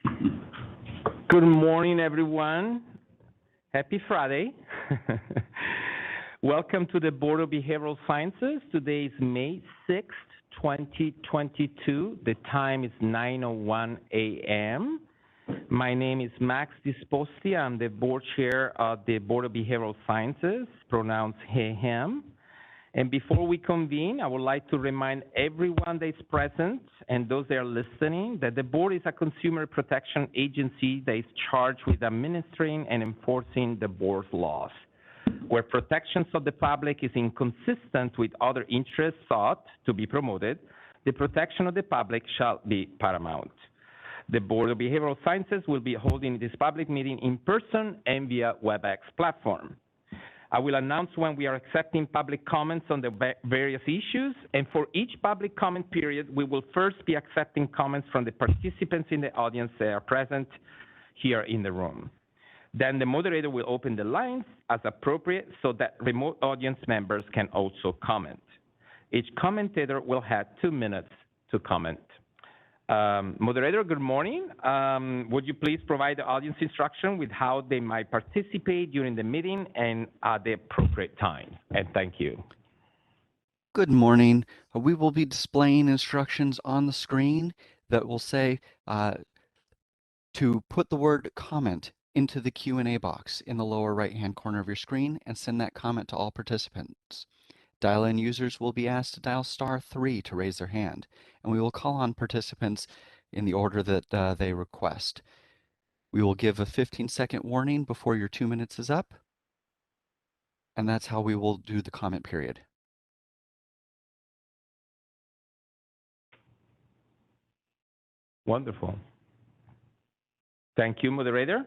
Good morning, everyone. Happy Friday. Welcome to the Board of Behavioral Sciences. Today is May 6th, 2022. The time is 9:01 a.m. My name is Max Disposti. I'm the board chair of the Board of Behavioral Sciences, pronouns he, him. And before we convene, I would like to remind everyone that is present and those that are listening that the board is a consumer protection agency that is charged with administering and enforcing the board's laws. Where protections of the public is inconsistent with other interests sought to be promoted, the protection of the public shall be paramount. The Board of Behavioral Sciences will be holding this public meeting in person and via WebEx platform. I will announce when we are accepting public comments on the various issues, and for each public comment period, we will first be accepting comments from the participants in the audience that are present here in the room. Then the moderator will open the lines as appropriate so that remote audience members can also comment. Each commentator will have 2 minutes to comment. Moderator, good morning. Would you please provide the audience instruction with how they might participate during the meeting and at the appropriate time? And thank you. Good morning. We will be displaying instructions on the screen that will say to put the word comment into the Q&A box in the lower right-hand corner of your screen and send that comment to all participants. Dial-in users will be asked to dial *3 to raise their hand, and we will call on participants in the order that they request. We will give a 15-second warning before your 2 minutes is up, and that's how we will do the comment period. Wonderful. Thank you, moderator.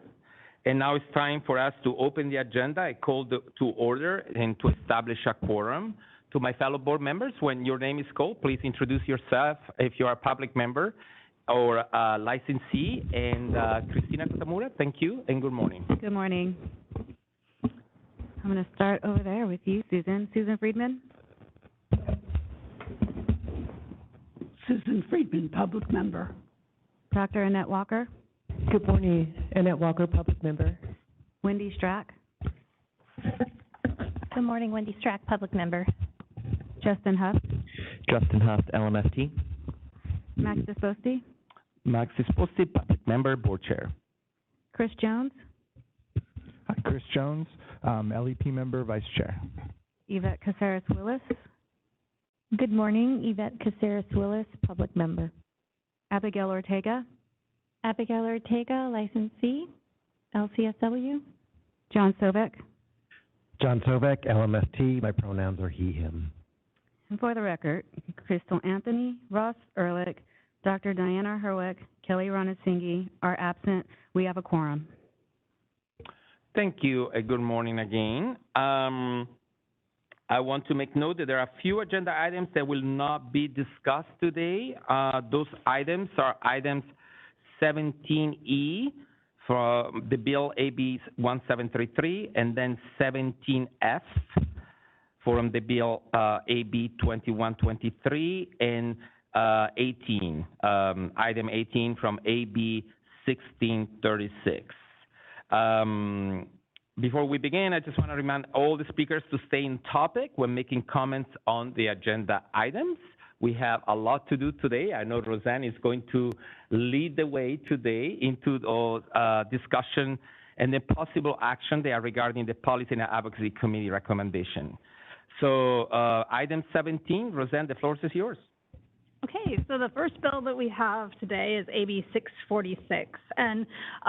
And now it's time for us to open the agenda. I call to order and to establish a quorum. To my fellow board members, when your name is called, please introduce yourself if you are a public member or a licensee. And Christina Kotamura, thank you and good morning. Good morning. I'm going to start over there with you, Susan. Susan Friedman. Susan Friedman, public member. Dr. Annette Walker. Good morning, Annette Walker, public member. Wendy Strack. Good morning, Wendy Strack, public member. Justin Huff. Justin Huff, LMFT. Max Disposti. Max Disposti, public member, board chair. Chris Jones. Hi, Chris Jones, LEP member, vice chair. Yvette Caceres-Willis. Good morning, Yvette Caceres-Willis, public member. Abigail Ortega. Abigail Ortega, licensee, LCSW. John Sovek. John Sovek, LMFT. My pronouns are he, him. And for the record, Crystal Anthony, Ross Ehrlich, Dr. Diana Herwick, Kelly Ranasinghe are absent. We have a quorum. Thank you. Good morning again. I want to make note that there are a few agenda items that will not be discussed today. Those items are items 17E for the bill AB 1733, and then 17F from the bill AB 2123, and 18, item 18 from AB 1636. Before we begin, I just want to remind all the speakers to stay in topic when making comments on the agenda items. We have a lot to do today. I know Roseanne is going to lead the way today into the discussion and the possible action there regarding the Policy and Advocacy Committee recommendation. So item 17, Roseanne, the floor is yours. Okay, so the first bill that we have today is AB 646. And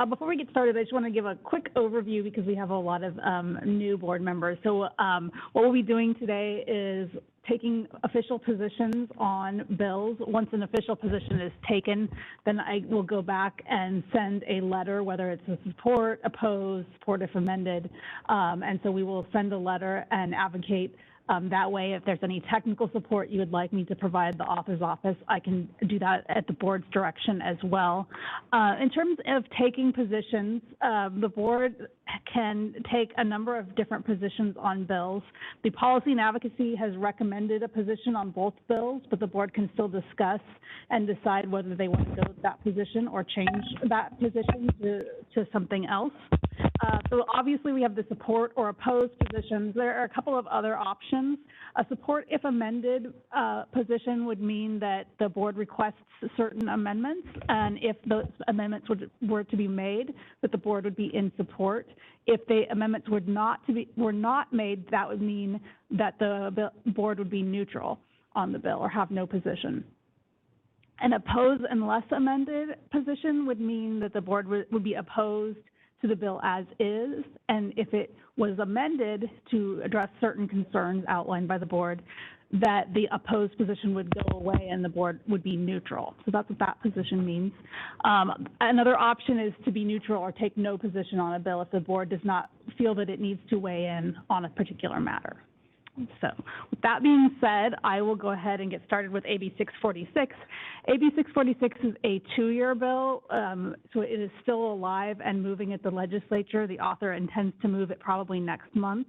before we get started, I just want to give a quick overview because we have a lot of new board members. So what we'll be doing today is taking official positions on bills. Once an official position is taken, then I will go back and send a letter, whether it's a support, oppose, support if amended. And so we will send a letter and advocate That way, if there's any technical support you would like me to provide the author's office, I can do that at the board's direction as well. In terms of taking positions, the board can take a number of different positions on bills. The Policy and Advocacy has recommended a position on both bills, but the board can still discuss and decide whether they want to go with that position or change that position to something else. So obviously we have the support or oppose positions. There are a couple of other options. A support if amended position would mean that the board requests certain amendments, and if those amendments were to be made, that the board would be in support. If the amendments were not made, that would mean that the board would be neutral on the bill or have no position. An oppose unless amended position would mean that the board would be opposed to the bill as is, and if it was amended to address certain concerns outlined by the board, that the opposed position would go away and the board would be neutral. So that's what that position means. Another option is to be neutral or take no position on a bill if the board does not feel that it needs to weigh in on a particular matter. So with that being said, I will go ahead and get started with AB 646. AB 646 is a 2-year bill, so it is still alive and moving at the legislature. The author intends to move it probably next month.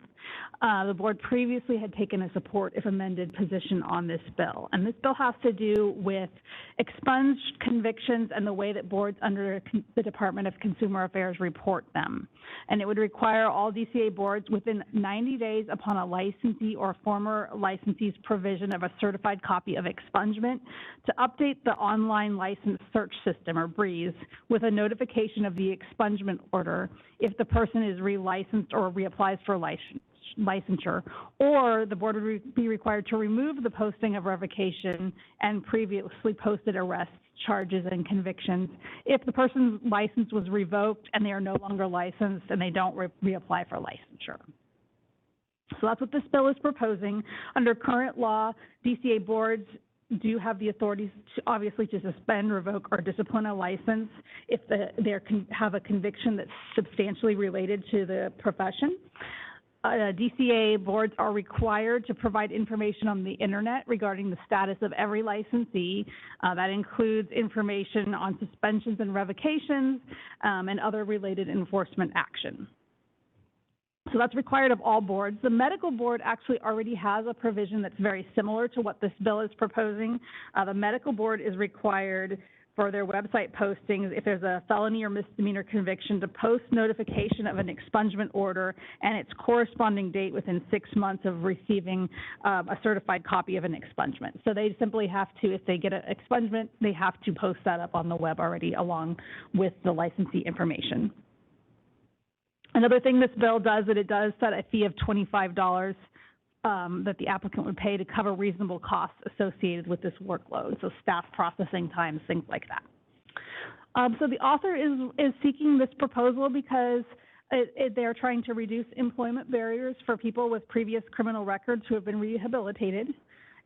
The board previously had taken a support if amended position on this bill, and this bill has to do with expunged convictions and the way that boards under the Department of Consumer Affairs report them. And it would require all DCA boards within 90 days upon a licensee or former licensee's provision of a certified copy of expungement to update the online license search system, or BREEZE, with a notification of the expungement order if the person is relicensed or reapplies for licensure, or the board would be required to remove the posting of revocation and previously posted arrests, charges, and convictions if the person's license was revoked and they are no longer licensed and they don't reapply for licensure. So that's what this bill is proposing. Under current law, DCA boards do have the authorities to obviously to suspend, revoke, or discipline a license if they have a conviction that's substantially related to the profession. DCA boards are required to provide information on the internet regarding the status of every licensee. That includes information on suspensions and revocations and other related enforcement action. So that's required of all boards. The medical board actually already has a provision that's very similar to what this bill is proposing. The medical board is required for their website postings, if there's a felony or misdemeanor conviction, to post notification of an expungement order and its corresponding date within 6 months of receiving a certified copy of an expungement. So they simply have to, if they get an expungement, they have to post that up on the web already along with the licensee information. Another thing this bill does is it does set a fee of $25 that the applicant would pay to cover reasonable costs associated with this workload, so staff processing times, things like that. So the author is seeking this proposal because they're trying to reduce employment barriers for people with previous criminal records who have been rehabilitated.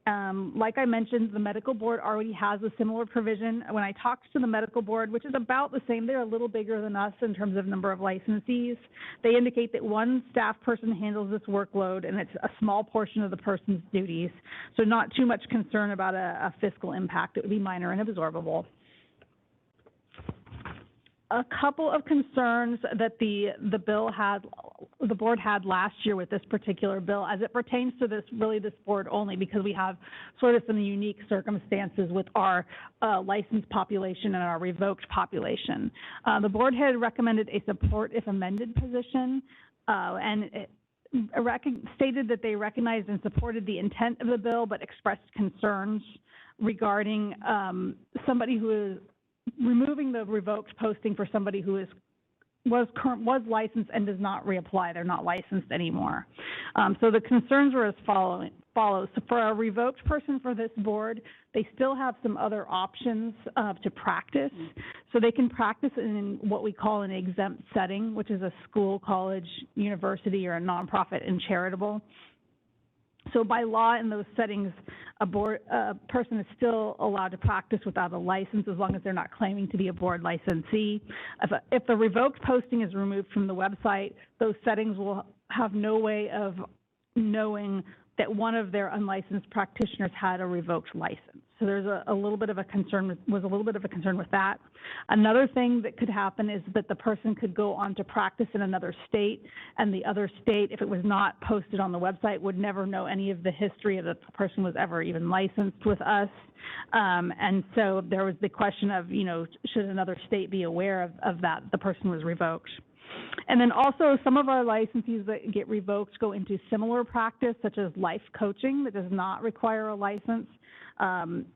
Like I mentioned, the medical board already has a similar provision. When I talked to the medical board, which is about the same, they're a little bigger than us in terms of number of licensees, they indicate that one staff person handles this workload and it's a small portion of the person's duties. So not too much concern about a fiscal impact. It would be minor and absorbable. A couple of concerns that the board had last year with this particular bill as it pertains to this board only, because we have sort of some unique circumstances with our licensed population and our revoked population. The board had recommended a support if amended position and it stated that they recognized and supported the intent of the bill but expressed concerns regarding somebody who is removing the revoked posting for somebody who was licensed and does not reapply. They're not licensed anymore. So the concerns were as follows. So for a revoked person for this board, they still have some other options to practice. So they can practice in what we call an exempt setting, which is a school, college, university, or a nonprofit and charitable. So by law in those settings, a person is still allowed to practice without a license as long as they're not claiming to be a board licensee. If the revoked posting is removed from the website, those settings will have no way of knowing that one of their unlicensed practitioners had a revoked license. So there's a little bit of a concern with that. Another thing that could happen is that the person could go on to practice in another state, and the other state, if it was not posted on the website, would never know any of the history of the person was ever even licensed with us. And so there was the question of, should another state be aware of that the person was revoked? And then also some of our licensees that get revoked go into similar practice, such as life coaching, that does not require a license.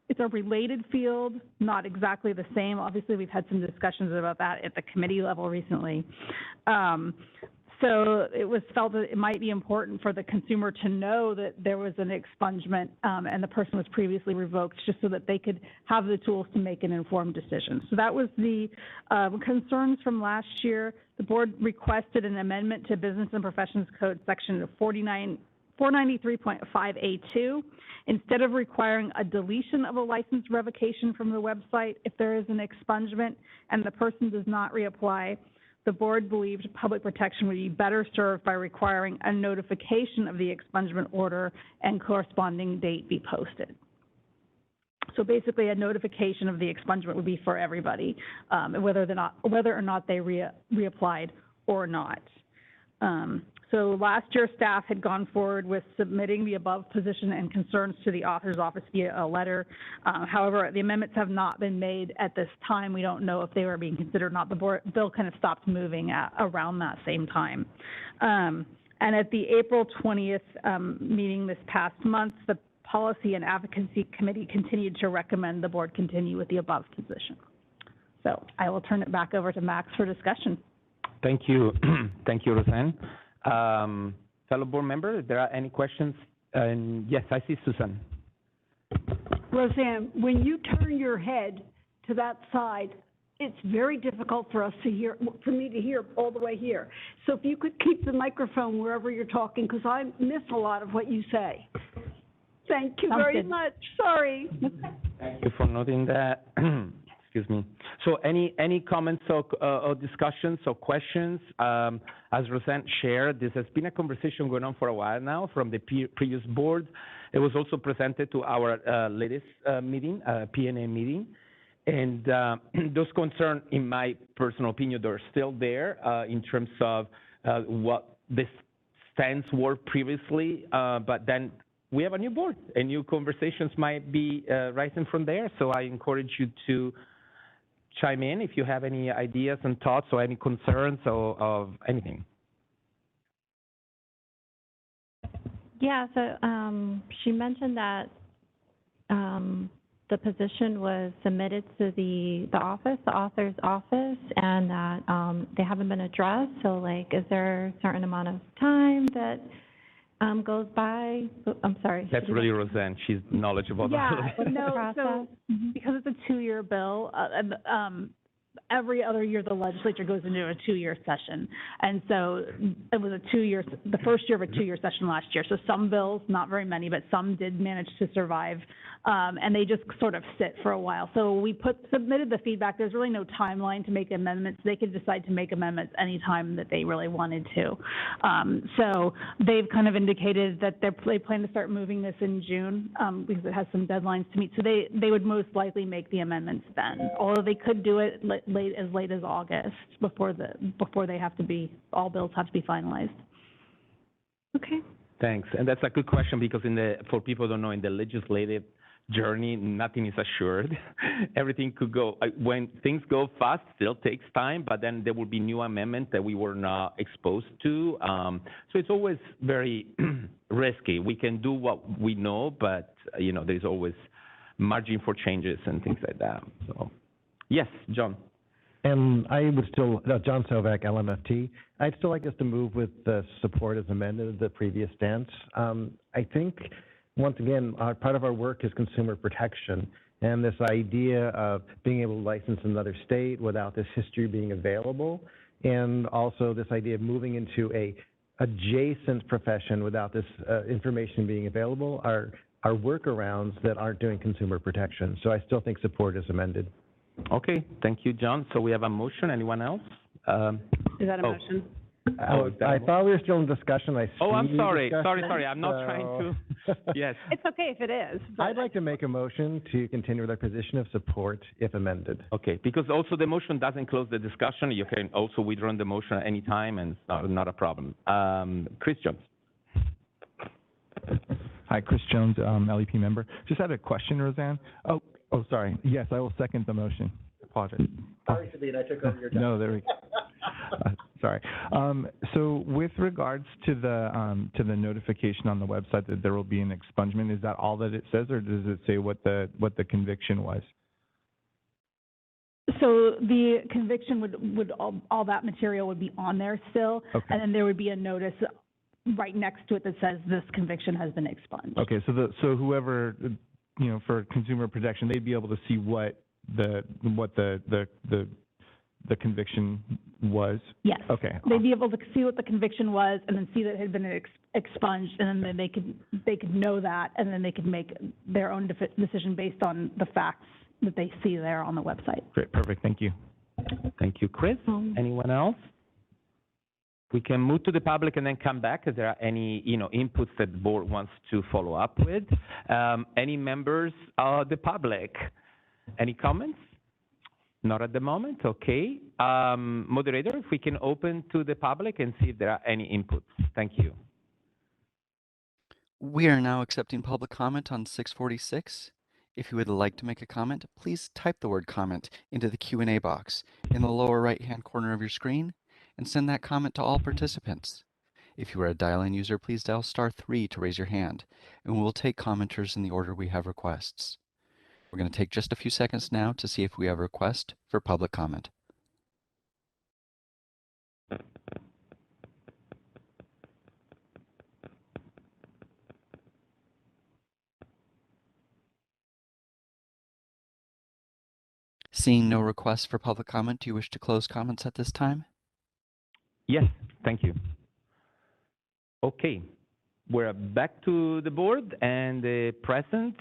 It's a related field, not exactly the same. Obviously, we've had some discussions about that at the committee level recently. So it was felt that it might be important for the consumer to know that there was an expungement and the person was previously revoked, just so that they could have the tools to make an informed decision. So that was the concerns from last year. The board requested an amendment to Business and Professions Code section 493.5A2. Instead of requiring a deletion of a license revocation from the website, if there is an expungement and the person does not reapply, the board believed public protection would be better served by requiring a notification of the expungement order and corresponding date be posted. So basically, a notification of the expungement would be for everybody, whether or not they reapplied or not. So last year, staff had gone forward with submitting the above position and concerns to the author's office via a letter. However, the amendments have not been made at this time. We don't know if they were being considered or not. The bill kind of stopped moving around that same time. And at the April 20th meeting this past month, the Policy and Advocacy Committee continued to recommend the board continue with the above position. So I will turn it back over to Max for discussion. Thank you. Thank you, Roseanne. Fellow board members, if there are any questions? Yes, I see Susan. Roseanne, when you turn your head to that side, it's very difficult for me to hear all the way here. So if you could keep the microphone wherever you're talking, because I miss a lot of what you say. Thank you very much. Sorry. Thank you for noting that. Excuse me. So any comments or discussions or questions? As Roseanne shared, this has been a conversation going on for a while now from the previous board. It was also presented to our latest meeting, PNA meeting. And those concerns, in my personal opinion, they're still there in terms of what the stance were previously. But then we have a new board, and new conversations might be rising from there. So I encourage you to chime in if you have any ideas and thoughts or any concerns or of anything. Yeah, so she mentioned that the position was submitted to the author's office, and that they haven't been addressed. So, like, is there a certain amount of time that goes by? I'm sorry. That's really Roseanne. She's knowledgeable about it. No, so because it's a 2-year bill, every other year the legislature goes into a 2-year session. And so it was the first year of a 2-year session last year. So some bills, not very many, but some did manage to survive. And they just sort of sit for a while. So we submitted the feedback. There's really no timeline to make amendments. They could decide to make amendments anytime that they really wanted to. So they've kind of indicated that they plan to start moving this in June because it has some deadlines to meet. So they would most likely make the amendments then, although they could do it as late as August before they have to be, all bills have to be finalized. Okay. Thanks. And that's a good question, because for people who don't know, in the legislative journey, nothing is assured. Everything could go, when things go fast, still takes time, but then there will be new amendments that we were not exposed to. So it's always very risky. We can do what we know, but there's always margin for changes and things like that. So, yes, John. And I would still, John Sovak, LMFT, I'd still like us to move with the support as amended, the previous stance. I think, once again, part of our work is consumer protection, and this idea of being able to license in another state without this history being available, and also this idea of moving into a adjacent profession without this information being available are workarounds that aren't doing consumer protection. So I still think support is amended. Okay, thank you, John. So we have a motion. Anyone else? Is that a motion? I thought we were still in discussion. Oh, I'm see sorry. discussion, Sorry. I'm not trying to. Yes. It's okay if it is. but- I'd like to make a motion to continue with our position of support if amended. Okay, because also the motion doesn't close the discussion. You can also withdraw the motion at any time, and it's not a problem. Chris Jones. Hi, Chris Jones, LEP member. Just had a question, Roseanne. Oh, sorry. Yes, I will second the motion. Apologize. Sorry, Sabine, I took over your job. No, there we go. Sorry. So with regards to the notification on the website that there will be an expungement, is that all that it says, or does it say what the conviction was? So the conviction would all that material would be on there still, Okay. and then there would be a notice right next to it that says this conviction has been expunged. Okay, so whoever, for consumer protection, they'd be able to see what the conviction was? Yes. Okay. They'd be able to see what the conviction was, and then see that it had been expunged, and then they could know that, and then they could make their own decision based on the facts that they see there on the website. Great, perfect, thank you. Thank you, Chris. Anyone else? We can move to the public and then come back if there are any, inputs that the board wants to follow up with. Any members of the public? Any comments? Not at the moment, okay. Moderator, if we can open to the public and see if there are any inputs. Thank you. We are now accepting public comment on 646. If you would like to make a comment, please type the word comment into the Q&A box in the lower right-hand corner of your screen and send that comment to all participants. If you are a dial-in user, please dial *3 to raise your hand, and we will take commenters in the order we have requests. We're going to take just a few seconds now to see if we have a request for public comment. Seeing no requests for public comment, do you wish to close comments at this time? Yes, thank you. Okay, we're back to the board and the present.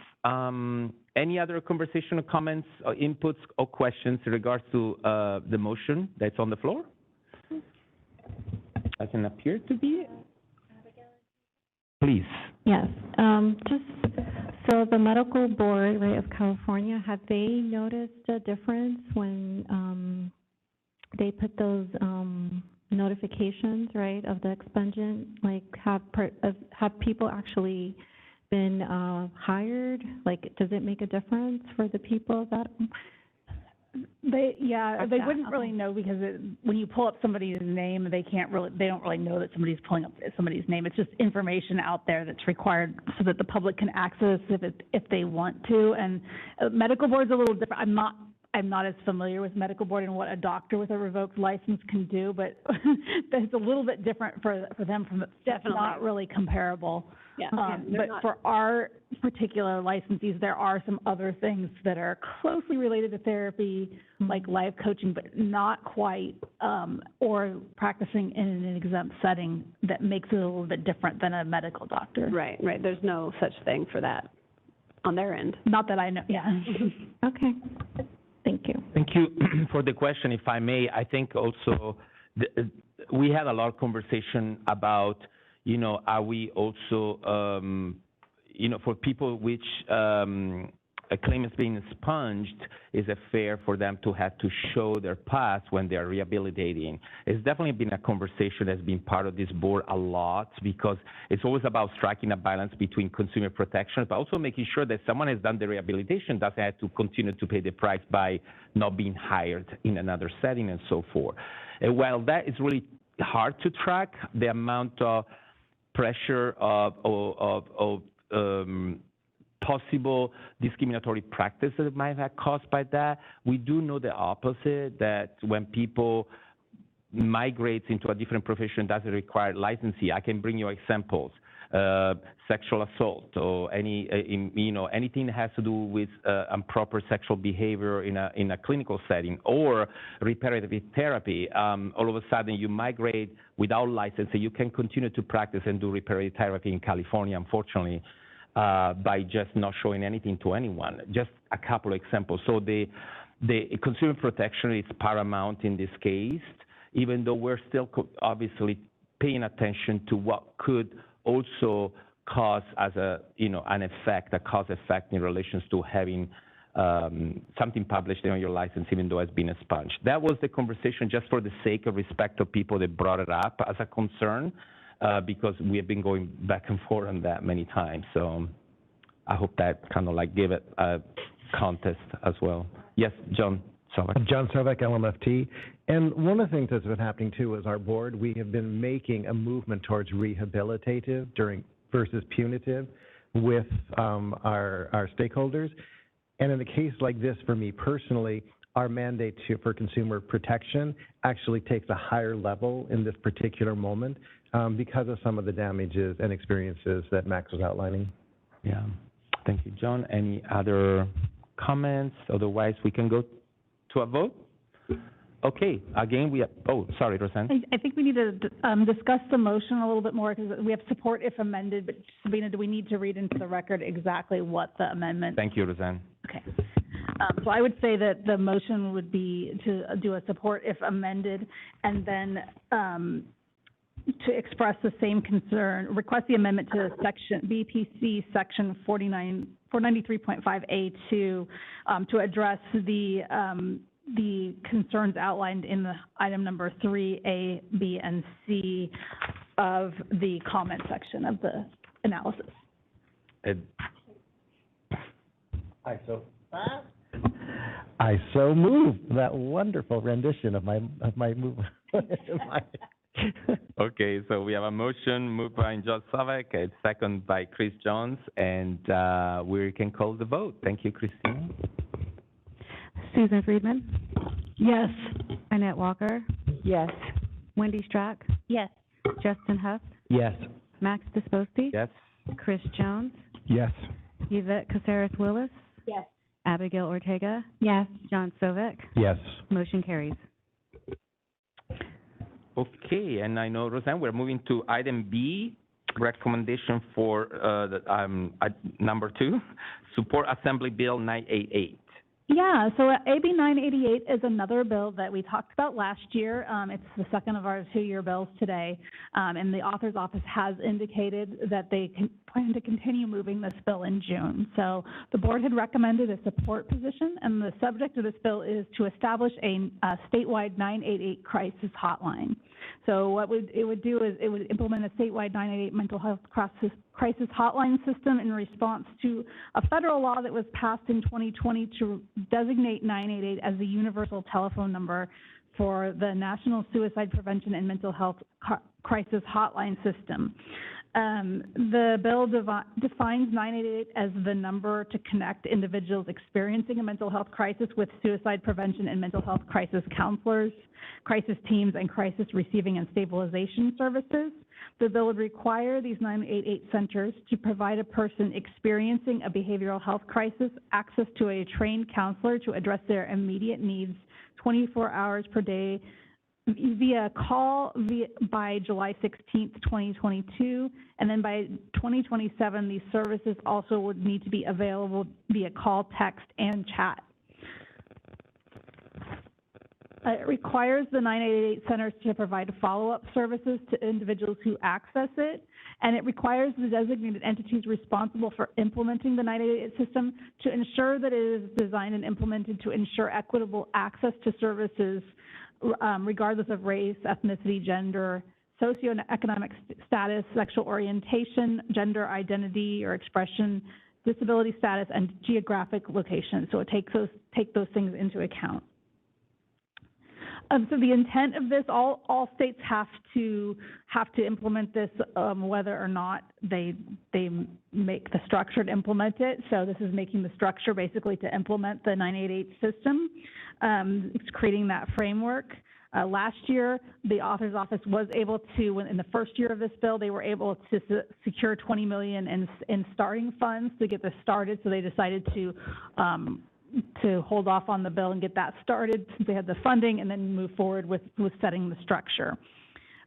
Any other conversation or comments or inputs or questions in regards to the motion that's on the floor? Doesn't appear to be. Please. Yes, so the medical board, right, of California, have they noticed a difference when they put those notifications, right, of the expungement? Like, have people actually been hired? Like, does it make a difference for the people that? They wouldn't really know, because when you pull up somebody's name, they don't really know that somebody's pulling up somebody's name. It's just information out there that's required so that the public can access if they want to. And medical board's a little different. I'm not as familiar with medical board and what a doctor with a revoked license can do, but it's a little bit different for them. Definitely not really comparable. Yeah. But for our particular licensees, there are some other things that are closely related to therapy, like life coaching, but not quite, or practicing in an exempt setting that makes it a little bit different than a medical doctor. Right. There's no such thing for that on their end. Not that I know, yeah. Okay, thank you. Thank you for the question. If I may, I think also we had a lot of conversation about, are we also, for people which a claim is being expunged, is it fair for them to have to show their past when they're rehabilitating? It's definitely been a conversation that's been part of this board a lot, because it's always about striking a balance between consumer protection, but also making sure that someone has done the rehabilitation doesn't have to continue to pay the price by not being hired in another setting and so forth. And while that is really hard to track, the amount of pressure of possible discriminatory practices that might have caused by that, we do know the opposite, that when people migrate into a different profession doesn't require licensing. I can bring you examples. Sexual assault or anything that has to do with improper sexual behavior in a clinical setting, or reparative therapy. All of a sudden you migrate without licensing. You can continue to practice and do reparative therapy in California, unfortunately, by just not showing anything to anyone. Just a couple of examples. So the consumer protection is paramount in this case. even though we're still obviously paying attention to what could also cause as a, an effect, a cause effect in relation to having something published on your license, even though it's been expunged. That was the conversation, just for the sake of respect of people that brought it up as a concern, because we have been going back and forth on that many times. So I hope that kind of like gave it a context as well. Yes, John Sovak. John Sovak, LMFT. And one of the things that's been happening too is our board, we have been making a movement towards rehabilitative versus punitive with our stakeholders. And in a case like this, for me personally, our mandate for consumer protection actually takes a higher level in this particular moment because of some of the damages and experiences that Max was outlining. Yeah, thank you, John. Any other comments? Otherwise, we can go to a vote. Okay, again, we have, oh, sorry, Roseanne. I think we need to discuss the motion a little bit more because we have support if amended, but Sabina, do we need to read into the record exactly what the amendment? Thank you, Roseanne. Okay. So I would say that the motion would be to do a support if amended, and then to express the same concern, request the amendment to section BPC section 493.5A2 to address the concerns outlined in the item number 3A, B, and C of the comment section of the analysis. I so move that wonderful rendition of my movement. Okay, so we have a motion moved by John Sovak, a second by Chris Jones, and we can call the vote. Thank you, Christine. Susan Friedman? Yes. Annette Walker? Yes. Wendy Strack? Yes. Justin Huff? Yes. Max Disposti? Yes. Chris Jones? Yes. Yvette Caceres-Willis? Yes. Abigail Ortega? Yes. John Sovak? Yes. Motion carries. Okay, and I know, Roseanne, we're moving to item B, recommendation for number 2, Support Assembly Bill 988. Yeah, so AB 988 is another bill that we talked about last year. It's the second of our 2-year bills today, and the author's office has indicated that they plan to continue moving this bill in June. So the board had recommended a support position, and the subject of this bill is to establish a statewide 988 crisis hotline. So what it would do is it would implement a statewide 988 mental health crisis hotline system in response to a federal law that was passed in 2020 to designate 988 as the universal telephone number for the National Suicide Prevention and Mental Health Crisis Hotline System. The bill defines 988 as the number to connect individuals experiencing a mental health crisis with suicide prevention and mental health crisis counselors, crisis teams, and crisis receiving and stabilization services. The bill would require these 988 centers to provide a person experiencing a behavioral health crisis access to a trained counselor to address their immediate needs 24 hours per day via call by July 16th, 2022, and then by 2027, these services also would need to be available via call, text, and chat. It requires the 988 centers to provide follow-up services to individuals who access it, and it requires the designated entities responsible for implementing the 988 system to ensure that it is designed and implemented to ensure equitable access to services regardless of race, ethnicity, gender, socioeconomic status, sexual orientation, gender identity or expression, disability status, and geographic location. So it take those things into account. So the intent of this, all states have to implement this, whether or not they make the structure to implement it. So this is making the structure basically to implement the 988 system. It's creating that framework. Last year, the author's office was able to, in the first year of this bill, they were able to secure $20 million in starting funds to get this started. So they decided to hold off on the bill and get that started since they had the funding, and then move forward with setting the structure.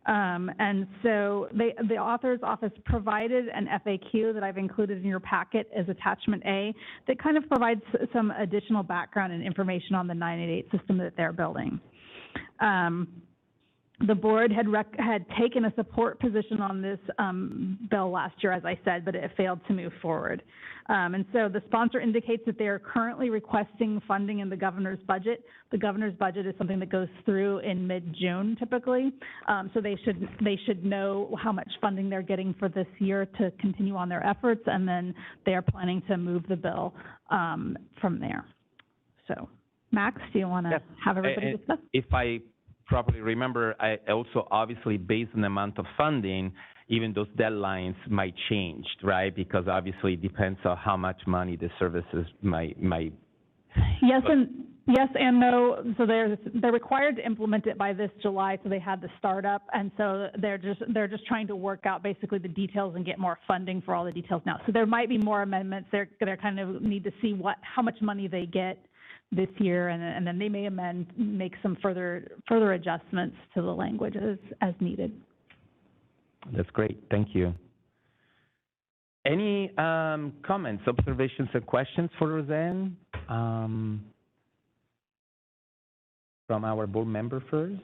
And so the author's office provided an FAQ that I've included in your packet as attachment A that kind of provides some additional background and information on the 988 system that they're building. The board had taken a support position on this bill last year, as I said, but it failed to move forward. And so the sponsor indicates that they are currently requesting funding in the governor's budget. The governor's budget is something that goes through in mid-June typically. So they should know how much funding they're getting for this year to continue on their efforts, and then they are planning to move the bill from there. So, Max, do you want to have everybody discuss? If I properly remember, I also obviously based on the amount of funding, even those deadlines might change, right? Because obviously it depends on how much money the services might. Yes and no. So they're required to implement it by this July, so they had the startup, and so they're just trying to work out basically the details and get more funding for all the details now. So there might be more amendments. They're kind of need to see how much money they get this year, and then they may make some further adjustments to the language as needed. That's great. Thank you. Any comments, observations, or questions for Roseanne from our board member first?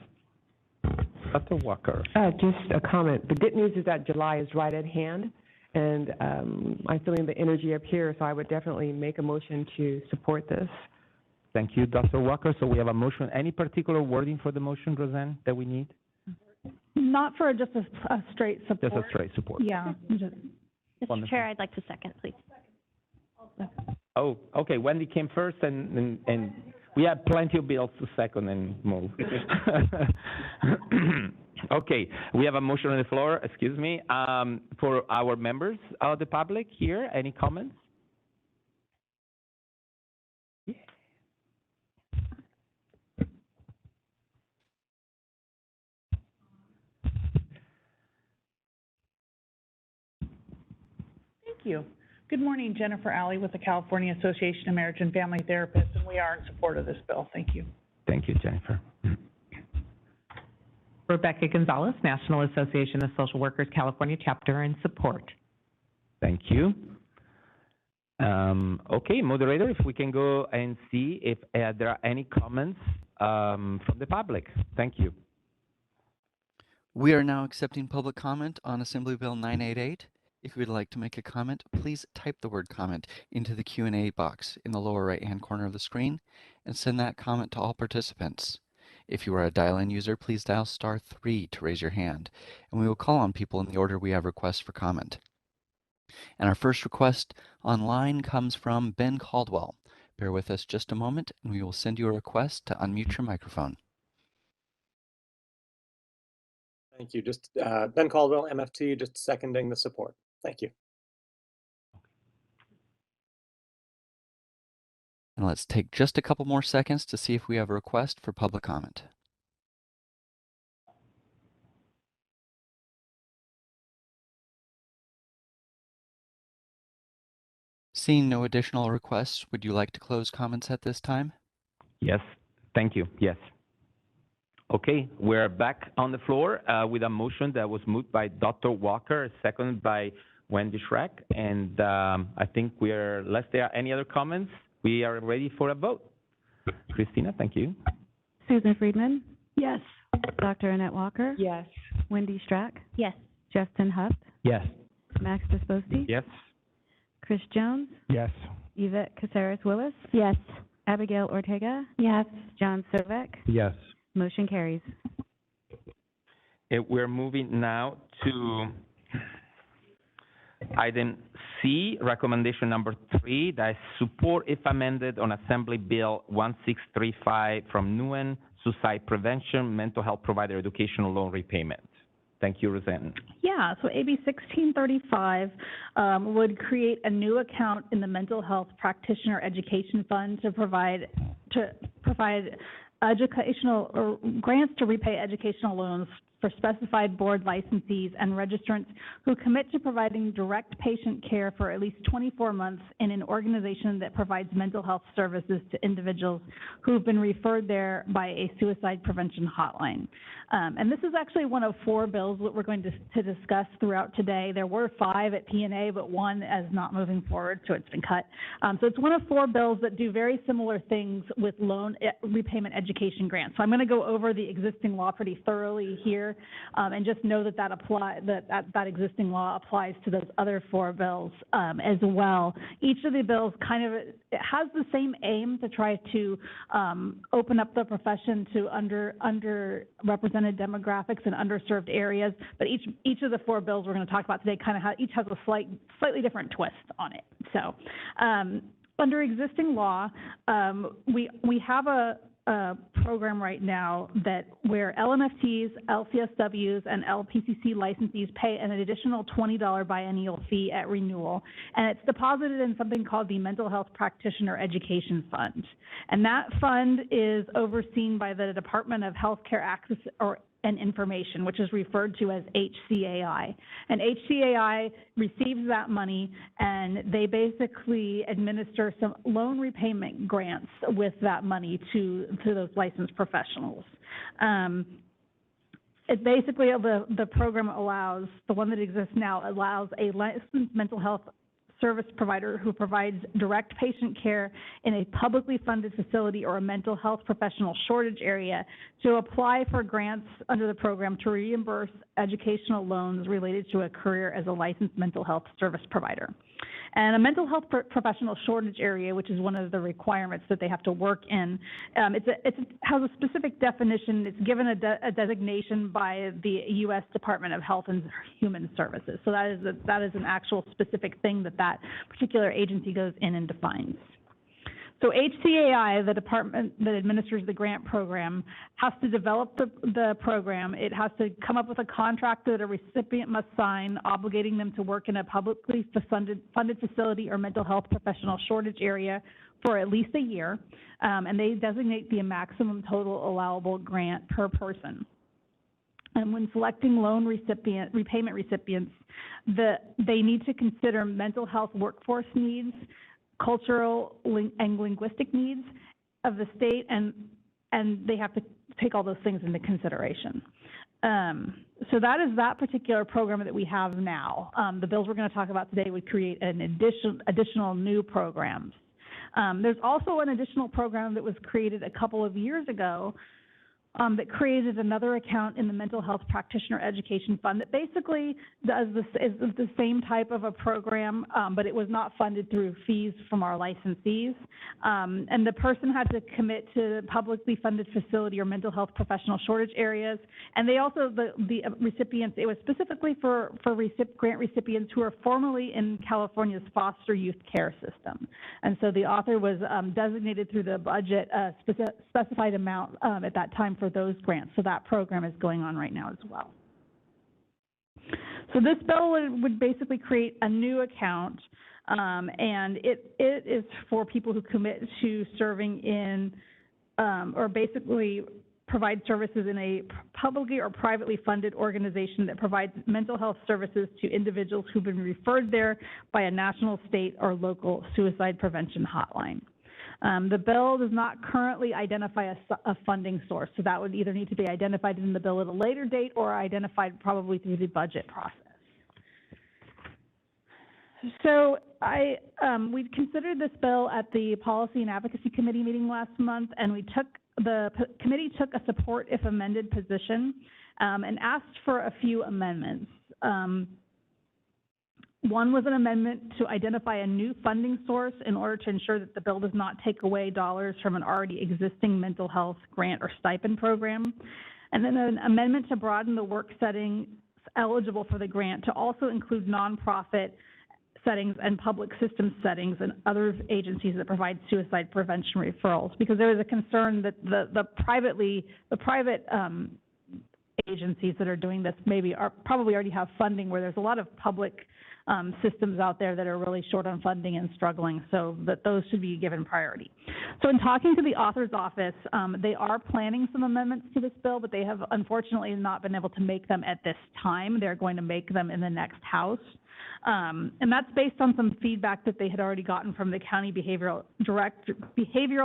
Dr. Walker. Just a comment. The good news is that July is right at hand, and I'm feeling the energy up here, so I would definitely make a motion to support this. Thank you, Dr. Walker. So we have a motion. Any particular wording for the motion, Roseanne, that we need? Not for just a straight support. Just a straight support. Yeah. Mr. Chair, I'd like to second, please. Oh, okay. Wendy came first, and we have plenty of bills to second and move. Okay, we have a motion on the floor, excuse me, for our members of the public here. Any comments? Thank you. Good morning, Jennifer Alley with the California Association of Marriage and Family Therapists, and we are in support of this bill. Thank you. Thank you, Jennifer. Rebecca Gonzalez, National Association of Social Workers, California Chapter, in support. Thank you. Okay, moderator, if we can go and see if there are any comments from the public. Thank you. We are now accepting public comment on Assembly Bill 988. If you would like to make a comment, please type the word comment into the Q&A box in the lower right-hand corner of the screen and send that comment to all participants. If you are a dial-in user, please dial *3 to raise your hand, and we will call on people in the order we have requests for comment. And our first request online comes from Ben Caldwell. Bear with us just a moment, and we will send you a request to unmute your microphone. Thank you. Just Ben Caldwell, MFT, just seconding the support. Thank you. And let's take just a couple more seconds to see if we have a request for public comment. Seeing no additional requests, would you like to close comments at this time? Yes, thank you. Yes. Okay, we're back on the floor with a motion that was moved by Dr. Walker, seconded by Wendy Schreck, and I think unless there are any other comments, we are ready for a vote. Christina, thank you. Susan Friedman? Yes. Dr. Annette Walker? Yes. Wendy Strack? Yes. Justin Huff? Yes. Max Disposti? Yes. Chris Jones? Yes. Yvette Caceres-Willis? Yes. Abigail Ortega? Yes. John Sovek? Yes. Motion carries. We're moving now to item C, recommendation number 3, that is support if amended on Assembly Bill 1635 from Nguyen, suicide prevention, mental health provider educational loan repayment. Thank you, Roseanne. Yeah, so AB 1635 would create a new account in the Mental Health Practitioner Education Fund to provide educational or grants to repay educational loans for specified board licensees and registrants who commit to providing direct patient care for at least 24 months in an organization that provides mental health services to individuals who have been referred there by a suicide prevention hotline. And this is actually one of 4 bills that we're going to discuss throughout today. There were 5 at P&A, but 1 is not moving forward, so it's been cut. So it's one of 4 bills that do very similar things with loan repayment education grants. So I'm going to go over the existing law pretty thoroughly here, and just know that that existing law applies to those other 4 bills as well. Each of the bills it has the same aim to try to open up the profession to underrepresented demographics and underserved areas, but each of the 4 bills we're going to talk about today each has a slightly different twist on it. So under existing law, we have a program right now where LMFTs, LCSWs, and LPCC licensees pay an additional $20 biennial fee at renewal, and it's deposited in something called the Mental Health Practitioner Education Fund. And that fund is overseen by the Department of Healthcare Access and Information, which is referred to as HCAI. And HCAI receives that money, and they basically administer some loan repayment grants with that money to those licensed professionals. It basically, the program allows, the one that exists now, allows a licensed mental health service provider who provides direct patient care in a publicly funded facility or a mental health professional shortage area to apply for grants under the program to reimburse educational loans related to a career as a licensed mental health service provider. And a mental health professional shortage area, which is one of the requirements that they have to work in, it has a specific definition. It's given a designation by the U.S. Department of Health and Human Services. So that is an actual specific thing that particular agency goes in and defines. So HCAI, the department that administers the grant program, has to develop the program. It has to come up with a contract that a recipient must sign, obligating them to work in a publicly funded facility or mental health professional shortage area for at least a year, and they designate the maximum total allowable grant per person. And when selecting loan repayment recipients, they need to consider mental health workforce needs, cultural and linguistic needs of the state, and they have to take all those things into consideration. So that is that particular program that we have now. The bills we're going to talk about today would create an additional new programs. There's also an additional program that was created a couple of years ago that created another account in the Mental Health Practitioner Education Fund that basically is the same type of a program, but it was not funded through fees from our licensees. And the person had to commit to publicly funded facility or mental health professional shortage areas. And they also, the recipients, it was specifically for grant recipients who are formerly in California's foster youth care system. And so the author was designated through the budget a specified amount at that time for those grants. So that program is going on right now as well. So this bill would basically create a new account, and it is for people who commit to serving in or basically provide services in a publicly or privately funded organization that provides mental health services to individuals who've been referred there by a national, state, or local suicide prevention hotline. The bill does not currently identify a funding source, so that would either need to be identified in the bill at a later date or identified probably through the budget process. So we considered this bill at the Policy and Advocacy Committee meeting last month, and the committee took a support if amended position and asked for a few amendments. One was an amendment to identify a new funding source in order to ensure that the bill does not take away dollars from an already existing mental health grant or stipend program. And then an amendment to broaden the work settings eligible for the grant to also include nonprofit settings and public system settings and other agencies that provide suicide prevention referrals, because there was a concern that the private agencies that are doing this probably already have funding where there's a lot of public systems out there that are really short on funding and struggling, so that those should be given priority. So in talking to the author's office, they are planning some amendments to this bill, but they have unfortunately not been able to make them at this time. They're going to make them in the next House. And that's based on some feedback that they had already gotten from the County Behavioral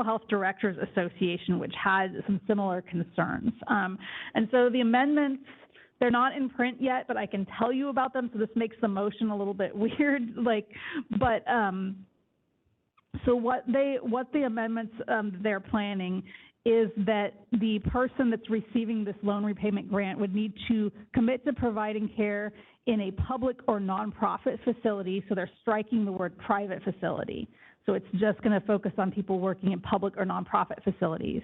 Health Directors Association, which had some similar concerns. And so the amendments, they're not in print yet, but I can tell you about them, so this makes the motion a little bit weird. So what the amendments they're planning is that the person that's receiving this loan repayment grant would need to commit to providing care in a public or nonprofit facility, so they're striking the word private facility. So it's just going to focus on people working in public or nonprofit facilities.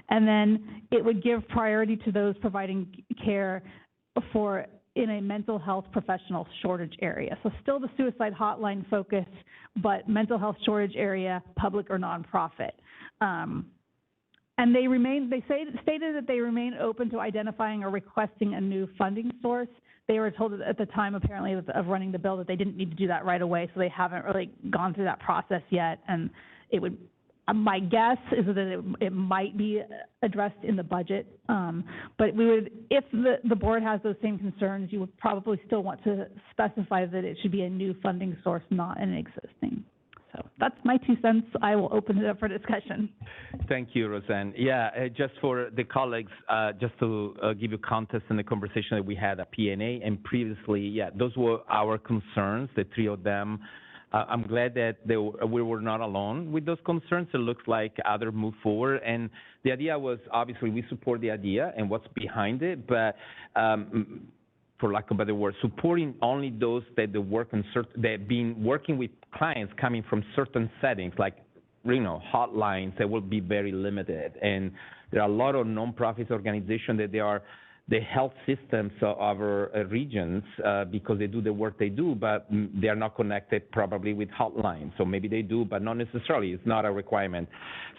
And then it would give priority to those providing care in a mental health professional shortage area. So still the suicide hotline focus, but mental health shortage area, public or nonprofit. And they stated that they remain open to identifying or requesting a new funding source. They were told at the time, apparently, of running the bill that they didn't need to do that right away, so they haven't really gone through that process yet. And it would, my guess is that it might be addressed in the budget. But we would, if the board has those same concerns, you would probably still want to specify that it should be a new funding source, not an existing. So that's my 2 cents. I will open it up for discussion. Thank you, Roseanne. Yeah, just for the colleagues, just to give you context in the conversation that we had at PNA and previously, yeah, those were our concerns, the 3 of them. I'm glad that we were not alone with those concerns. It looks like others moved forward. And the idea was, obviously, we support the idea and what's behind it, but for lack of a better word, supporting only those that that been working with clients coming from certain settings, like hotlines that will be very limited. And there are a lot of nonprofit organizations that they are the health systems of our regions because they do the work they do, but they are not connected probably with hotlines. So maybe they do, but not necessarily. It's not a requirement.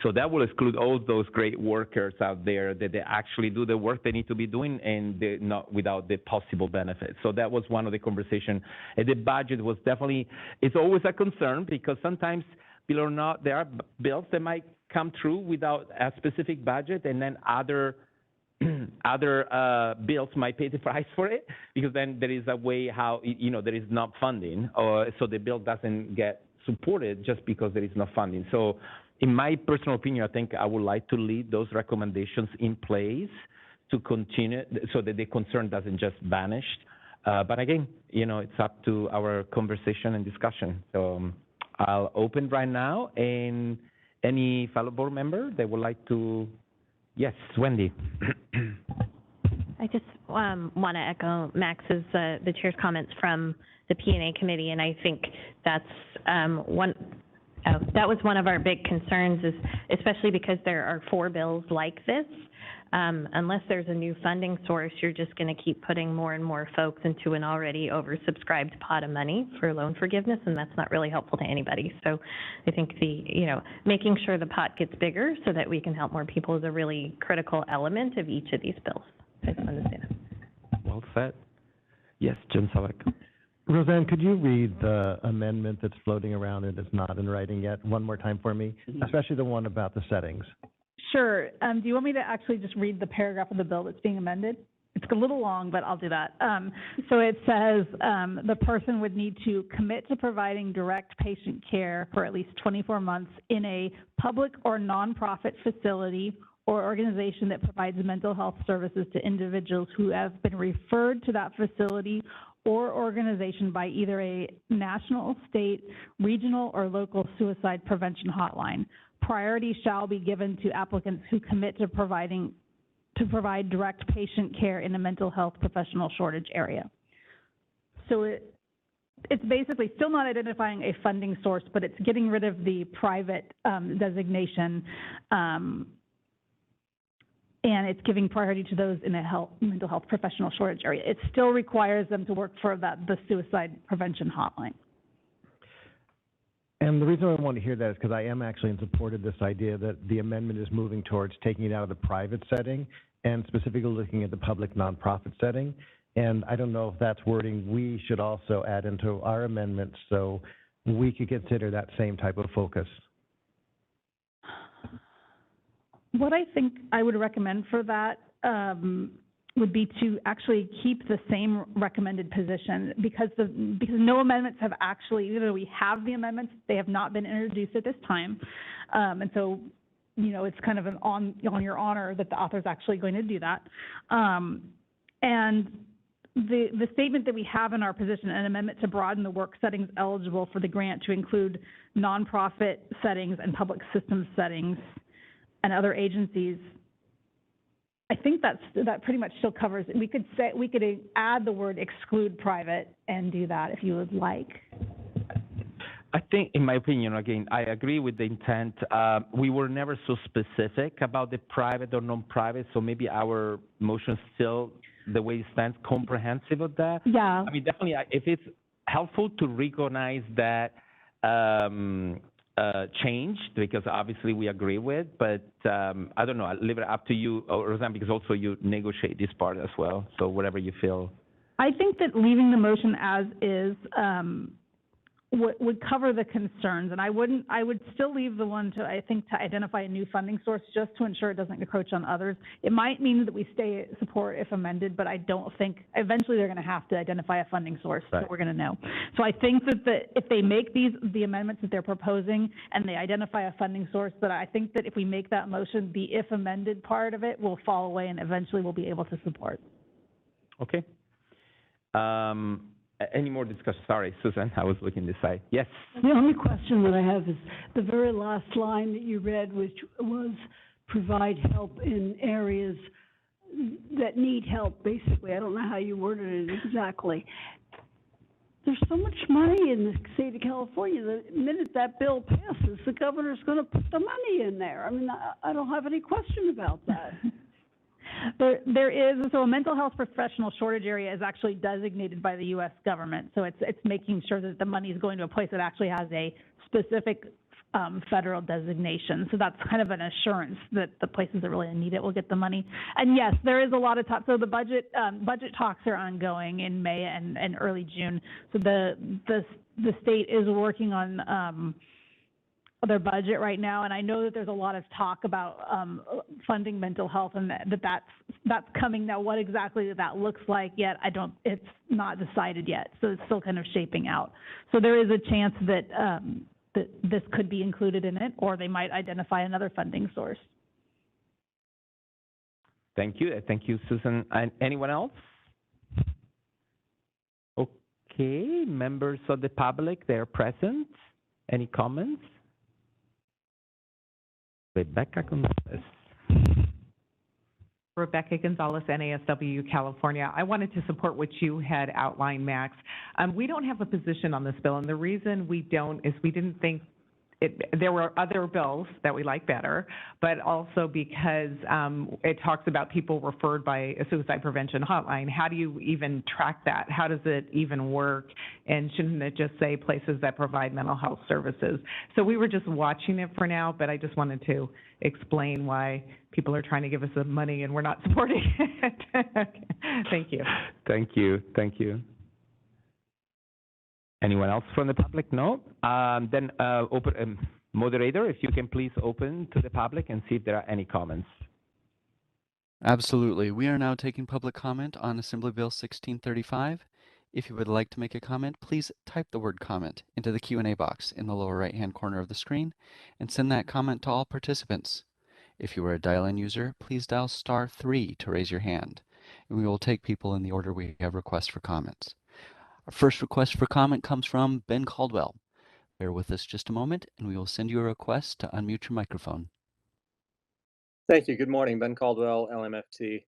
So that will exclude all those great workers out there that they actually do the work they need to be doing and they're not without the possible benefits. So that was one of the conversations. And the budget was definitely, it's always a concern because sometimes, believe it or not, there are bills that might come through without a specific budget and then other bills might pay the price for it because then there is a way how, there is not funding or so the bill doesn't get supported just because there is no funding. So in my personal opinion, I think I would like to leave those recommendations in place to continue so that the concern doesn't just vanish. But again, it's up to our conversation and discussion. So I'll open right now and any fellow board member that would like to. Yes, Wendy. I just want to echo Max's, the chair's comments from the P&A committee, and I think that's that was one of our big concerns, is especially because there are 4 bills like this. Unless there's a new funding source, you're just going to keep putting more and more folks into an already oversubscribed pot of money for loan forgiveness, and that's not really helpful to anybody. So I think making sure the pot gets bigger so that we can help more people is a really critical element of each of these bills. I just wanted to say that. Well said. Yes, Jim Savak. Roseanne, could you read the amendment that's floating around and is not in writing yet one more time for me, especially the one about the settings? Sure. Do you want me to actually just read the paragraph of the bill that's being amended? It's a little long, but I'll do that. So it says the person would need to commit to providing direct patient care for at least 24 months in a public or nonprofit facility or organization that provides mental health services to individuals who have been referred to that facility or organization by either a national, state, regional, or local suicide prevention hotline. Priority shall be given to applicants who commit to provide direct patient care in a mental health professional shortage area. So it's basically still not identifying a funding source, but it's getting rid of the private designation, and it's giving priority to those in a mental health professional shortage area. It still requires them to work for the suicide prevention hotline. And the reason I want to hear that is because I am actually in support of this idea that the amendment is moving towards taking it out of the private setting and specifically looking at the public nonprofit setting. And I don't know if that's wording we should also add into our amendments so we could consider that same type of focus. What I think I would recommend for that would be to actually keep the same recommended position because no amendments have actually, even though we have the amendments, they have not been introduced at this time. And so, it's kind of on your honor that the author's actually going to do that. And the statement that we have in our position, an amendment to broaden the work settings eligible for the grant to include nonprofit settings and public systems settings and other agencies, I think that pretty much still covers it. We could add the word exclude private and do that if you would like. I think, in my opinion, again, I agree with the intent. We were never so specific about the private or non-private, so maybe our motion still, the way it stands, comprehensive of that. Yeah. I mean, definitely, if it's helpful to recognize that change, because obviously we agree with, but I don't know, I'll leave it up to you, Roseanne, because also you negotiate this part as well, so whatever you feel. I think that leaving the motion as is would cover the concerns, and I would still leave the one to identify a new funding source just to ensure it doesn't encroach on others. It might mean that we stay support if amended, but I don't think, eventually they're gonna have to identify a funding source that we're gonna know. So I think that if they make the amendments that they're proposing and they identify a funding source, that I think that if we make that motion, the if amended part of it will fall away and eventually we'll be able to support. Okay. Any more discussion? Sorry, Susan, I was looking this side. Yes. The only question that I have is the very last line that you read, which was provide help in areas that need help, basically. I don't know how you worded it exactly. There's so much money in the state of California. The minute that bill passes, the governor's going to put the money in there. I mean, I don't have any question about that. There is, so a mental health professional shortage area is actually designated by the U.S. government. So it's making sure that the money is going to a place that actually has a specific federal designation. So that's kind of an assurance that the places that really need it will get the money. And yes, there is a lot of talk. So the budget talks are ongoing in May and early June. So the state is working on their budget right now, and I know that there's a lot of talk about funding mental health, and that's coming now. What exactly that looks like yet, it's not decided yet, so it's still kind of shaping out. So there is a chance that that this could be included in it, or they might identify another funding source. Thank you, Susan. And anyone else? Okay, members of the public, they're present. Any comments? Rebecca Gonzalez. Rebecca Gonzalez, NASW, California. I wanted to support what you had outlined, Max. We don't have a position on this bill, and the reason we don't is we didn't think there were other bills that we like better, but also because it talks about people referred by a suicide prevention hotline. How do you even track that? How does it even work? And shouldn't it just say places that provide mental health services? So we were just watching it for now, but I just wanted to explain why people are trying to give us the money and we're not supporting it. Okay. Thank you. Thank you. Anyone else from the public? No? Then moderator, if you can please open to the public and see if there are any comments. Absolutely. We are now taking public comment on Assembly Bill 1635. If you would like to make a comment, please type the word comment into the Q&A box in the lower right-hand corner of the screen and send that comment to all participants. If you are a dial-in user, please dial *3 to raise your hand, and we will take people in the order we have requests for comments. Our first request for comment comes from Ben Caldwell. Bear with us just a moment, and we will send you a request to unmute your microphone. Thank you. Good morning. Ben Caldwell, LMFT.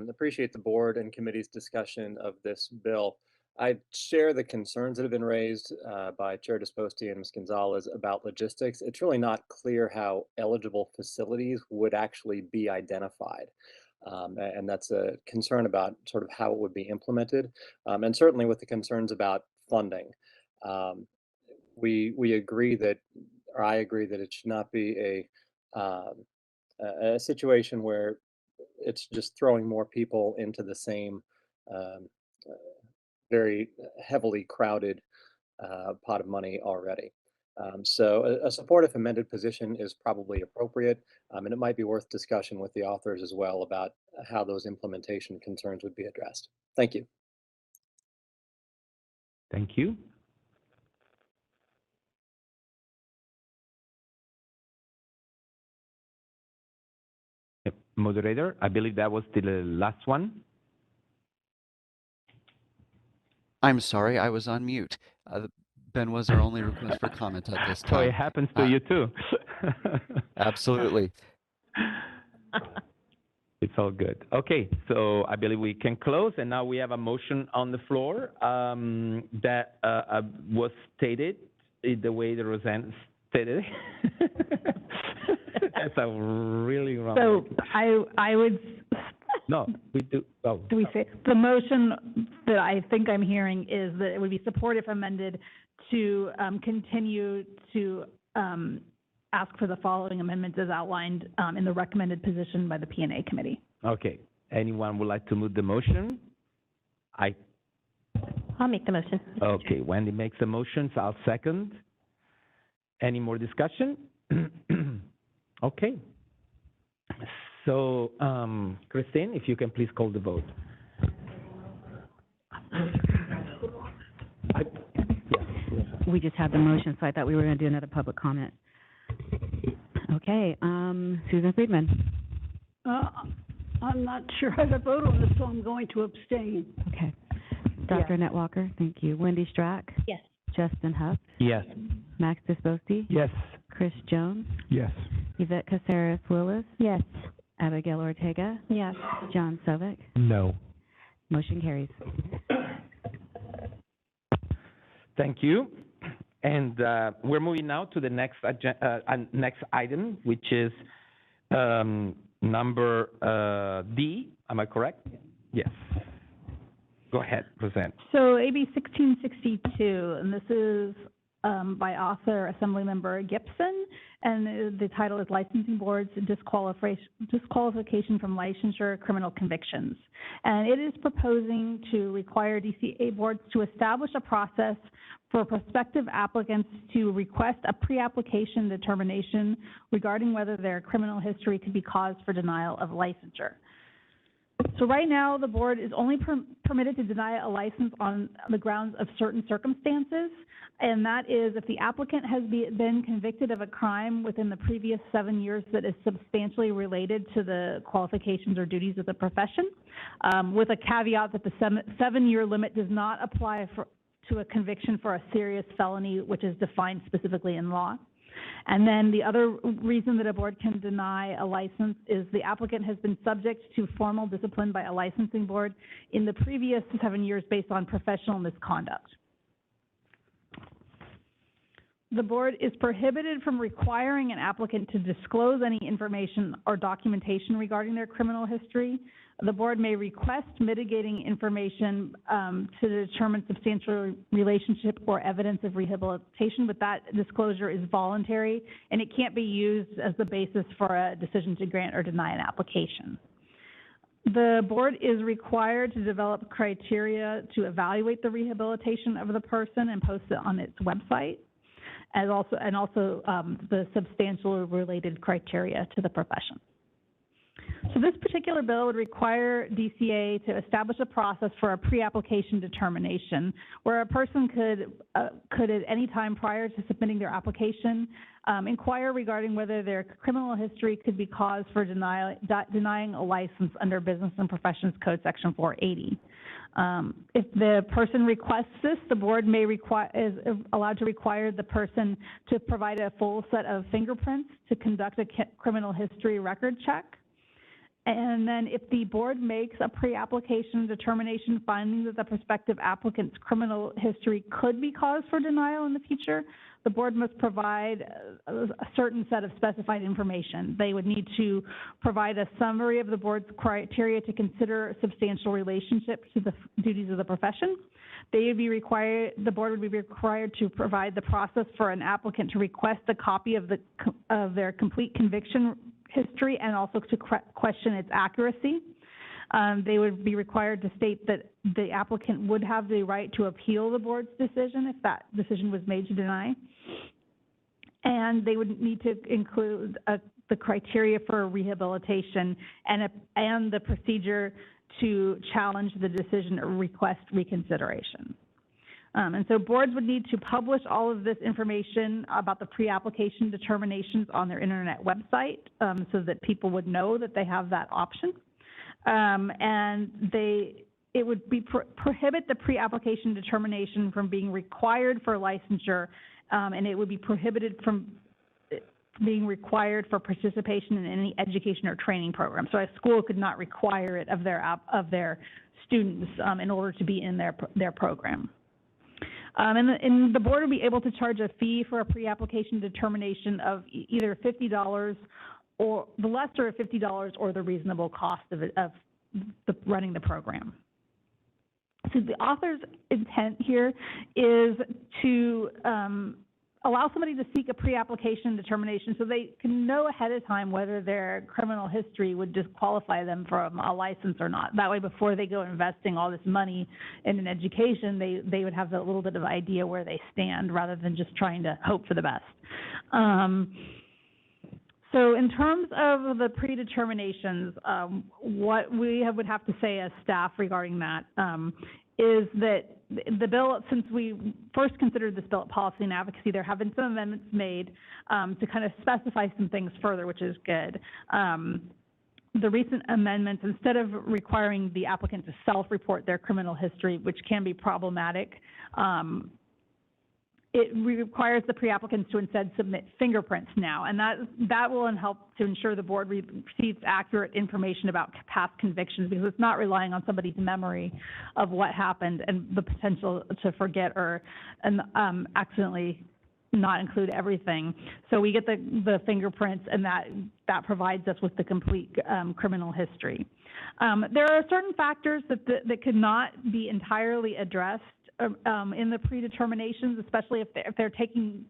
Appreciate the board and committee's discussion of this bill. I share the concerns that have been raised by Chair Disposti and Ms. Gonzalez about logistics. It's really not clear how eligible facilities would actually be identified. And that's a concern about sort of how it would be implemented, and certainly with the concerns about funding. We agree that, or I agree that it should not be a situation where it's just throwing more people into the same very heavily crowded pot of money already. So a supportive amended position is probably appropriate, and it might be worth discussion with the authors as well about how those implementation concerns would be addressed. Thank you. Thank you. Moderator, I believe that was the last one. I'm sorry, I was on mute. Ben was our only request for comment at this time. So it happens to you too. Absolutely. It's all good. Okay, so I believe we can close, and now we have a motion on the floor that was stated the way the Roseanne stated. That's a really wrong. So I would. No, we do. Oh. Do we say the motion that I think I'm hearing is that it would be support if amended to continue to ask for the following amendments as outlined in the recommended position by the P&A committee. Okay. Anyone would like to move the motion? I'll make the motion. Okay. Wendy makes the motion, so I'll second. Any more discussion? Okay. So, Christine, if you can please call the vote. We just had the motion, so I thought we were going to do another public comment. Okay, Susan Friedman. I'm not sure how to vote on this, so I'm going to abstain. Okay. Dr. Annette Walker, thank you. Wendy Strack? Yes. Justin Huff? Yes. Max Disposti? Yes. Chris Jones? Yes. Yvette Caceres Willis? Yes. Abigail Ortega? Yes. John Sovik? No. Motion carries. Thank you. And we're moving now to the next next item, which is number D. Am I correct? Yes. Go ahead, Roseanne. So AB 1662, and this is by author Assemblymember Gibson, and the title is Licensing Board's Disqualification from Licensure Criminal Convictions. And it is proposing to require DCA boards to establish a process for prospective applicants to request a pre-application determination regarding whether their criminal history could be cause for denial of licensure. So right now, the board is only permitted to deny a license on the grounds of certain circumstances, and that is if the applicant has been convicted of a crime within the previous 7 years that is substantially related to the qualifications or duties of the profession, with a caveat that the 7-year limit does not apply to a conviction for a serious felony, which is defined specifically in law. And then the other reason that a board can deny a license is the applicant has been subject to formal discipline by a licensing board in the previous 7 years based on professional misconduct. The board is prohibited from requiring an applicant to disclose any information or documentation regarding their criminal history. The board may request mitigating information to determine substantial relationship or evidence of rehabilitation, but that disclosure is voluntary and it can't be used as the basis for a decision to grant or deny an application. The board is required to develop criteria to evaluate the rehabilitation of the person and post it on its website, and also the substantial related criteria to the profession. So this particular bill would require DCA to establish a process for a pre-application determination where a person could at any time prior to submitting their application inquire regarding whether their criminal history could be cause for denying a license under Business and Professions Code Section 480. If the person requests this, the board is allowed to require the person to provide a full set of fingerprints to conduct a criminal history record check. And then if the board makes a pre-application determination finding that the prospective applicant's criminal history could be cause for denial in the future, the board must provide a certain set of specified information. They would need to provide a summary of the board's criteria to consider substantial relationship to the duties of the profession. The board would be required to provide the process for an applicant to request a copy of their complete conviction history and also to question its accuracy. They would be required to state that the applicant would have the right to appeal the board's decision if that decision was made to deny. And they would need to include the criteria for rehabilitation and the procedure to challenge the decision or request reconsideration. And so boards would need to publish all of this information about the pre-application determinations on their internet website so that people would know that they have that option. And it would be prohibit the pre-application determination from being required for licensure, and it would be prohibited from being required for participation in any education or training program. So a school could not require it of their students in order to be in their program. And the board would be able to charge a fee for a pre-application determination of either $50 or the lesser of $50 or the reasonable cost of running the program. So the author's intent here is to allow somebody to seek a pre-application determination so they can know ahead of time whether their criminal history would disqualify them from a license or not. That way, before they go investing all this money in an education, they would have a little bit of idea where they stand rather than just trying to hope for the best. So in terms of the predeterminations, what we would have to say as staff regarding that is that the bill, since we first considered this bill at Policy and Advocacy, there have been some amendments made to kind of specify some things further, which is good. The recent amendments, instead of requiring the applicant to self-report their criminal history, which can be problematic, it requires the pre-applicants to instead submit fingerprints now, and that will help to ensure the board receives accurate information about past convictions, because it's not relying on somebody's memory of what happened and the potential to forget or accidentally not include everything. So we get the fingerprints, and that provides us with the complete criminal history. There are certain factors that could not be entirely addressed in the predeterminations, especially if they're taking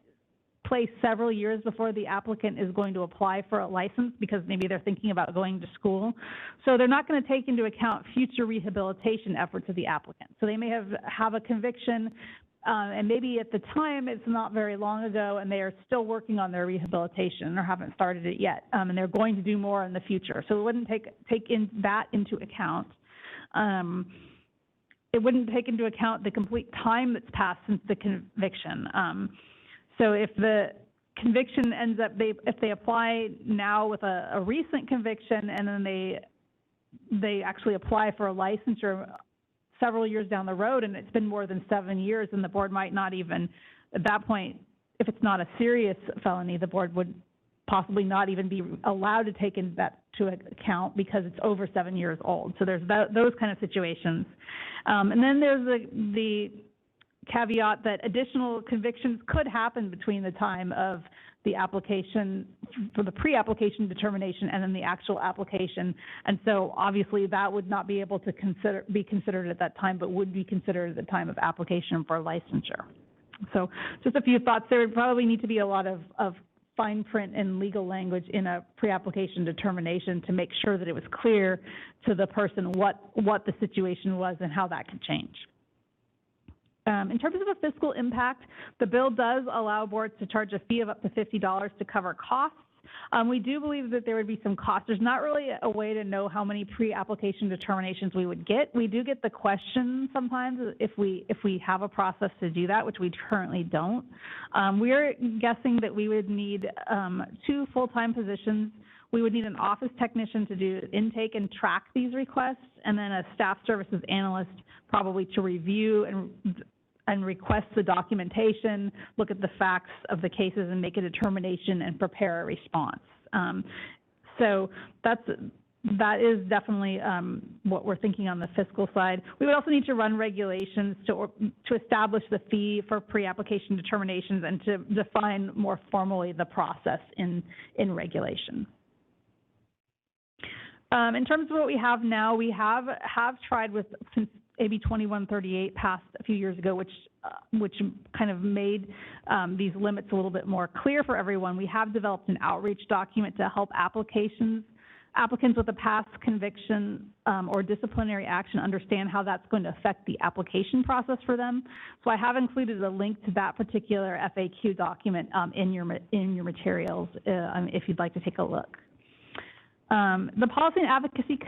place several years before the applicant is going to apply for a license, because maybe they're thinking about going to school. So they're not going to take into account future rehabilitation efforts of the applicant. So they may have a conviction, and maybe at the time it's not very long ago, and they are still working on their rehabilitation or haven't started it yet, and they're going to do more in the future. So it wouldn't take that into account. It wouldn't take into account the complete time that's passed since the conviction. So if the conviction ends up, if they apply now with a recent conviction, and then they actually apply for a licensure several years down the road, and it's been more than 7 years, and the board might not even, at that point, if it's not a serious felony, the board would possibly not even be allowed to take that to account because it's over 7 years old. So there's those kind of situations. And then there's the caveat that additional convictions could happen between the time of the application for the pre-application determination and then the actual application. And so obviously that would not be able to be considered at that time, but would be considered at the time of application for licensure. So just a few thoughts. There would probably need to be a lot of fine print and legal language in a pre-application determination to make sure that it was clear to the person what the situation was and how that could change. In terms of a fiscal impact, the bill does allow boards to charge a fee of up to $50 to cover costs. We do believe that there would be some costs. There's not really a way to know how many pre-application determinations we would get. We do get the question sometimes if we have a process to do that, which we currently don't. We're guessing that we would need 2 full-time positions. We would need an office technician to do intake and track these requests, and then a staff services analyst probably to review and request the documentation, look at the facts of the cases, and make a determination and prepare a response. So that is definitely what we're thinking on the fiscal side. We would also need to run regulations to establish the fee for pre-application determinations and to define more formally the process in regulation. In terms of what we have now, we have tried with, since AB 2138 passed a few years ago, which kind of made these limits a little bit more clear for everyone. We have developed an outreach document to help applications applicants with a past conviction or disciplinary action understand how that's going to affect the application process for them. So I have included a link to that particular FAQ document in your materials if you'd like to take a look. The Policy and Advocacy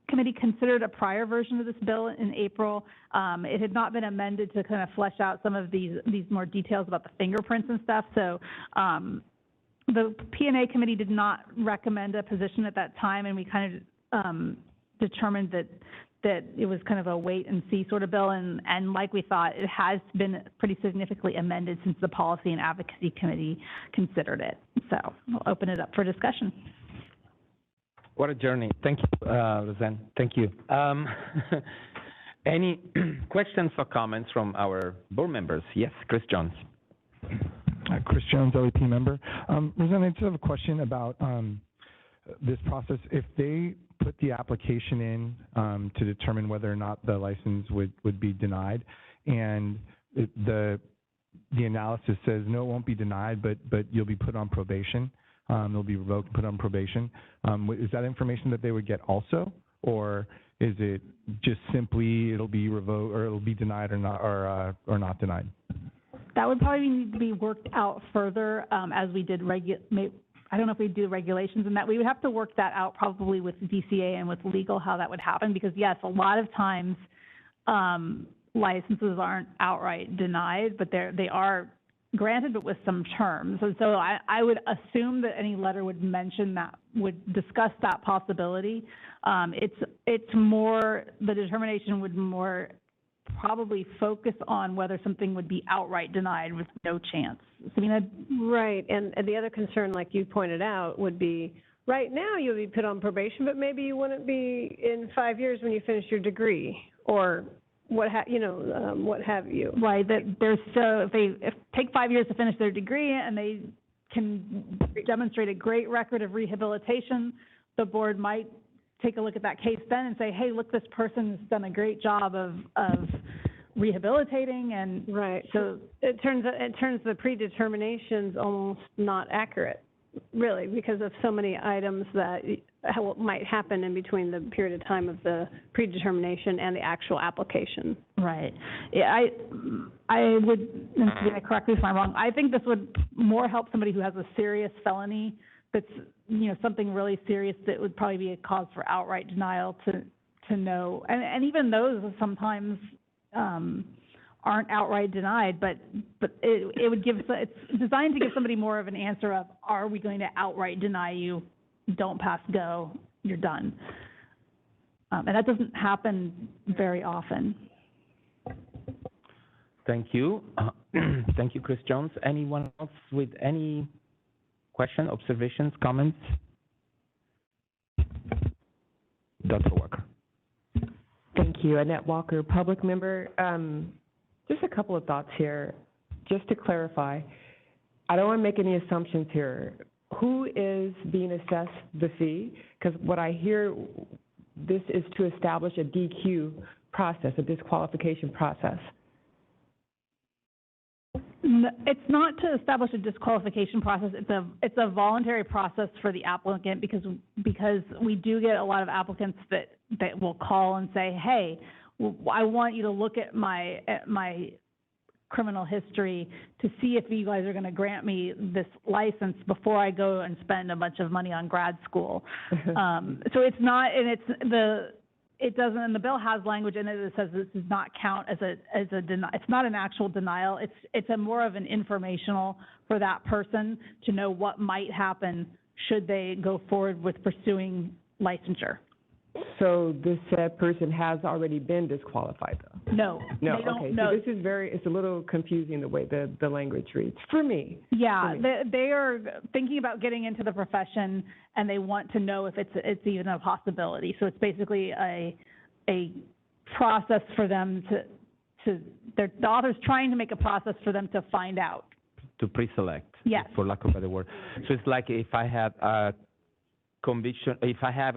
Committee considered a prior version of this bill in April. It had not been amended to kind of flesh out some of these more details about the fingerprints and stuff. So the P&A committee did not recommend a position at that time, and we kind of determined that it was kind of a wait and see sort of bill, and like we thought, it has been pretty significantly amended since the Policy and Advocacy Committee considered it. So we'll open it up for discussion. What a journey. Thank you, Roseanne. Thank you. Any questions or comments from our board members? Yes, Chris Jones. Chris Jones, LEP member. Roseanne, I just have a question about this process. If they put the application in to determine whether or not the license would be denied, and the analysis says, no, it won't be denied, but you'll be put on probation, they'll be revoked, put on probation. Is that information that they would get also, or is it just simply it'll be revoked or it'll be denied or not denied? That would probably need to be worked out further as we did I don't know if we do regulations in that. We would have to work that out probably with DCA and with legal how that would happen, because yes, a lot of times licenses aren't outright denied, but they are granted, but with some terms. And so I would assume that any letter would mention that, would discuss that possibility. It's more, the determination would more probably focus on whether something would be outright denied with no chance. Sabina? Right, and the other concern, like you pointed out, would be right now you'll be put on probation, but maybe you wouldn't be in 5 years when you finish your degree, or what have you. Right, that there's if they take 5 years to finish their degree and they can demonstrate a great record of rehabilitation, the board might take a look at that case then and say, hey, look, this person's done a great job of rehabilitating, and right. So it turns the predeterminations almost not accurate, really, because of so many items that might happen in between the period of time of the predetermination and the actual application. Right. Yeah, I would, and correct me if I'm wrong, I think this would more help somebody who has a serious felony that's, something really serious that would probably be a cause for outright denial to know. And even those sometimes aren't outright denied, but it would it's designed to give somebody more of an answer of, are we going to outright deny you? Don't pass go, you're done. And that doesn't happen very often. Thank you. Thank you, Chris Jones. Anyone else with any question, observations, comments? Dr. Walker. Thank you. Annette Walker, public member. Just a couple of thoughts here. Just to clarify, I don't want to make any assumptions here. Who is being assessed the fee? Because what I hear, this is to establish a DQ process, a disqualification process. It's not to establish a disqualification process. It's a voluntary process for the applicant, because we do get a lot of applicants that will call and say, hey, I want you to look at my criminal history to see if you guys are going to grant me this license before I go and spend a bunch of money on grad school. So it's not, and it doesn't, and the bill has language in it that says this does not count as a denial. It's not an actual denial. It's a more of an informational for that person to know what might happen should they go forward with pursuing licensure. So this person has already been disqualified, though? No. No, they don't, okay. no. So this is it's a little confusing the way the language reads, for me. Yeah, they are thinking about getting into the profession, and they want to know if it's even a possibility. So it's basically a process for them the author's trying to make a process for them to find out. To pre-select, yes, for lack of a better word. So it's like if I had a conviction, if I have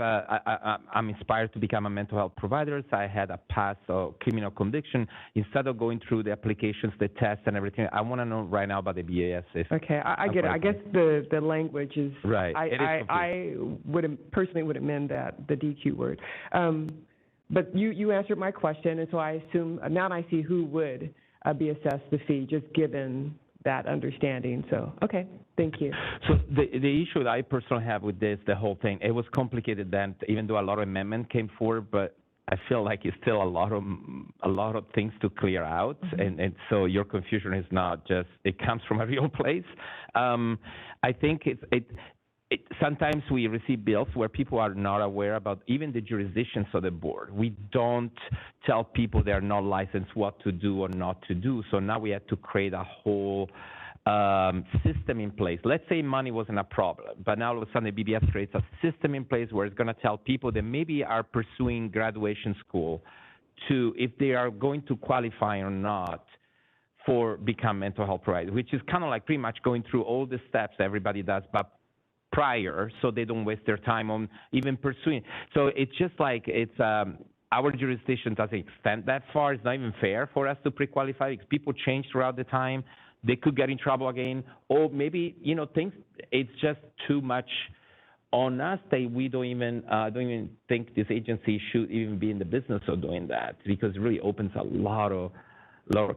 I'm inspired to become a mental health provider, so I had a past criminal conviction, instead of going through the applications, the tests and everything, I want to know right now about the BAS. Okay, I get it. I guess the language is, right. I personally would amend that, the DQ word. But you answered my question, and so I assume, now I see who would be assessed the fee, just given that understanding. So, okay, thank you. So the issue that I personally have with this, the whole thing, it was complicated then, even though a lot of amendment came forward, but I feel like it's still a lot of things to clear out, and so your confusion is not just, it comes from a real place. I think sometimes we receive bills where people are not aware about even the jurisdictions of the board. We don't tell people they're not licensed what to do or not to do. So now we have to create a whole system in place. Let's say money wasn't a problem, but now all of a sudden the BBS creates a system in place where it's going to tell people that maybe are pursuing graduation school to if they are going to qualify or not for become mental health provider, which is kind of like pretty much going through all the steps everybody does, but prior, so they don't waste their time on even pursuing. So it's just like our jurisdiction doesn't extend that far. It's not even fair for us to pre-qualify because people change throughout the time. They could get in trouble again, or maybe things. It's just too much on us that we don't even think this agency should even be in the business of doing that, because it really opens a lot of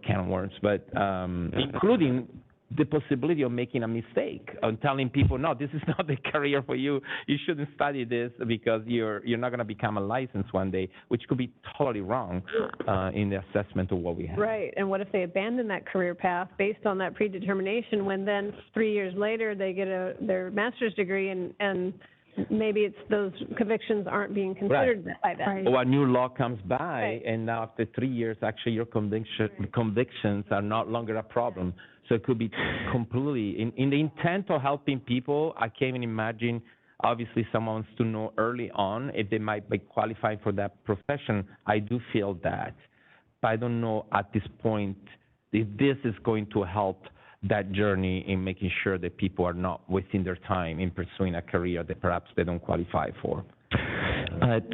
can of worms, but including the possibility of making a mistake, on telling people, no, this is not the career for you. You shouldn't study this because you're not going to become a license one day, which could be totally wrong in the assessment of what we have. Right, and what if they abandon that career path based on that predetermination when then 3 years later they get their master's degree and maybe it's those convictions aren't being considered by them. Right. Or a new law comes by, and now after 3 years, actually your convictions are no longer a problem. So it could be completely, in the intent of helping people, I can't even imagine, obviously someone wants to know early on if they might be qualified for that profession. I do feel that. But I don't know at this point if this is going to help that journey in making sure that people are not wasting their time in pursuing a career that perhaps they don't qualify for.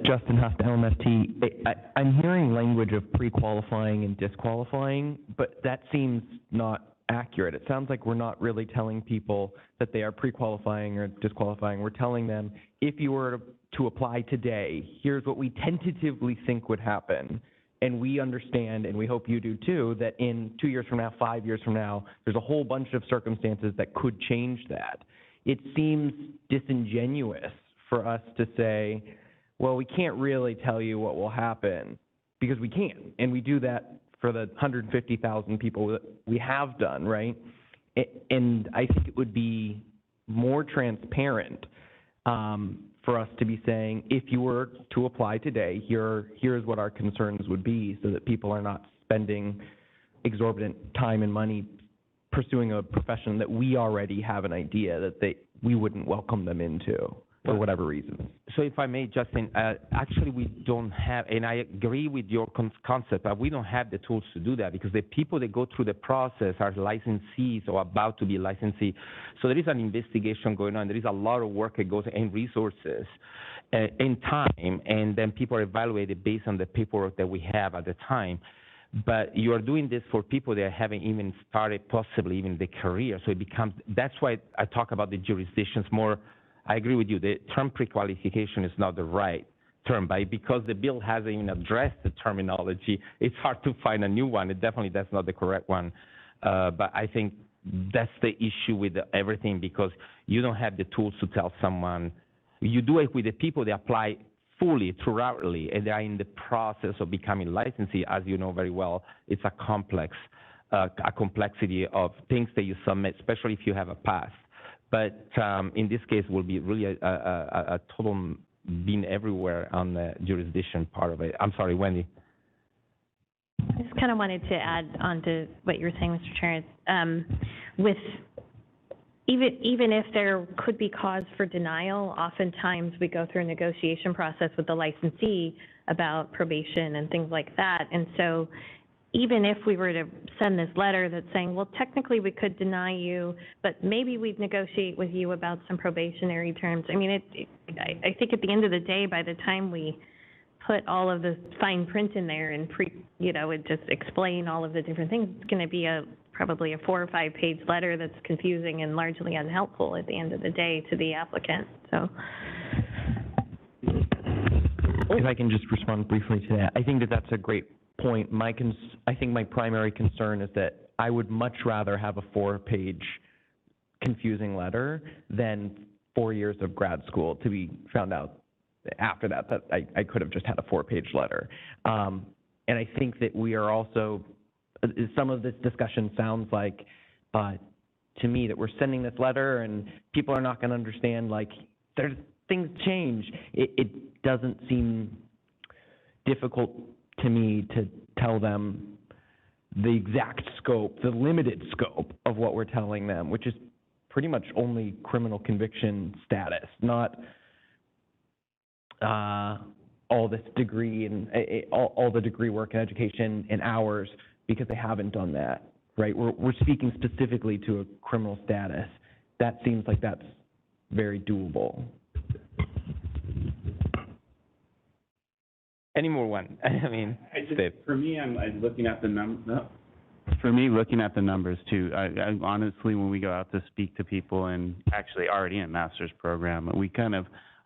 Justin Huff, LMFT. I'm hearing language of pre-qualifying and disqualifying, but that seems not accurate. It sounds like we're not really telling people that they are pre-qualifying or disqualifying. We're telling them, if you were to apply today, here's what we tentatively think would happen. And we understand, and we hope you do too, that in 2 years from now, 5 years from now, there's a whole bunch of circumstances that could change that. It seems disingenuous for us to say, well, we can't really tell you what will happen, because we can't. And we do that for the 150,000 people that we have done, right? And I think it would be more transparent for us to be saying, if you were to apply today, here's what our concerns would be, so that people are not spending exorbitant time and money pursuing a profession that we already have an idea that we wouldn't welcome them into for whatever reason. So if I may, Justin, actually we don't have, and I agree with your concept, but we don't have the tools to do that, because the people that go through the process are licensees or about to be licensee. So there is an investigation going on. There is a lot of work that goes in, resources and time, and then people are evaluated based on the paperwork that we have at the time. But you are doing this for people that haven't even started possibly even the career. So it becomes, that's why I talk about the jurisdictions more. I agree with you. The term pre-qualification is not the right term, but because the bill hasn't even addressed the terminology, it's hard to find a new one. That's not the correct one. But I think that's the issue with everything, because you don't have the tools to tell someone. You do it with the people that apply fully, thoroughly, and they are in the process of becoming licensee. As you know very well, it's a complexity of things that you submit, especially if you have a past. But in this case, will be really a total being everywhere on the jurisdiction part of it. I'm sorry, Wendy. I just kind of wanted to add on to what you were saying, Mr. Chair. With even if there could be cause for denial, oftentimes we go through a negotiation process with the licensee about probation and things like that. And so even if we were to send this letter that's saying, well, technically we could deny you, but maybe we'd negotiate with you about some probationary terms. I mean, I think at the end of the day, by the time we put all of the fine print in there and and just explain all of the different things, it's going to be probably a 4 or 5 page letter that's confusing and largely unhelpful at the end of the day to the applicant. So, if I can just respond briefly to that, I think that that's a great point. I think my primary concern is that I would much rather have a 4-page confusing letter than 4 years of grad school to be found out after that I could have just had a 4-page letter. And I think that we are also, some of this discussion sounds like, to me, that we're sending this letter and people are not going to understand, like, things change. It doesn't seem difficult to me to tell them the exact scope, the limited scope of what we're telling them, which is pretty much only criminal conviction status, not all this degree and all the degree work and education and hours, because they haven't done that, right? We're speaking specifically to a criminal status. That seems like that's very doable. Any more one? I mean, for me, I'm looking at the numbers. For me, looking at the numbers too, I honestly, when we go out to speak to people and actually already in a master's program,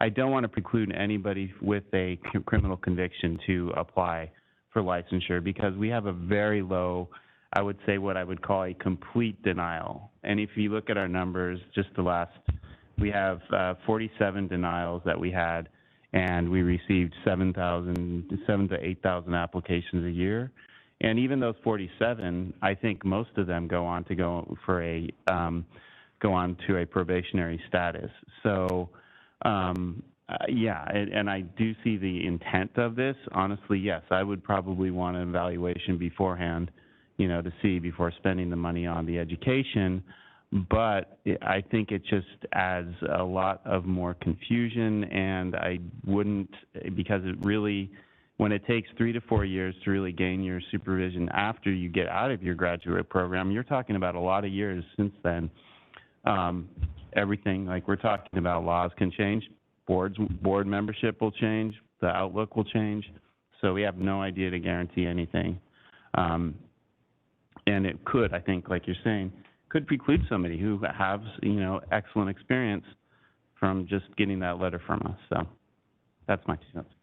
I don't want to preclude anybody with a criminal conviction to apply for licensure, because we have a very low, I would say what I would call a complete denial. And if you look at our numbers, we have 47 denials that we had, and we received 7,000 to 8,000 applications a year. And even those 47, I think most of them go on to a probationary status. So, and I do see the intent of this. Honestly, yes, I would probably want an evaluation beforehand, to see before spending the money on the education. But I think it just adds a lot of more confusion, and I wouldn't, because it really, when it takes 3 to 4 years to really gain your supervision after you get out of your graduate program, you're talking about a lot of years since then. Everything, like we're talking about, laws can change, board membership will change, the outlook will change, so we have no idea to guarantee anything. And it could, I think, like you're saying, could preclude somebody who has, excellent experience from just getting that letter from us. So that's my 2 cents.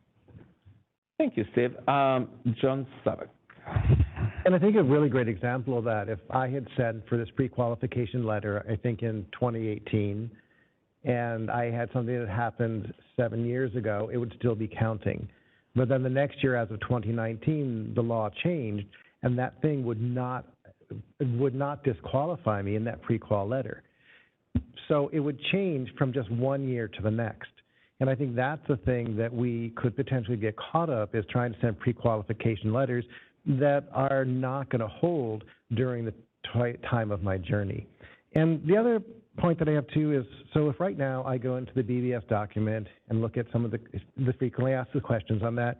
Thank you, Steve. John Savick. And I think a really great example of that, if I had sent for this pre-qualification letter, I think in 2018, and I had something that happened 7 years ago, it would still be counting. But then the next year, as of 2019, the law changed, and that thing would not disqualify me in that pre-qual letter. So it would change from just 1 year to the next. And I think that's the thing that we could potentially get caught up, is trying to send pre-qualification letters that are not going to hold during the time of my journey. And the other point that I have too is, so if right now I go into the BBS document and look at some of the frequently asked questions on that,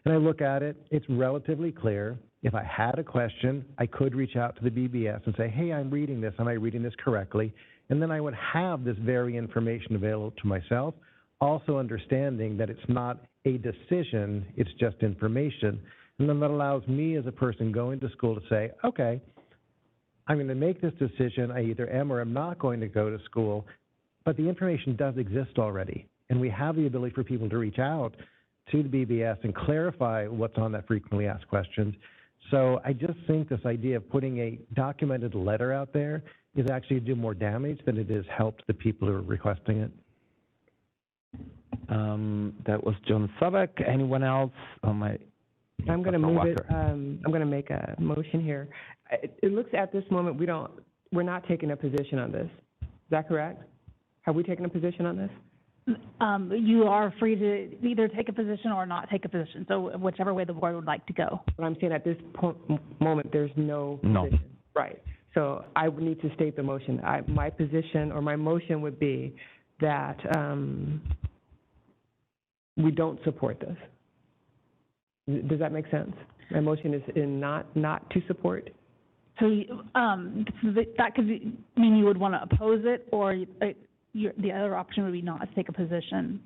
and I look at it, it's relatively clear. If I had a question, I could reach out to the BBS and say, hey, I'm reading this. Am I reading this correctly? And then I would have this very information available to myself, also understanding that it's not a decision, it's just information. And then that allows me as a person going to school to say, okay, I'm going to make this decision. I either am or am not going to go to school, but the information does exist already. And we have the ability for people to reach out to the BBS and clarify what's on that frequently asked questions. So I just think this idea of putting a documented letter out there is actually do more damage than it is help to the people who are requesting it. That was John Savick. Anyone else on my? I'm going to move it. I'm going to make a motion here. It looks at this moment we're not taking a position on this. Is that correct? Have we taken a position on this? You are free to either take a position or not take a position, so whichever way the board would like to go. But I'm saying at this moment, there's no position. Right. So I would need to state the motion. My position or my motion would be that we don't support this. Does that make sense? My motion is in not to support. So that could mean you would want to oppose it, or the other option would be not to take a position.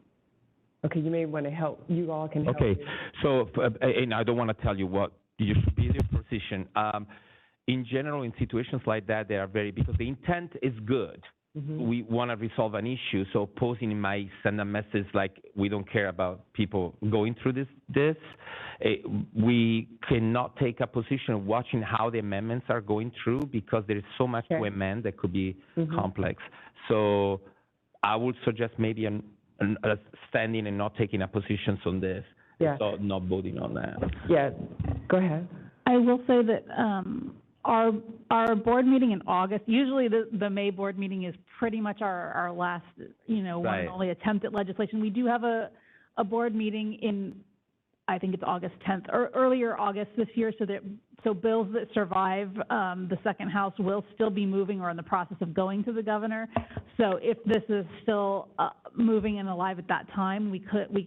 Okay, you may want to help. You all can help. Okay, so, and I don't want to tell you what you should be in your position. In general, in situations like that, they are because the intent is good. Mm-hmm. We want to resolve an issue, so opposing might send a message like we don't care about people going through this. We cannot take a position watching how the amendments are going through because there is so much to amend that could be complex. So I would suggest maybe a standing and not taking a position on this, so not voting on that. Yeah, go ahead. I will say that our board meeting in August, usually the May board meeting is pretty much our last, one and only attempt at legislation. We do have a board meeting in, I think it's August 10th, or earlier August this year, so bills that survive the second house will still be moving or in the process of going to the governor. So if this is still moving and alive at that time, we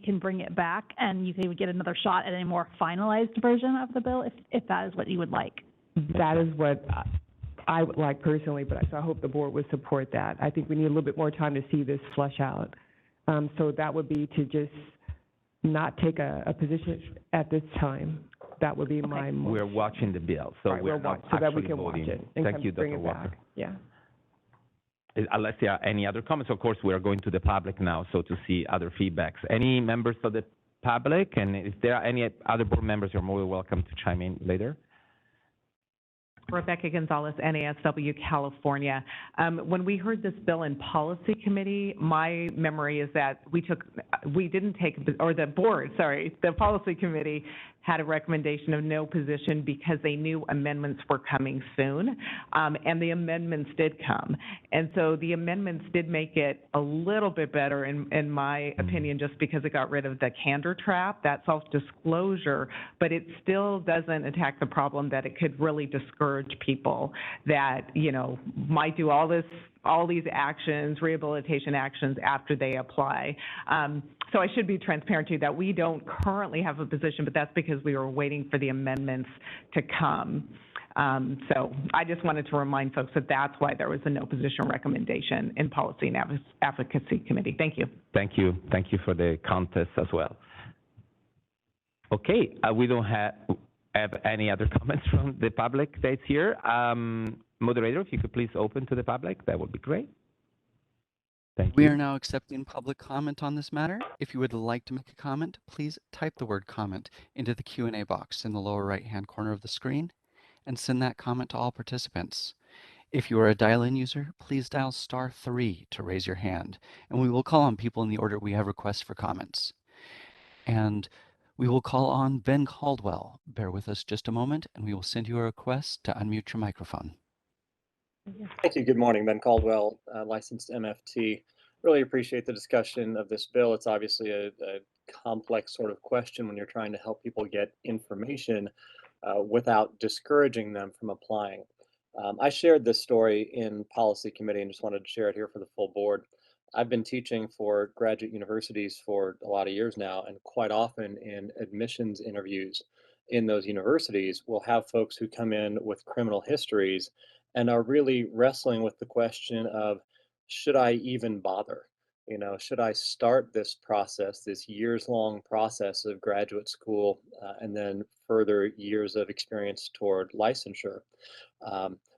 can bring it back and you can get another shot at a more finalized version of the bill if that is what you would like. That is what I would like personally, so I hope the board would support that. I think we need a little bit more time to see this flesh out. So that would be to just not take a position at this time. That would be my motion. We're watching the bill, so we're not so that we actually can voting. watch it and Thank you, bring Dr. it Walker. back. Yeah. Unless there are any other comments, of course, we are going to the public now, so to see other feedbacks. Any members of the public, and if there are any other board members, you're more than welcome to chime in later. Rebecca Gonzalez, NASW, California. When we heard this bill in policy committee, my memory is that the policy committee had a recommendation of no position because they knew amendments were coming soon, and the amendments did come. And so the amendments did make it a little bit better, in my opinion, just because it got rid of the candor trap, that self-disclosure, but it still doesn't attack the problem that it could really discourage people that, might do all these actions, rehabilitation actions after they apply. So I should be transparent to you that we don't currently have a position, but that's because we were waiting for the amendments to come. So I just wanted to remind folks that that's why there was a no position recommendation in Policy and Advocacy Committee. Thank you. Thank you. Thank you for the context as well. Okay, we don't have any other comments from the public that's here. Moderator, if you could please open to the public, that would be great. Thank you. We are now accepting public comment on this matter. If you would like to make a comment, please type the word comment into the Q&A box in the lower right-hand corner of the screen and send that comment to all participants. If you are a dial-in user, please dial *3 to raise your hand, and we will call on people in the order we have requests for comments. And we will call on Ben Caldwell. Bear with us just a moment, and we will send you a request to unmute your microphone. Thank you. Good morning. Ben Caldwell, licensed MFT. Really appreciate the discussion of this bill. It's obviously a complex sort of question when you're trying to help people get information without discouraging them from applying. I shared this story in policy committee and just wanted to share it here for the full board. I've been teaching for graduate universities for a lot of years now, and quite often in admissions interviews in those universities, we'll have folks who come in with criminal histories and are really wrestling with the question of, should I even bother? Should I start this process, this years-long process of graduate school, and then further years of experience toward licensure,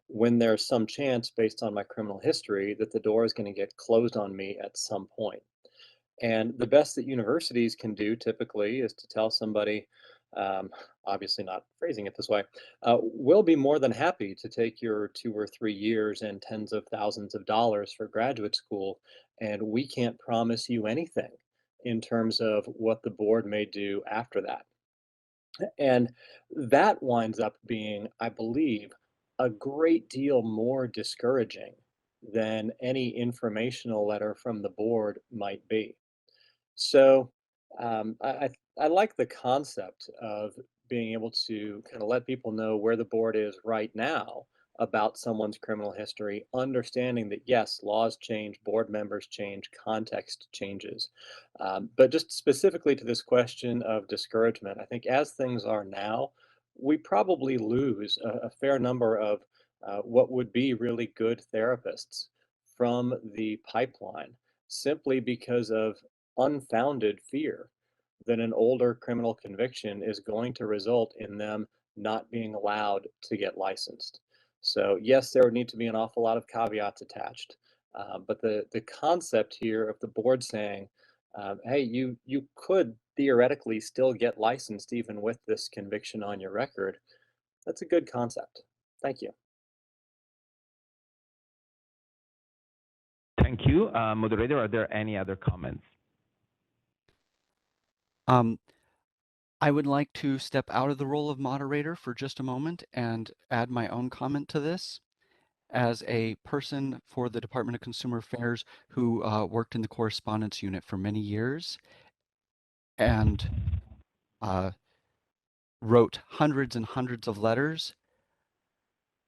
when there's some chance, based on my criminal history, that the door is going to get closed on me at some point? And the best that universities can do typically is to tell somebody, obviously not phrasing it this way, we'll be more than happy to take your 2 or 3 years and tens of thousands of dollars for graduate school, and we can't promise you anything in terms of what the board may do after that. And that winds up being, I believe, a great deal more discouraging than any informational letter from the board might be. So I like the concept of being able to kind of let people know where the board is right now about someone's criminal history, understanding that yes, laws change, board members change, context changes. But just specifically to this question of discouragement, I think as things are now, we probably lose a fair number of what would be really good therapists from the pipeline simply because of unfounded fear that an older criminal conviction is going to result in them not being allowed to get licensed. So yes, there would need to be an awful lot of caveats attached. But the concept here of the board saying, hey, you could theoretically still get licensed even with this conviction on your record, that's a good concept. Thank you. Thank you. Moderator, are there any other comments? I would like to step out of the role of moderator for just a moment and add my own comment to this. As a person for the Department of Consumer Affairs who worked in the correspondence unit for many years and wrote hundreds and hundreds of letters,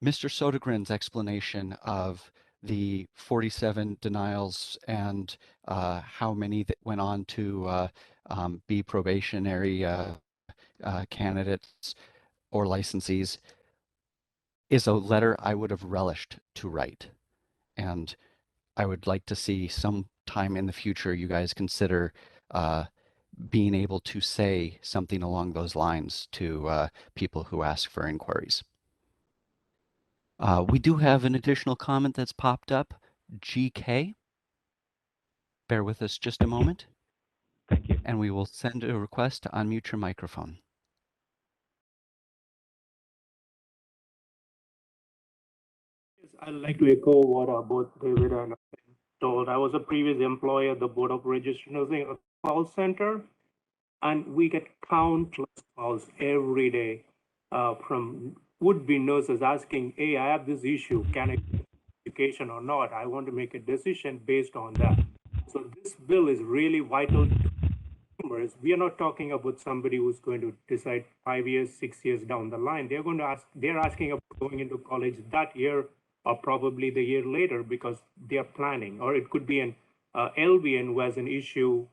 Mr. Sodergren's explanation of the 47 denials and how many that went on to be probationary candidates or licensees is a letter I would have relished to write. And I would like to see some time in the future you guys consider being able to say something along those lines to people who ask for inquiries. We do have an additional comment that's popped up. GK. Bear with us just a moment. Thank you. And we will send a request to unmute your microphone. I'd like to echo what both David and I told. I was a previous employee at the Board of Registered Nursing call center, and we get countless calls every day from would-be nurses asking, hey, I have this issue, can I get education or not? I want to make a decision based on that. So this bill is really vital to consumers. We are not talking about somebody who's going to decide 5 years, 6 years down the line. They're asking about going into college that year or probably the year later because they are planning. Or it could be an LVN who has an issue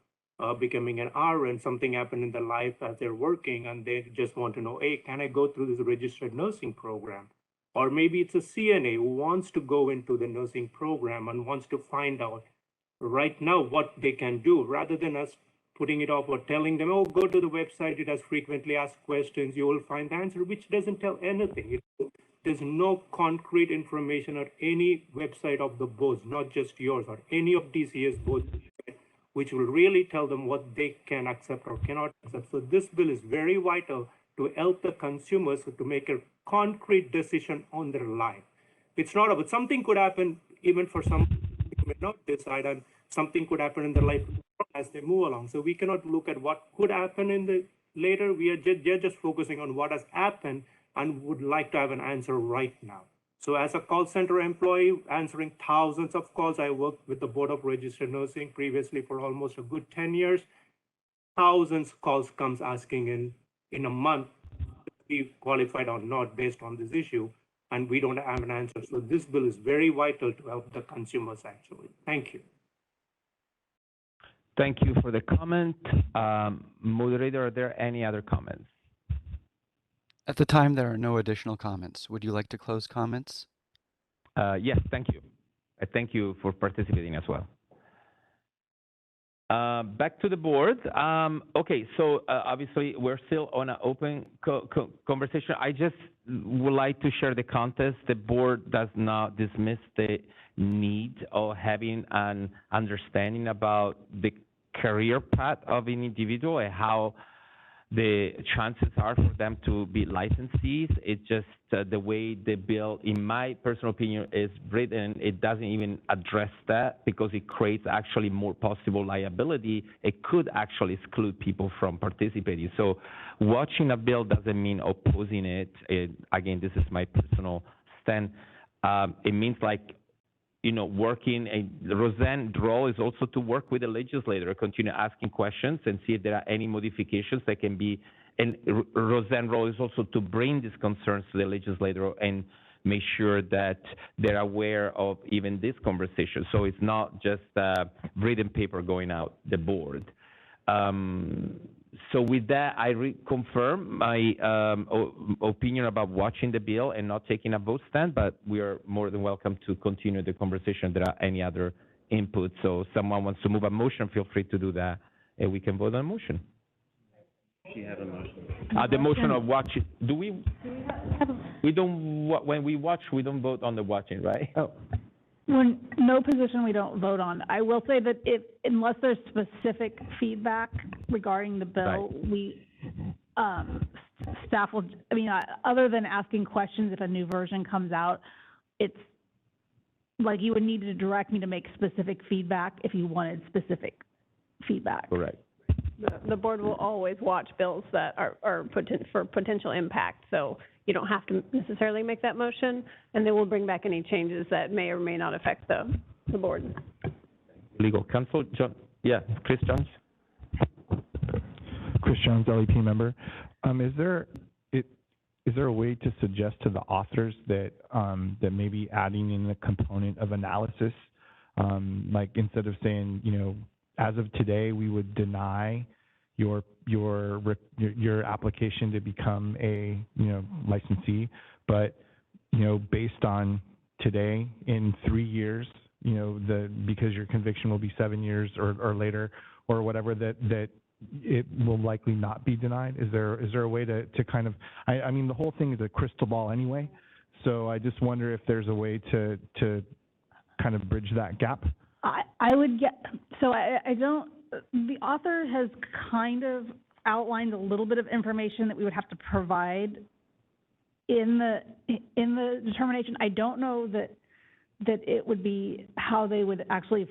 becoming an RN, something happened in their life as they're working, and they just want to know, hey, can I go through this registered nursing program? Or maybe it's a CNA who wants to go into the nursing program and wants to find out right now what they can do, rather than us putting it off or telling them, oh, go to the website, it has frequently asked questions, you will find the answer, which doesn't tell anything. There's no concrete information on any website of the boards, not just yours or any of DCS boards, which will really tell them what they can accept or cannot accept. So this bill is very vital to help the consumers to make a concrete decision on their life. It's not about something could happen even for some who may not decide, and something could happen in their life as they move along. So we cannot look at what could happen in the later. We are just focusing on what has happened and would like to have an answer right now. So as a call center employee answering thousands of calls, I worked with the Board of Registered Nursing previously for almost a good 10 years. Thousands of calls comes asking in a month to be qualified or not based on this issue, and we don't have an answer. So this bill is very vital to help the consumers actually. Thank you. Thank you for the comment. Moderator, are there any other comments? At the time, there are no additional comments. Would you like to close comments? Yes, thank you. Thank you for participating as well. Back to the board. Okay, so obviously we're still on an open conversation. I just would like to share the context. The board does not dismiss the need of having an understanding about the career path of an individual and how the chances are for them to be licensees. It's just the way the bill, in my personal opinion, is written, it doesn't even address that because it creates actually more possible liability. It could actually exclude people from participating. So watching a bill doesn't mean opposing it. Again, this is my personal stand. It means like, you know, Roseanne's role is also to work with the legislator, continue asking questions and see if there are any modifications that can be, and Roseanne's role is also to bring these concerns to the legislator and make sure that they're aware of even this conversation. So it's not just a written paper going out the board. So with that, I reconfirm my opinion about watching the bill and not taking a vote stand, but we are more than welcome to continue the conversation. If there are any other inputs. So if someone wants to move a motion, feel free to do that, and we can vote on a motion. Do you have a motion? The motion of watching. Do we? We don't. When we watch, we don't vote on the watching, right? Oh. When no position we don't vote on. I will say that unless there's specific feedback regarding the bill, Right. we, staff will, I mean, other than asking questions if a new version comes out, it's like you would need to direct me to make specific feedback if you wanted specific feedback. Correct. The board will always watch bills that are for potential impact, so you don't have to necessarily make that motion, and then we'll bring back any changes that may or may not affect the board. Legal counsel, John. Yeah, Chris Jones. Chris Jones, LEP member. Is there a way to suggest to the authors that that maybe adding in a component of analysis, like instead of saying, you know, as of today, we would deny your application to become a, you know, licensee, but, you know, based on today, in 3 years, you know, because your conviction will be 7 years or later or whatever, that it will likely not be denied. Is there a way to kind of, I mean, the whole thing is a crystal ball anyway, so I just wonder if there's a way to kind of bridge that gap. I would get, so I don't, the author has kind of outlined a little bit of information that we would have to provide in the determination. I don't know that it would be how they would actually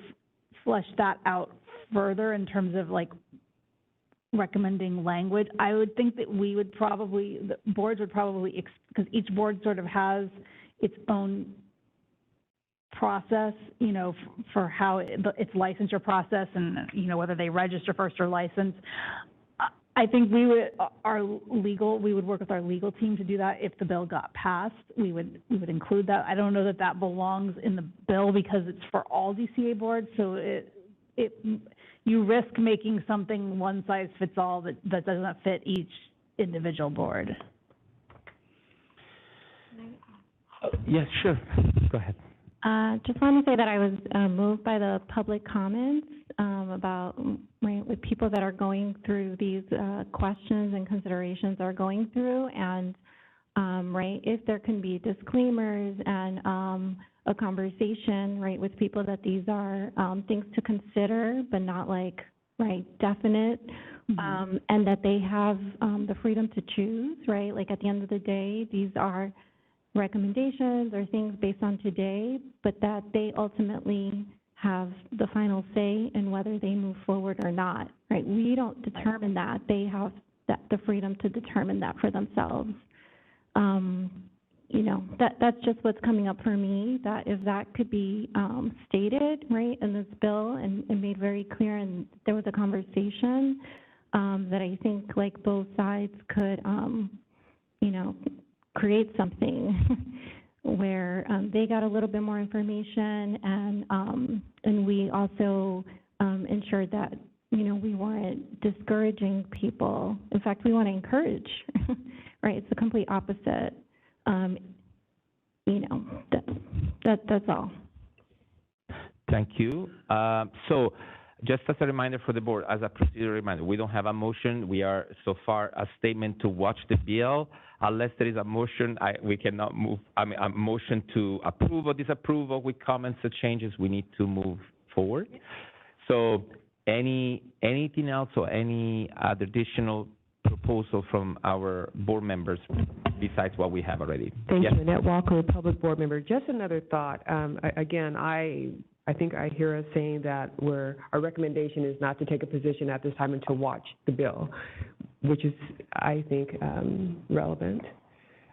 flesh that out further in terms of like recommending language. I would think that we would probably, the boards would probably, because each board sort of has its own process, you know, for how its licensure process and, you know, whether they register first or license. I think we would work with our legal team to do that. If the bill got passed, we would include that. I don't know that that belongs in the bill because it's for all DCA boards, so you risk making something one size fits all that doesn't fit each individual board. Yes, sure. Go ahead. Just wanted to say that I was moved by the public comments about with people that are going through these questions and considerations are going through, and if there can be disclaimers and a conversation with people that these are things to consider, but not definite, and that they have the freedom to choose, like at the end of the day, these are recommendations or things based on today, but that they ultimately have the final say in whether they move forward or not, We don't determine that. They have the freedom to determine that for themselves. You know, that's just what's coming up for me, that if that could be stated, in this bill and made very clear, and there was a conversation that I think both sides could, you know, create something where they got a little bit more information, and we also ensured that, you know, we weren't discouraging people. In fact, we want to encourage, It's the complete opposite. You know, that's all. Thank you. So just as a reminder for the board, as a procedural reminder, we don't have a motion. We are so far a statement to watch the bill. Unless there is a motion, we cannot move. I mean, a motion to approve or disapprove or with comments or changes, we need to move forward. So anything else or any other additional proposal from our board members besides what we have already? Thank you, Annette Walker, Public Board Member. Just another thought. Again, I think I hear us saying that our recommendation is not to take a position at this time and to watch the bill, which is, I think, relevant,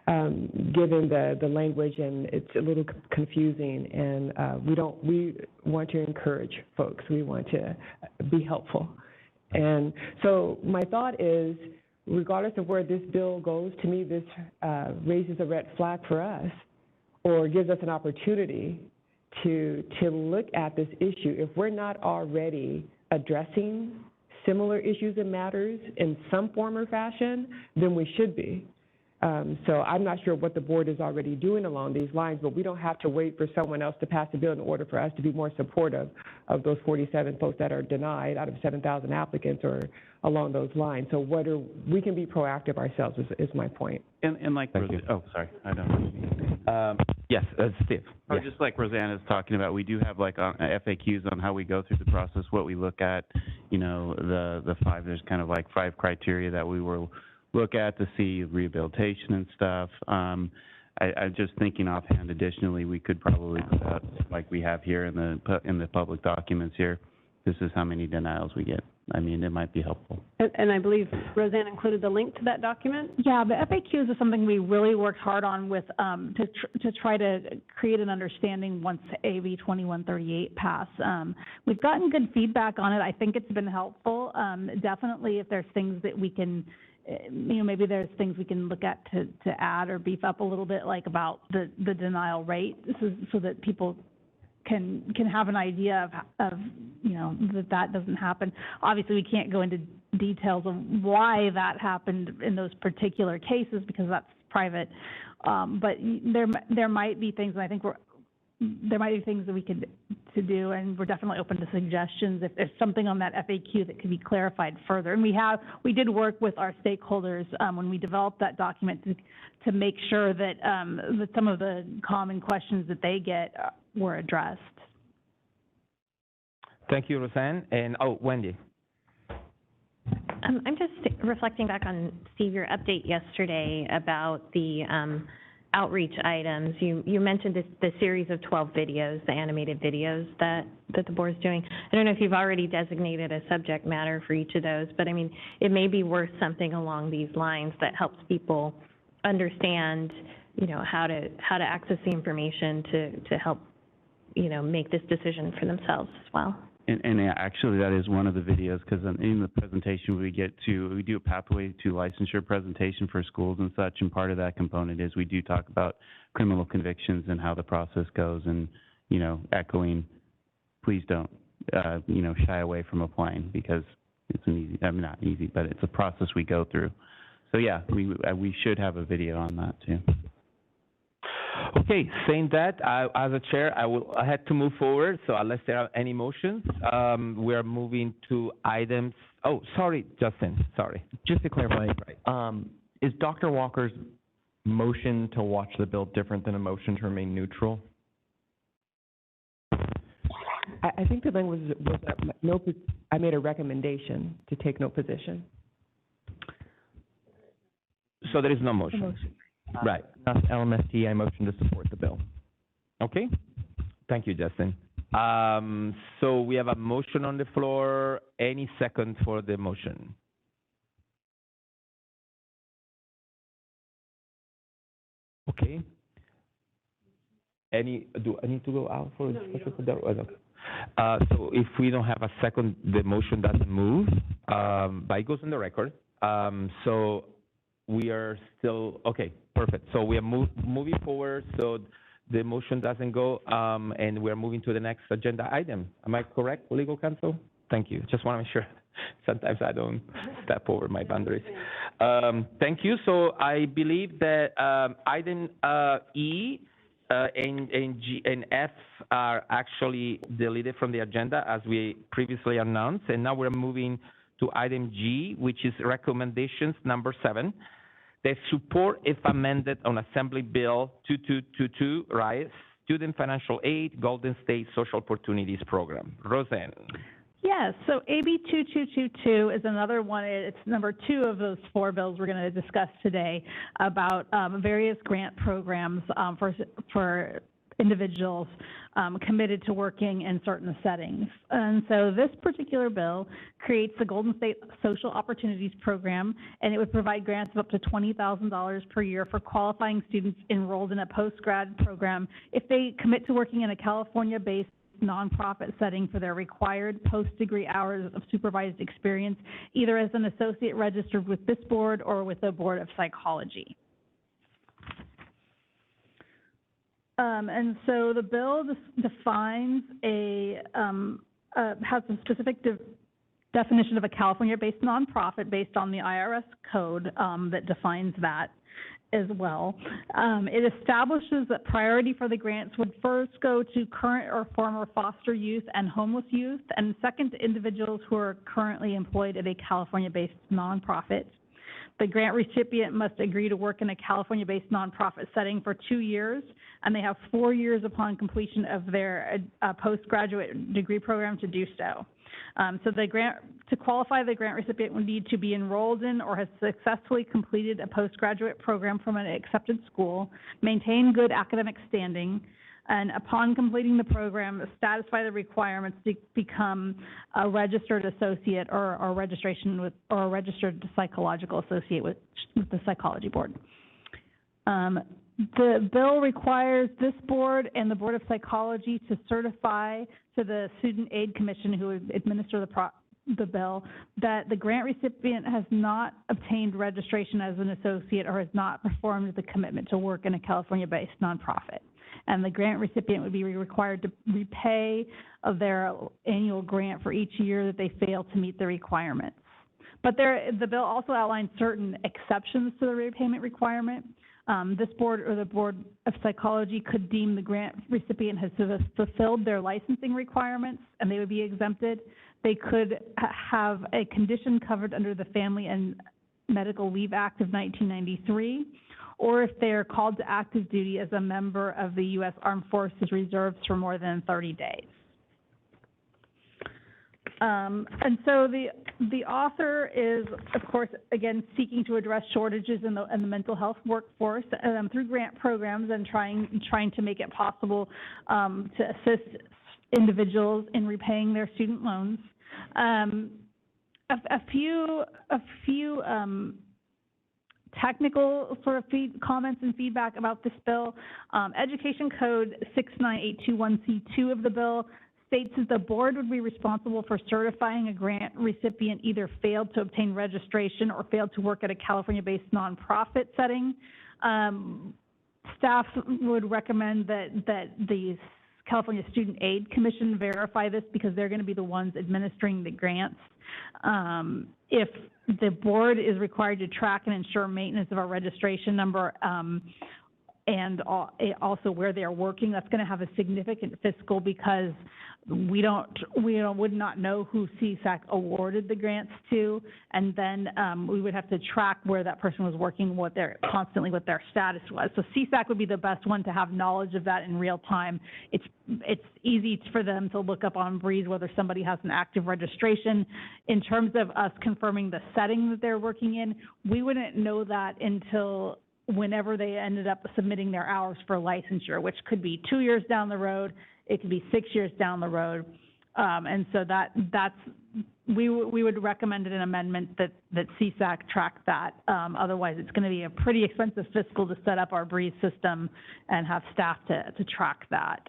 given the language, and it's a little confusing, and we want to encourage folks. We want to be helpful. And so my thought is, regardless of where this bill goes, to me this raises a red flag for us or gives us an opportunity to look at this issue. If we're not already addressing similar issues and matters in some form or fashion, then we should be. So I'm not sure what the board is already doing along these lines, but we don't have to wait for someone else to pass a bill in order for us to be more supportive of those 47 folks that are denied out of 7,000 applicants or along those lines. So we can be proactive ourselves is my point. And like, oh, sorry, I don't. Yes, Steve. Or just like Rosanna's talking about, we do have like FAQs on how we go through the process, what we look at, you know, the five, there's kind of like 5 criteria that we will look at to see rehabilitation and stuff. I'm just thinking offhand, additionally, we could probably put out, like we have here in the public documents here, this is how many denials we get. I mean, it might be helpful. And I believe Roseanne included the link to that document? Yeah, the FAQs is something we really worked hard on with to try to create an understanding once AB 2138 passed. We've gotten good feedback on it. I think it's been helpful. Definitely, if there's things that we can, you know, maybe there's things we can look at to add or beef up a little bit, like about the denial rate, so that people can have an idea of you know, that doesn't happen. Obviously, we can't go into details of why that happened in those particular cases because that's private. But there might be things, and I think there might be things that we could do, and we're definitely open to suggestions if there's something on that FAQ that could be clarified further. And we did work with our stakeholders when we developed that document to make sure that that some of the common questions that they get were addressed. Thank you, Roseanne. And Wendy. I'm just reflecting back on, Steve, your update yesterday about the outreach items. You mentioned the series of 12 videos, the animated videos that the board is doing. I don't know if you've already designated a subject matter for each of those, but I mean, it may be worth something along these lines that helps people understand, you know, how to access the information to help, you know, make this decision for themselves as well. And actually, that is one of the videos, because in the presentation we do a pathway to licensure presentation for schools and such, and part of that component is we do talk about criminal convictions and how the process goes, and, you know, echoing, please don't, you know, shy away from applying, because it's not easy, but it's a process we go through. So yeah, we should have a video on that too. Okay, saying that, as a chair, I had to move forward. So unless there are any motions, we are moving to items. Oh, sorry, Justin. Sorry. Just to clarify, is Dr. Walker's motion to watch the bill different than a motion to remain neutral? I think the language was that I made a recommendation to take no position. So there is no motion. Right. Not LMST, I motion to support the bill. Okay. Thank you, Justin. So we have a motion on the floor. Any second for the motion? Okay. Do I need to go out for a special? So if we don't have a second, the motion doesn't move, but it goes on the record. So we are still, okay, perfect. So we are moving forward, so the motion doesn't go, and we're moving to the next agenda item. Am I correct, legal counsel? Thank you. Just want to make sure. Sometimes I don't step over my boundaries. Thank you. So I believe that item E and G and F are actually deleted from the agenda as we previously announced, and now we're moving to item G, which is recommendations number 7. The support, if amended, on Assembly Bill 2222, RISE, Student Financial Aid, Golden State Social Opportunities Program. Roseanne. Yes, so AB 2222 is another one. It's number 2 of those 4 bills we're going to discuss today about various grant programs for individuals committed to working in certain settings. And so this particular bill creates the Golden State Social Opportunities Program, and it would provide grants of up to $20,000 per year for qualifying students enrolled in a post-grad program if they commit to working in a California-based nonprofit setting for their required post-degree hours of supervised experience, either as an associate registered with this board or with the Board of Psychology. And so the bill defines has a specific definition of a California-based nonprofit based on the IRS code that defines that as well. It establishes that priority for the grants would first go to current or former foster youth and homeless youth, and second to individuals who are currently employed at a California-based nonprofit. The grant recipient must agree to work in a California-based nonprofit setting for 2 years, and they have 4 years upon completion of their postgraduate degree program to do so. So to qualify, the grant recipient would need to be enrolled in or has successfully completed a postgraduate program from an accepted school, maintain good academic standing, and upon completing the program, satisfy the requirements to become a registered associate or a registered psychological associate with the Psychology Board. The bill requires this board and the Board of Psychology to certify to the Student Aid Commission, who would administer the bill, that the grant recipient has not obtained registration as an associate or has not performed the commitment to work in a California-based nonprofit. And the grant recipient would be required to repay of their annual grant for each year that they fail to meet the requirements. But the bill also outlines certain exceptions to the repayment requirement. This board or the Board of Psychology could deem the grant recipient has fulfilled their licensing requirements and they would be exempted. They could have a condition covered under the Family and Medical Leave Act of 1993, or if they are called to active duty as a member of the U.S. Armed Forces Reserves for more than 30 days. And so the author is, of course, again, seeking to address shortages in the mental health workforce through grant programs and trying to make it possible to assist individuals in repaying their student loans. A few technical sort of comments and feedback about this bill. Education Code 69821C2 of the bill states that the board would be responsible for certifying a grant recipient either failed to obtain registration or failed to work at a California-based nonprofit setting. Staff would recommend that the California Student Aid Commission verify this because they're going to be the ones administering the grants. If the board is required to track and ensure maintenance of our registration number and also where they are working, that's going to have a significant fiscal because we would not know who CSAC awarded the grants to, and then we would have to track where that person was working, what their status was. So CSAC would be the best one to have knowledge of that in real time. It's easy for them to look up on Breeze whether somebody has an active registration. In terms of us confirming the setting that they're working in, we wouldn't know that until whenever they ended up submitting their hours for licensure, which could be 2 years down the road, it could be 6 years down the road. And so we would recommend an amendment that CSAC track that. Otherwise, it's going to be a pretty expensive fiscal to set up our Breeze system and have staff to track that.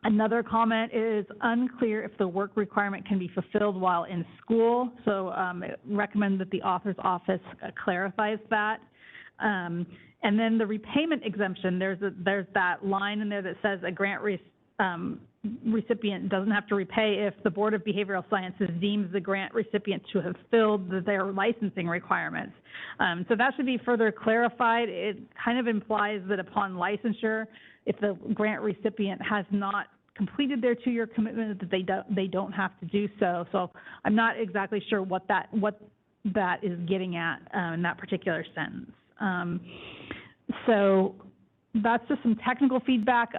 Another comment is unclear if the work requirement can be fulfilled while in school. So recommend that the author's office clarifies that. And then the repayment exemption, there's that line in there that says a grant recipient doesn't have to repay if the Board of Behavioral Sciences deems the grant recipient to have filled their licensing requirements. So that should be further clarified. It kind of implies that upon licensure, if the grant recipient has not completed their 2-year commitment, that they don't have to do so. So I'm not exactly sure what that is getting at in that particular sentence. So that's just some technical feedback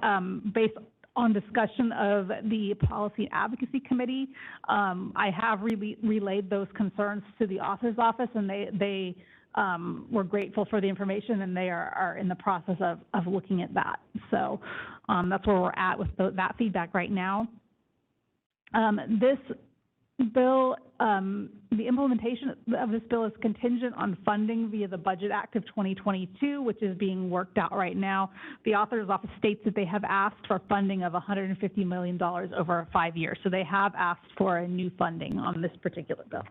based on discussion of the Policy and Advocacy Committee. I have relayed those concerns to the author's office, and they were grateful for the information, and they are in the process of looking at that. So that's where we're at with that feedback right now. This bill, the implementation of this bill is contingent on funding via the Budget Act of 2022, which is being worked out right now. The author's office states that they have asked for funding of $150 million over 5 years. So they have asked for a new funding on this particular bill.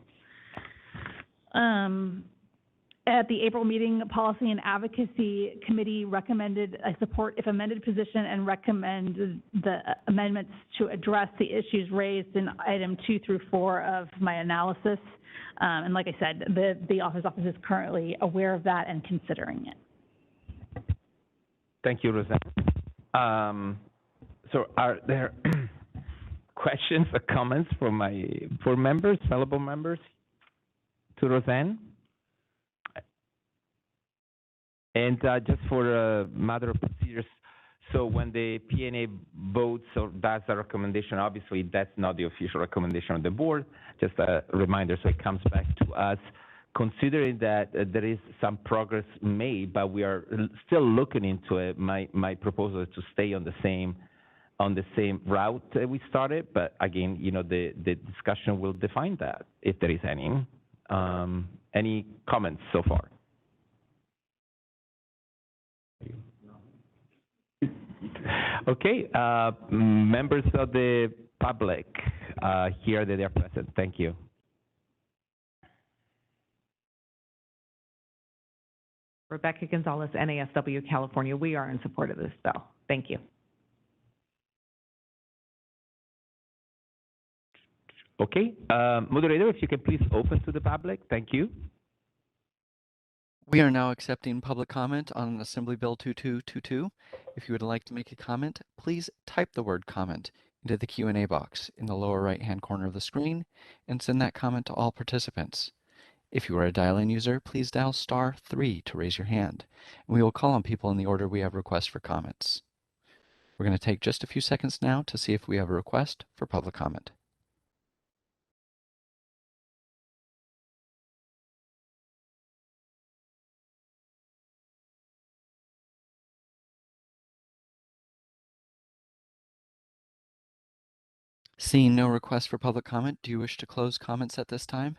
At the April meeting, Policy and Advocacy Committee recommended a support if amended position and recommended the amendments to address the issues raised in item 2 through 4 of my analysis. And like I said, the office is currently aware of that and considering it. Thank you, Roseanne. So are there questions or comments for members, fellow board members to Roseanne? And just for a matter of procedures, so when the PNA votes or does a recommendation, obviously that's not the official recommendation of the board, just a reminder, so it comes back to us. Considering that there is some progress made, but we are still looking into it, my proposal is to stay on the same route that we started, but again, you know, the discussion will define that, if there is any. Any comments so far? Okay, members of the public here that are present, thank you. Rebecca Gonzalez, NASW, California. We are in support of this bill. Thank you. Okay, moderator, if you can please open to the public, thank you. We are now accepting public comment on Assembly Bill 2222. If you would like to make a comment, please type the word comment into the Q&A box in the lower right-hand corner of the screen and send that comment to all participants. If you are a dial-in user, please dial *3 to raise your hand, and we will call on people in the order we have requests for comments. We're going to take just a few seconds now to see if we have a request for public comment. Seeing no request for public comment, do you wish to close comments at this time?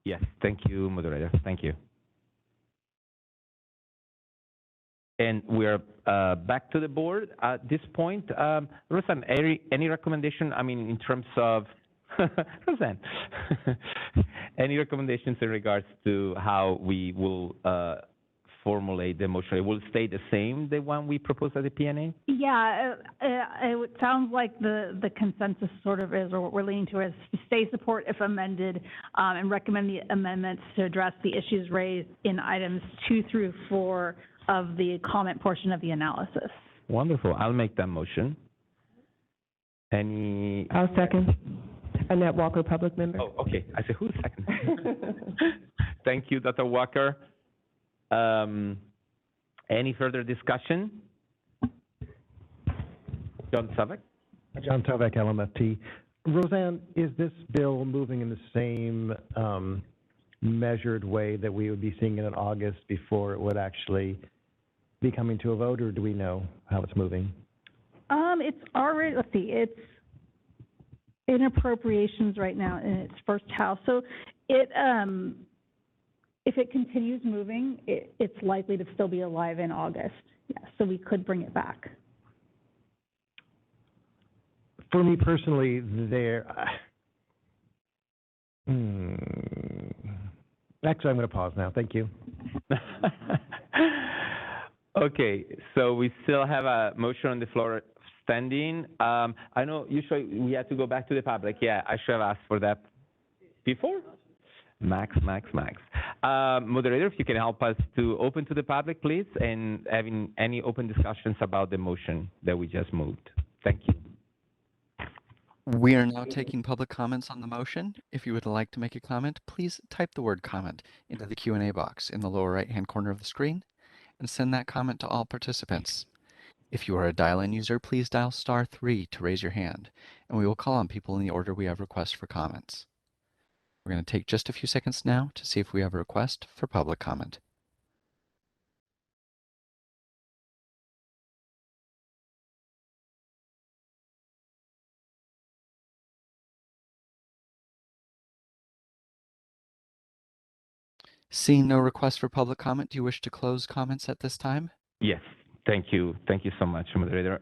Yes, thank you, moderator. Thank you. And we're back to the board at this point. Roseanne, any recommendation, I mean, in terms of, Roseanne, any recommendations in regards to how we will formulate the motion? It will stay the same, the one we proposed at the PNA? Yeah, it sounds like the consensus sort of is, or what we're leaning to is to stay support if amended, and recommend the amendments to address the issues raised in items 2 through 4 of the comment portion of the analysis. Wonderful. I'll make that motion. Any? I'll second. Annette Walker, public member. Oh, okay. I said, who's second? Thank you, Dr. Walker. Any further discussion? John Savak? John Savak, LMFT. Roseanne, is this bill moving in the same measured way that we would be seeing it in August before it would actually be coming to a vote, or do we know how it's moving? It's already, let's see, it's in appropriations right now in its first house. So it, if it continues moving, it's likely to still be alive in August. Yeah, so we could bring it back. For me personally, actually, I'm going to pause now. Thank you. Okay, so we still have a motion on the floor standing. I know usually we have to go back to the public. Yeah, I should have asked for that before. Max. Moderator, if you can help us to open to the public, please, and having any open discussions about the motion that we just moved. Thank you. We are now taking public comments on the motion. If you would like to make a comment, please type the word comment into the Q&A box in the lower right-hand corner of the screen and send that comment to all participants. If you are a dial-in user, please dial *3 to raise your hand, and we will call on people in the order we have requests for comments. We're going to take just a few seconds now to see if we have a request for public comment. Seeing no request for public comment, do you wish to close comments at this time? Yes, thank you. Thank you so much, moderator.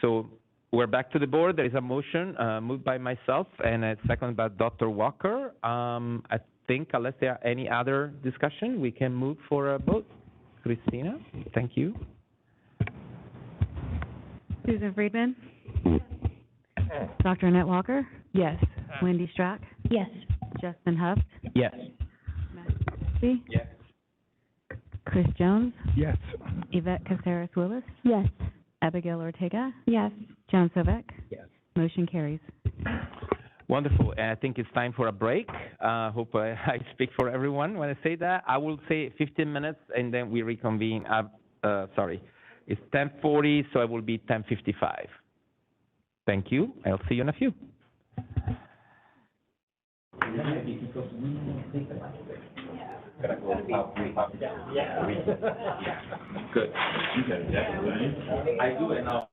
So we're back to the board. There is a motion moved by myself and a second by Dr. Walker. I think, unless there are any other discussion, we can move for a vote. Christina, thank you. Susan Friedman? Dr. Annette Walker? Yes. Wendy Strack? Yes. Justin Huff? Yes. See? Yes. Chris Jones? Yes. Yvette Caceres Willis? Yes. Abigail Ortega? Yes. John Sovek? Yes. Motion carries. Wonderful. And I think it's time for a break. Hope I speak for everyone when I say that. I will say 15 minutes, and then we reconvene. Sorry. It's 10:40, so it will be 10:55. Thank you. I'll see you in a few. Good. I do it now.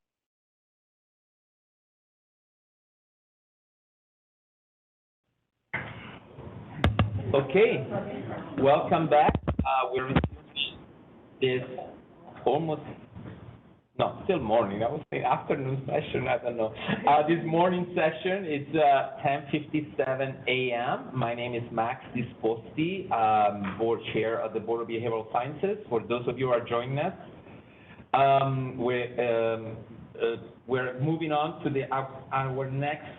Okay, welcome back. We're in this still morning. I would say afternoon session. I don't know. This morning session is 10:57 a.m. My name is Max Disposti, board chair of the Board of Behavioral Sciences. For those of you who are joining us, we're moving on to our next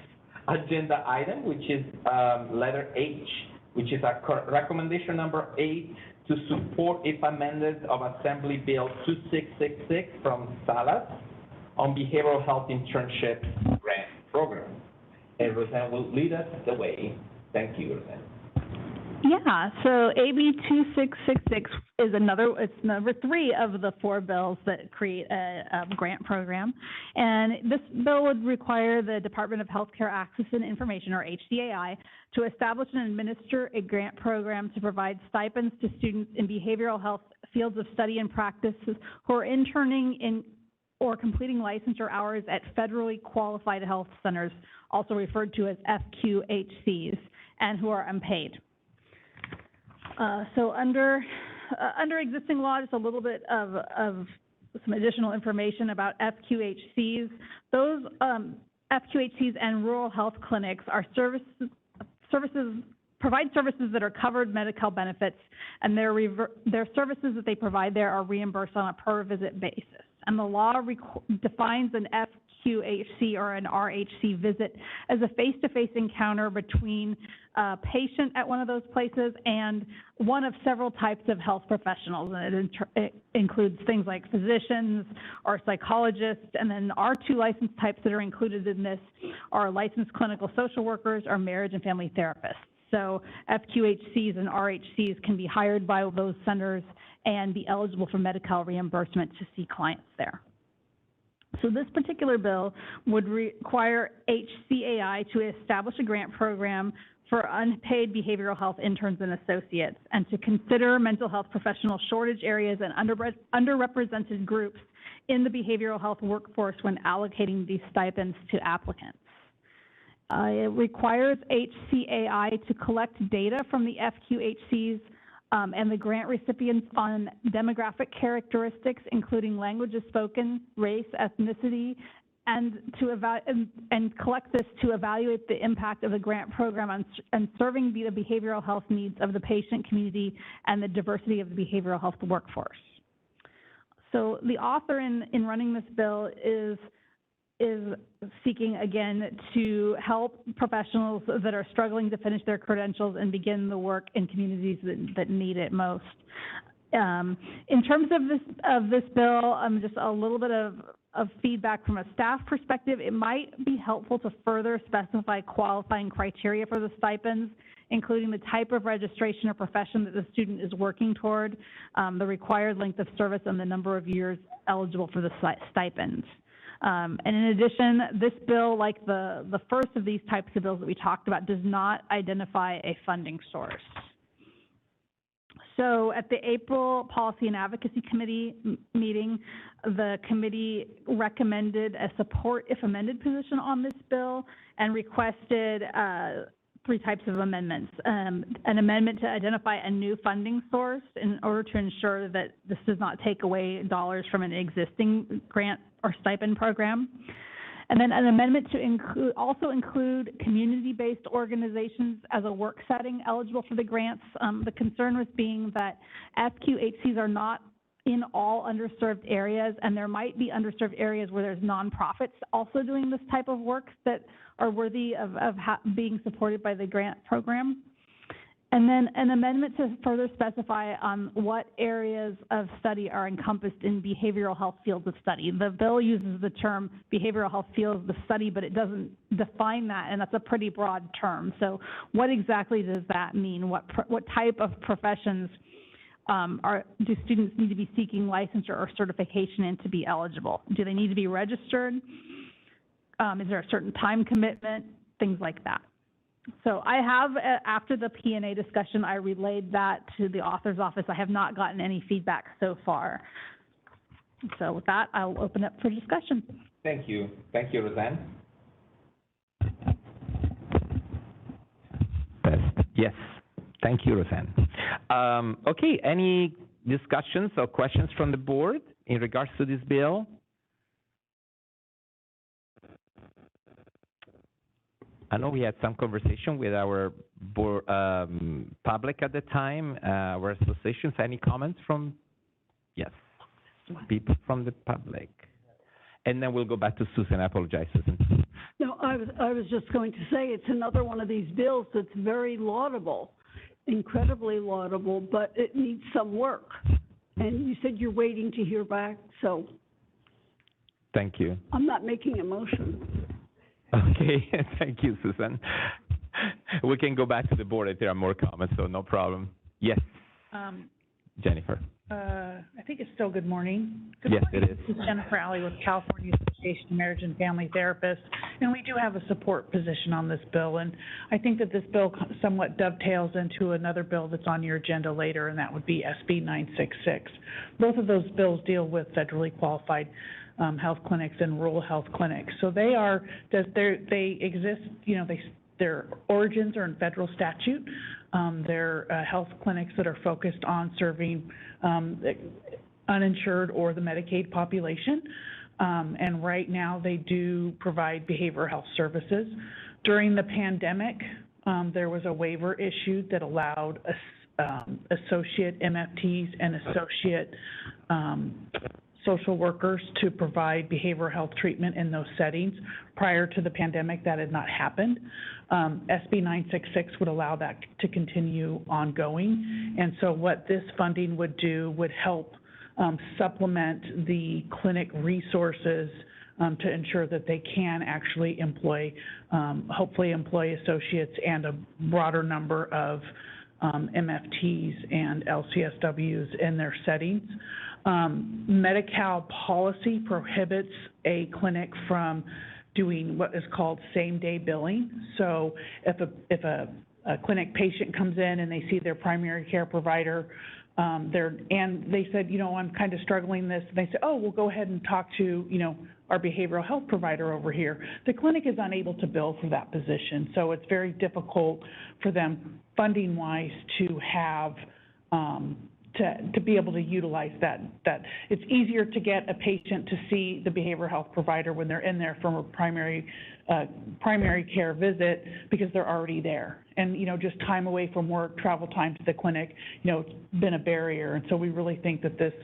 agenda item, which is letter H, which is recommendation number 8 to support, if amended, of Assembly Bill 2666 from Salas on behavioral health internship grant program. And Roseanne will lead us the way. Thank you, Roseanne. Yeah, so AB 2666 is it's number 3 of the 4 bills that create a grant program. And this bill would require the Department of Healthcare Access and Information, or HCAI, to establish and administer a grant program to provide stipends to students in behavioral health fields of study and practice who are interning in or completing licensure hours at federally qualified health centers, also referred to as FQHCs, and who are unpaid. So under existing law, just a little bit of some additional information about FQHCs. Those FQHCs and rural health clinics are provide services that are covered Medi-Cal benefits, and their services that they provide there are reimbursed on a per visit basis. And the law defines an FQHC or an RHC visit as a face-to-face encounter between a patient at one of those places and one of several types of health professionals. And it includes things like physicians or psychologists, and then our 2 license types that are included in this are licensed clinical social workers or marriage and family therapists. So FQHCs and RHCs can be hired by those centers and be eligible for Medi-Cal reimbursement to see clients there. So this particular bill would require HCAI to establish a grant program for unpaid behavioral health interns and associates, and to consider mental health professional shortage areas and underrepresented groups in the behavioral health workforce when allocating these stipends to applicants. It requires HCAI to collect data from the FQHCs and the grant recipients on demographic characteristics, including languages spoken, race, ethnicity, and collect this to evaluate the impact of the grant program on serving the behavioral health needs of the patient community and the diversity of the behavioral health workforce. So the author in running this bill is seeking, again, to help professionals that are struggling to finish their credentials and begin the work in communities that need it most. In terms of this bill, just a little bit of feedback from a staff perspective. It might be helpful to further specify qualifying criteria for the stipends, including the type of registration or profession that the student is working toward, the required length of service, and the number of years eligible for the stipends. And in addition, this bill, like the first of these types of bills that we talked about, does not identify a funding source. So at the April Policy and Advocacy Committee meeting, the committee recommended a support if amended position on this bill and requested 3 types of amendments. An amendment to identify a new funding source in order to ensure that this does not take away dollars from an existing grant or stipend program. And then an amendment to also include community-based organizations as a work setting eligible for the grants. The concern was being that SQHCs are not in all underserved areas, and there might be underserved areas where there's nonprofits also doing this type of work that are worthy of being supported by the grant program. And then an amendment to further specify what areas of study are encompassed in behavioral health fields of study. The bill uses the term behavioral health fields of study, but it doesn't define that, and that's a pretty broad term. So what exactly does that mean? What type of professions do students need to be seeking licensure or certification in to be eligible? Do they need to be registered? Is there a certain time commitment? Things like that. So I have, after the P&A discussion, I relayed that to the author's office. I have not gotten any feedback so far. So with that, I'll open up for discussion. Thank you. Thank you, Roseanne. Yes. Thank you, Roseanne. Okay, any discussions or questions from the board in regards to this bill? I know we had some conversation with our board, public at the time, our associations. Any comments from, yes, people from the public? And then we'll go back to Susan. I apologize, Susan. No, I was just going to say it's another one of these bills that's very laudable, incredibly laudable, but it needs some work. And you said you're waiting to hear back, so. Thank you. I'm not making a motion. Okay, thank you, Susan. We can go back to the board if there are more comments, so no problem. Yes, Jennifer. I think it's still good morning. Good yes, morning. It is. This is Jennifer Alley with California Association of Marriage and Family Therapists, and we do have a support position on this bill, and I think that this bill somewhat dovetails into another bill that's on your agenda later, and that would be SB 966. Both of those bills deal with federally qualified health clinics and rural health clinics. So they exist, you know, their origins are in federal statute. They're health clinics that are focused on serving uninsured or the Medicaid population. And right now they do provide behavioral health services. During the pandemic, there was a waiver issued that allowed associate MFTs and associate social workers to provide behavioral health treatment in those settings. Prior to the pandemic, that had not happened. SB 966 would allow that to continue ongoing. And so what this funding would do would help supplement the clinic resources to ensure that they can actually employ, hopefully employ associates and a broader number of MFTs and LCSWs in their settings. Medi-Cal policy prohibits a clinic from doing what is called same-day billing. So if a clinic patient comes in and they see their primary care provider, and they said, you know, I'm kind of struggling this, and they say, oh, we'll go ahead and talk to, you know, our behavioral health provider over here. The clinic is unable to bill for that position, so it's very difficult for them funding-wise to have to be able to utilize that. It's easier to get a patient to see the behavioral health provider when they're in there from a primary care visit because they're already there. And, you know, just time away from work, travel time to the clinic, you know, it's been a barrier. And so we really think that this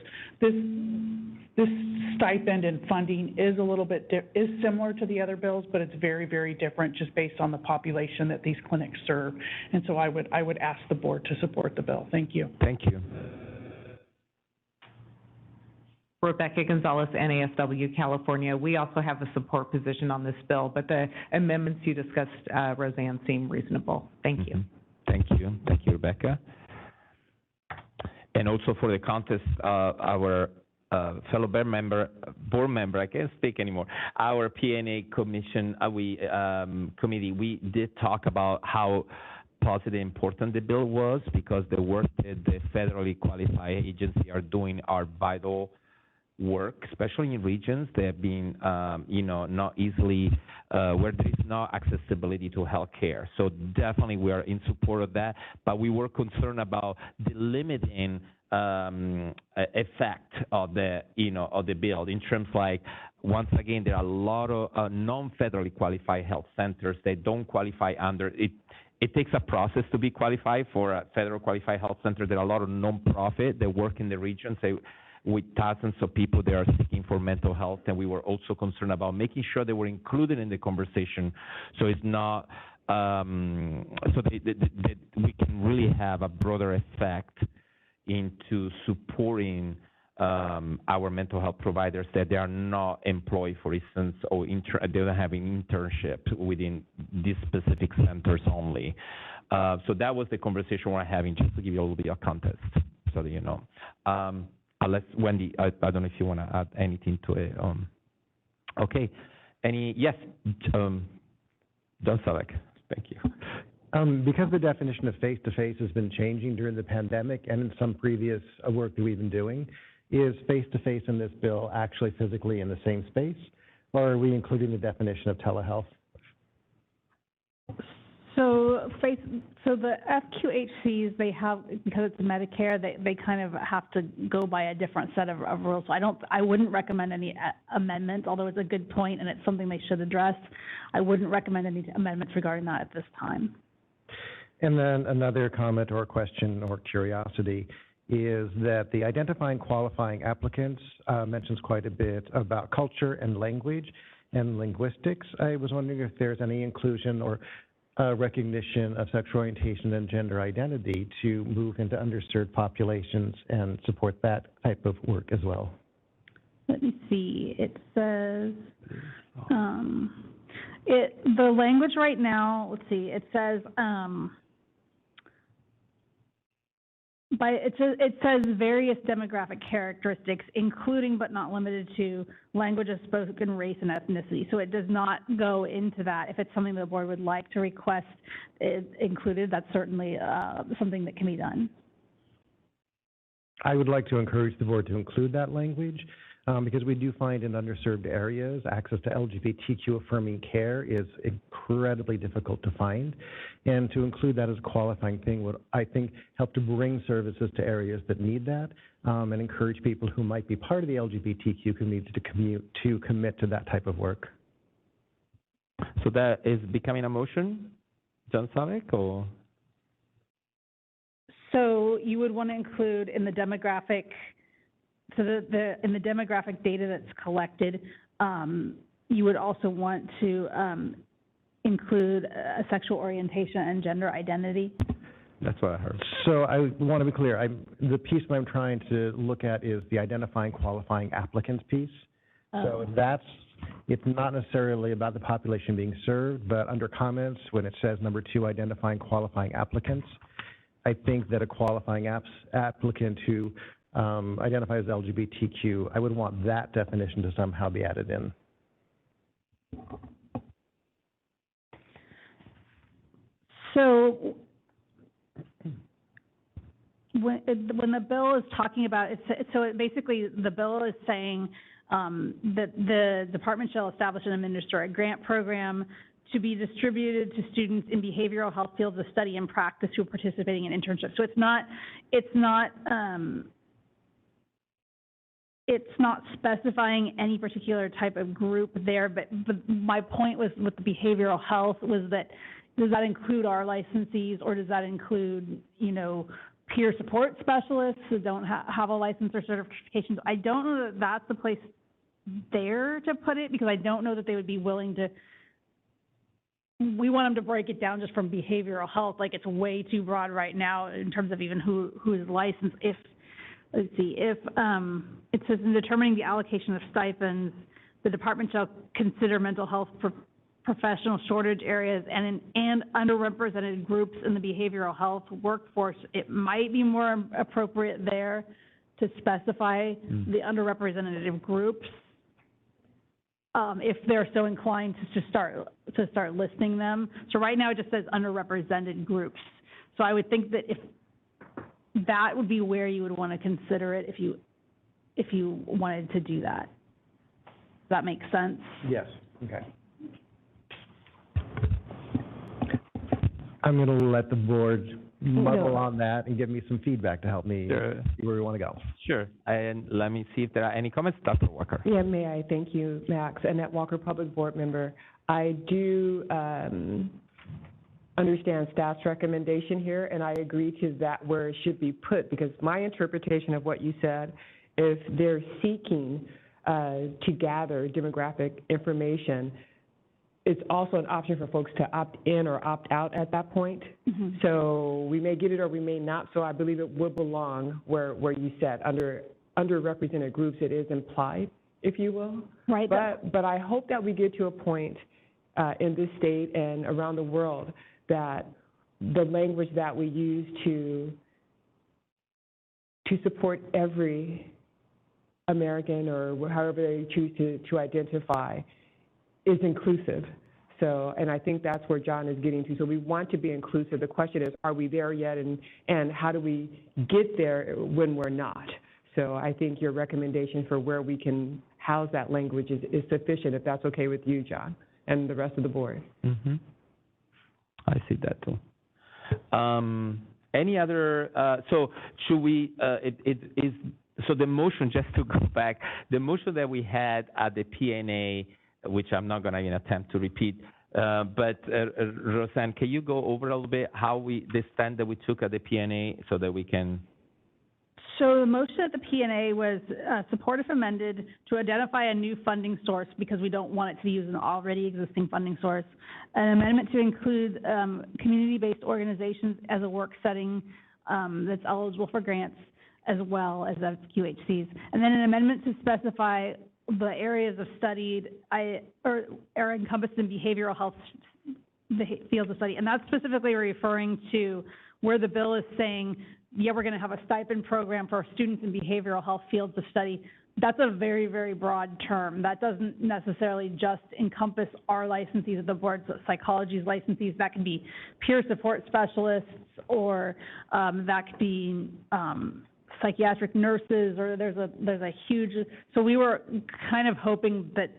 stipend and funding is a little bit, is similar to the other bills, but it's very, very different just based on the population that these clinics serve. And so I would ask the board to support the bill. Thank you. Thank you. Rebecca Gonzalez, NASW, California. We also have a support position on this bill, but the amendments you discussed, Roseanne, seem reasonable. Thank you. Thank you. Thank you, Rebecca. And also for the contest, our fellow board member, I can't speak anymore, our P&A commission, committee, we did talk about how positive important the bill was because the work that the federally qualified agency are doing are vital work, especially in regions that have been, not easily, where there is no accessibility to health care. So definitely we are in support of that, but we were concerned about the limiting effect of the bill in terms like, once again, there are a lot of non-federally qualified health centers that don't qualify under it. It takes a process to be qualified for a federal qualified health center. There are a lot of non-profit that work in the region, with thousands of people that are seeking for mental health, and we were also concerned about making sure they were included in the conversation, so it's not so that we can really have a broader effect into supporting our mental health providers that they are not employed, for instance, or they don't have an internship within these specific centers only. So that was the conversation we're having, just to give you a little bit of context, so that you know. Unless, Wendy, I don't know if you want to add anything to it. Okay. Yes, John Selleck, thank you. Because the definition of face-to-face has been changing during the pandemic and in some previous work that we've been doing, is face-to-face in this bill actually physically in the same space, or are we including the definition of telehealth? So the FQHCs, they have, because it's Medicare, they kind of have to go by a different set of rules. So I wouldn't recommend any amendments, although it's a good point and it's something they should address. I wouldn't recommend any amendments regarding that at this time. And then another comment or question or curiosity is that the identifying qualifying applicants mentions quite a bit about culture and language and linguistics. I was wondering if there's any inclusion or recognition of sexual orientation and gender identity to move into underserved populations and support that type of work as well. Let me see. It says the language right now. Let's see. It says it says various demographic characteristics, including but not limited to language of spoken, race, and ethnicity. So it does not go into that. If it's something the board would like to request it included, that's certainly something that can be done. I would like to encourage the board to include that language because we do find in underserved areas, access to LGBTQ affirming care is incredibly difficult to find. And to include that as a qualifying thing would, I think, help to bring services to areas that need that and encourage people who might be part of the LGBTQ community to commit to that type of work. So that is becoming a motion, John Savik, or? So you would want to include in the demographic, so in the demographic data that's collected, you would also want to include a sexual orientation and gender identity. That's what I heard. So I want to be clear. The piece that I'm trying to look at is the identifying qualifying applicants piece. So it's not necessarily about the population being served, but under comments, when it says number 2, identifying qualifying applicants, I think that a qualifying applicant who identifies as LGBTQ, I would want that definition to somehow be added in. So when the bill is talking about it, so basically the bill is saying that the department shall establish and administer a grant program to be distributed to students in behavioral health fields of study and practice who are participating in internships. So it's not specifying any particular type of group there, but my point was with the behavioral health was that, does that include our licensees, or does that include, peer support specialists who don't have a license or certifications? I don't know that that's the place there to put it, because I don't know that they would be willing to. We want them to break it down just from behavioral health, like it's way too broad right now in terms of even who is licensed. If it says in determining the allocation of stipends, the department shall consider mental health professional shortage areas and underrepresented groups in the behavioral health workforce. It might be more appropriate there to specify the underrepresented groups if they're so inclined to start listing them. So right now it just says underrepresented groups. So I would think that if that would be where you would want to consider it, if you if you wanted to do that. Does that make sense? Yes, okay. I'm going to let the board muddle on that and give me some feedback to help me see where we want to go. Sure. And let me see if there are any comments. Dr. Walker. Yeah, may I? Thank you, Max. Annette Walker, Public Board Member. I do understand staff's recommendation here, and I agree to that where it should be put, because my interpretation of what you said, if they're seeking to gather demographic information, it's also an option for folks to opt in or opt out at that point. Mm-hmm. So we may get it or we may not. So I believe it would belong where you said underrepresented groups. It is implied, if you will. Right. But I hope that we get to a point in this state and around the world that the language that we use to support every American, or however they choose to identify, is inclusive. So, and I think that's where John is getting to. So we want to be inclusive. The question is, are we there yet, and how do we get there when we're not? So I think your recommendation for where we can house that language is sufficient, if that's okay with you, John, and the rest of the board. Mm-hmm. I see that too. Any other, so should we, so the motion, just to go back, the motion that we had at the P&A, which I'm not going to even attempt to repeat, but Roseanne, can you go over a little bit how the stand that we took at the P&A so that we can? So the motion at the P&A was support if amended to identify a new funding source, because we don't want it to use an already existing funding source. An amendment to include community-based organizations as a work setting that's eligible for grants, as well as QHCs. And then an amendment to specify the areas of studied are encompassed in behavioral health fields of study. And that's specifically referring to where the bill is saying, yeah, we're going to have a stipend program for students in behavioral health fields of study. That's a very, very broad term. That doesn't necessarily just encompass our licensees at the board, so psychology's licensees. That could be peer support specialists, or that could be psychiatric nurses, or there's a huge, so we were kind of hoping that,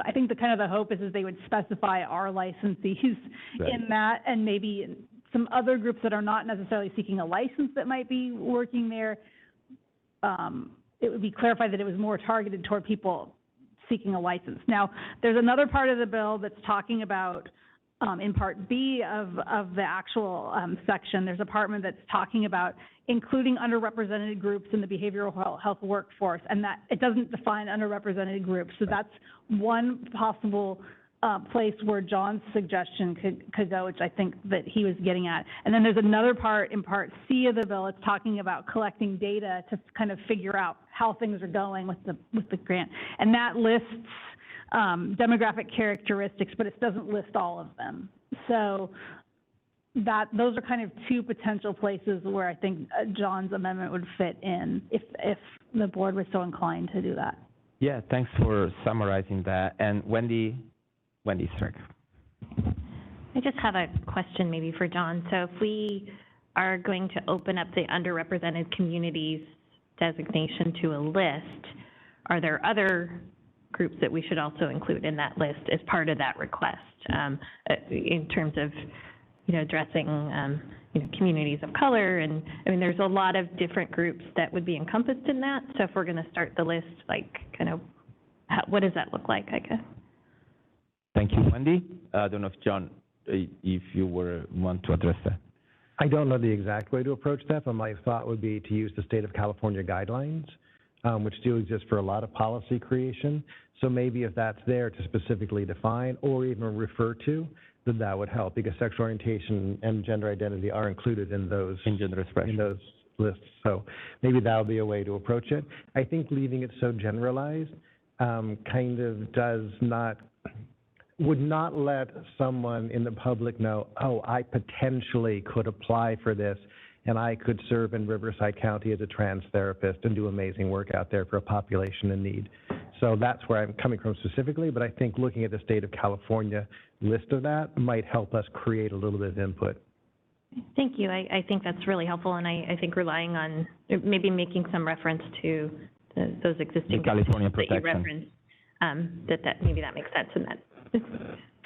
I think the hope is they would specify our licensees in that, and maybe some other groups that are not necessarily seeking a license that might be working there. It would be clarified that it was more targeted toward people seeking a license. Now, there's another part of the bill that's talking about, in Part B of the actual section, there's a part that's talking about including underrepresented groups in the behavioral health workforce, and that it doesn't define underrepresented groups. So that's one possible place where John's suggestion could go, which I think that he was getting at. And then there's another part in Part C of the bill. It's talking about collecting data to kind of figure out how things are going with the grant, and that lists demographic characteristics, but it doesn't list all of them. So those are kind of two potential places where I think John's amendment would fit in if the board was so inclined to do that. Yeah, thanks for summarizing that. And Wendy Strick. I just have a question maybe for John. So if we are going to open up the underrepresented communities designation to a list, are there other groups that we should also include in that list as part of that request, in terms of, addressing, communities of color? And I mean, there's a lot of different groups that would be encompassed in that. So if we're going to start the list, what does that look like, I guess? Thank you, Wendy. I don't know if John, if you want to address that. I don't know the exact way to approach that, but my thought would be to use the state of California guidelines, which do exist for a lot of policy creation. So maybe if that's there to specifically define or even refer to, then that would help, because sexual orientation and gender identity are included in those lists. So maybe that would be a way to approach it. I think leaving it so generalized kind of would not let someone in the public know, oh, I potentially could apply for this, and I could serve in Riverside County as a trans therapist and do amazing work out there for a population in need. So that's where I'm coming from specifically, but I think looking at the state of California list of that might help us create a little bit of input. Thank you. I think that's really helpful, and I think relying on maybe making some reference to those existing The California provisions that you protection. referenced, that maybe that makes sense in that.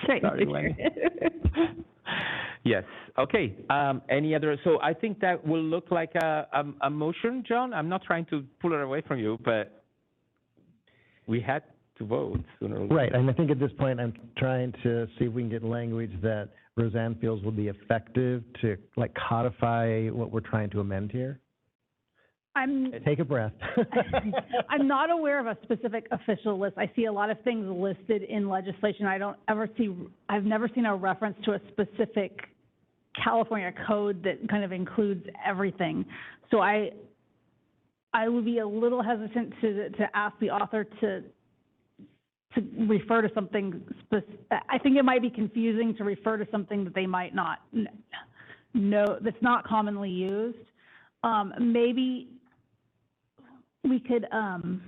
Sorry, Sorry, Mr. Wendy. Chair. Yes, okay. Any other, so I think that will look like a motion, John. I'm not trying to pull it away from you, but we had to vote sooner or later. Right, and I think at this point, I'm trying to see if we can get language that Roseanne feels will be effective to like codify what we're trying to amend here. Take a breath. I'm not aware of a specific official list. I see a lot of things listed in legislation. I've never seen a reference to a specific California code that kind of includes everything. So I would be a little hesitant to ask the author to refer to something I think it might be confusing to refer to something that they might not know, that's not commonly used. Maybe we could, I'm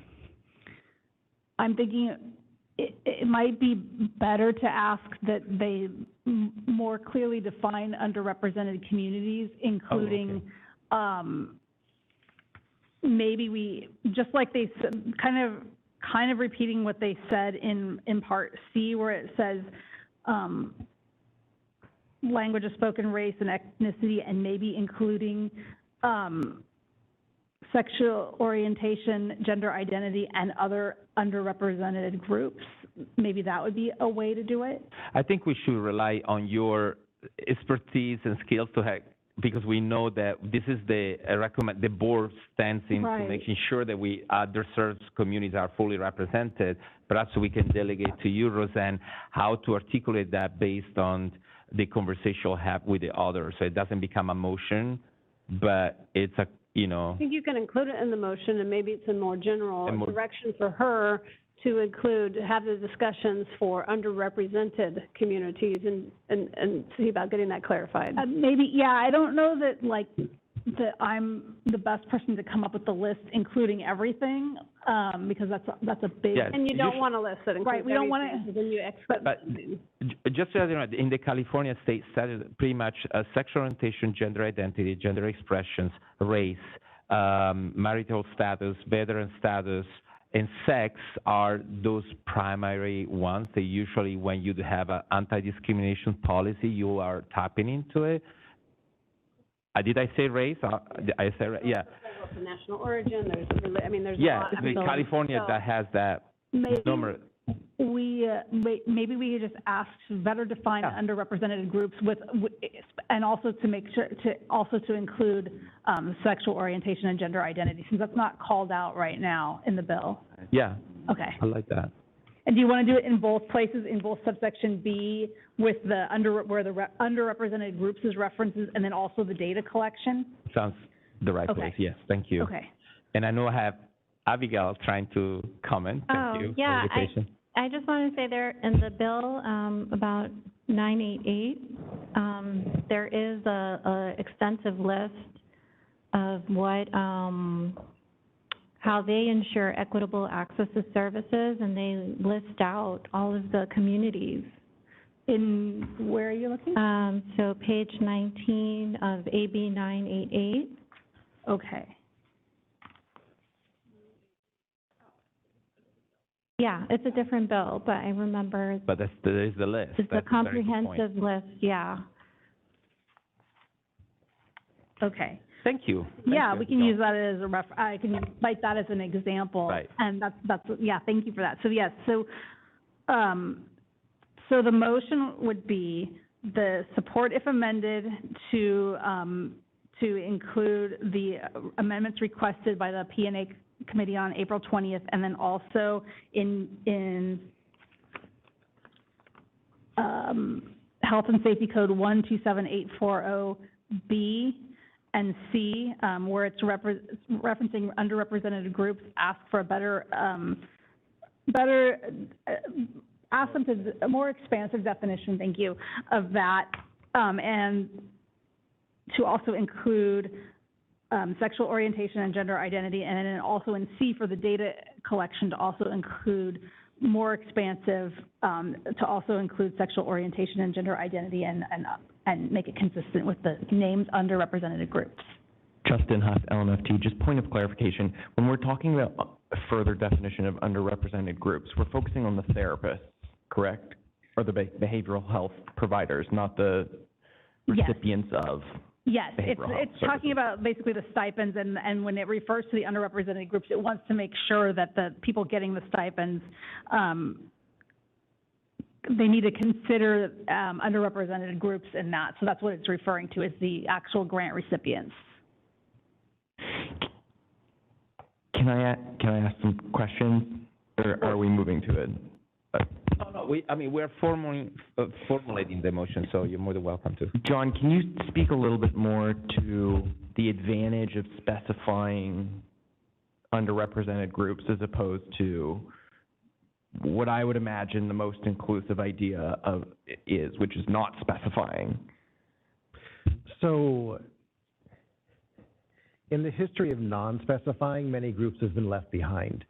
thinking it might be better to ask that they more clearly define underrepresented communities, including, maybe we, just like they said, kind of repeating what they said in Part C, where it says language of spoken race and ethnicity, and maybe including sexual orientation, gender identity, and other underrepresented groups. Maybe that would be a way to do it. I think we should rely on your expertise and skills to have, because we know that this is the board stands into making sure that we underserved communities are fully represented. Perhaps we can delegate to you, Roseanne, how to articulate that based on the conversation we'll have with the others, so it doesn't become a motion, but it's a, I think you can include it in the motion, and maybe it's a more general direction for her to include, have the discussions for underrepresented communities and see about getting that clarified. Maybe, yeah, I don't know that that I'm the best person to come up with the list, including everything, because that's a big. Yeah, and you don't want a list that includes we don't want to. Then you expect. But just so you know, in the California state statute, pretty much sexual orientation, gender identity, gender expressions, race, marital status, veteran status, and sex are those primary ones. They usually, when you have an anti-discrimination policy, you are tapping into it. Did I say race? I said, yeah. The national origin, there's a lot. Yeah, California that has that number. Maybe we could just ask to better define underrepresented groups and also to make sure to include sexual orientation and gender identity, since that's not called out right now in the bill. Yeah. Okay. I like that. And do you want to do it in both places, in both subsection B with where the underrepresented groups is references, and then also the data collection? Sounds the right place. Yes. Thank you. Okay. And I know I have Abigail trying to comment. Thank you. Yeah. I just want to say there in the bill about 988, there is a extensive list of what how they ensure equitable access to services, and they list out all of the communities. In where are you looking? So page 19 of AB 988. Okay. Yeah, it's a different bill, but I remember. But there is the list. It's a comprehensive list, yeah. Okay. Thank you. We can use that as a I can cite that as an example. Right. And that's thank you for that. So yes, so the motion would be the support if amended to include the amendments requested by the P&A committee on April 20th, and then also in Health and Safety Code 127840B and C, where it's referencing underrepresented groups, ask for a ask them to a more expansive definition, thank you, of that, and to also include sexual orientation and gender identity, and then also in C for the data collection to also include more expansive, to also include sexual orientation and gender identity and make it consistent with the names underrepresented groups. Justin Huff, LMFT, just point of clarification. When we're talking about further definition of underrepresented groups, we're focusing on the therapists, correct? Or the behavioral health providers, not the recipients of Yes, behavioral health it's talking about basically the stipends, and when it refers to the underrepresented groups, it wants to make sure that the people getting the stipends, they need to consider underrepresented groups in that. So that's what it's referring to, is the actual grant recipients. Can I ask some questions, or are we moving to it? No, we're formulating the motion, so you're more than welcome to. John, can you speak a little bit more to the advantage of specifying underrepresented groups as opposed to what I would imagine the most inclusive idea of is, which is not specifying? So, in the history of non-specifying, many groups have been left behind.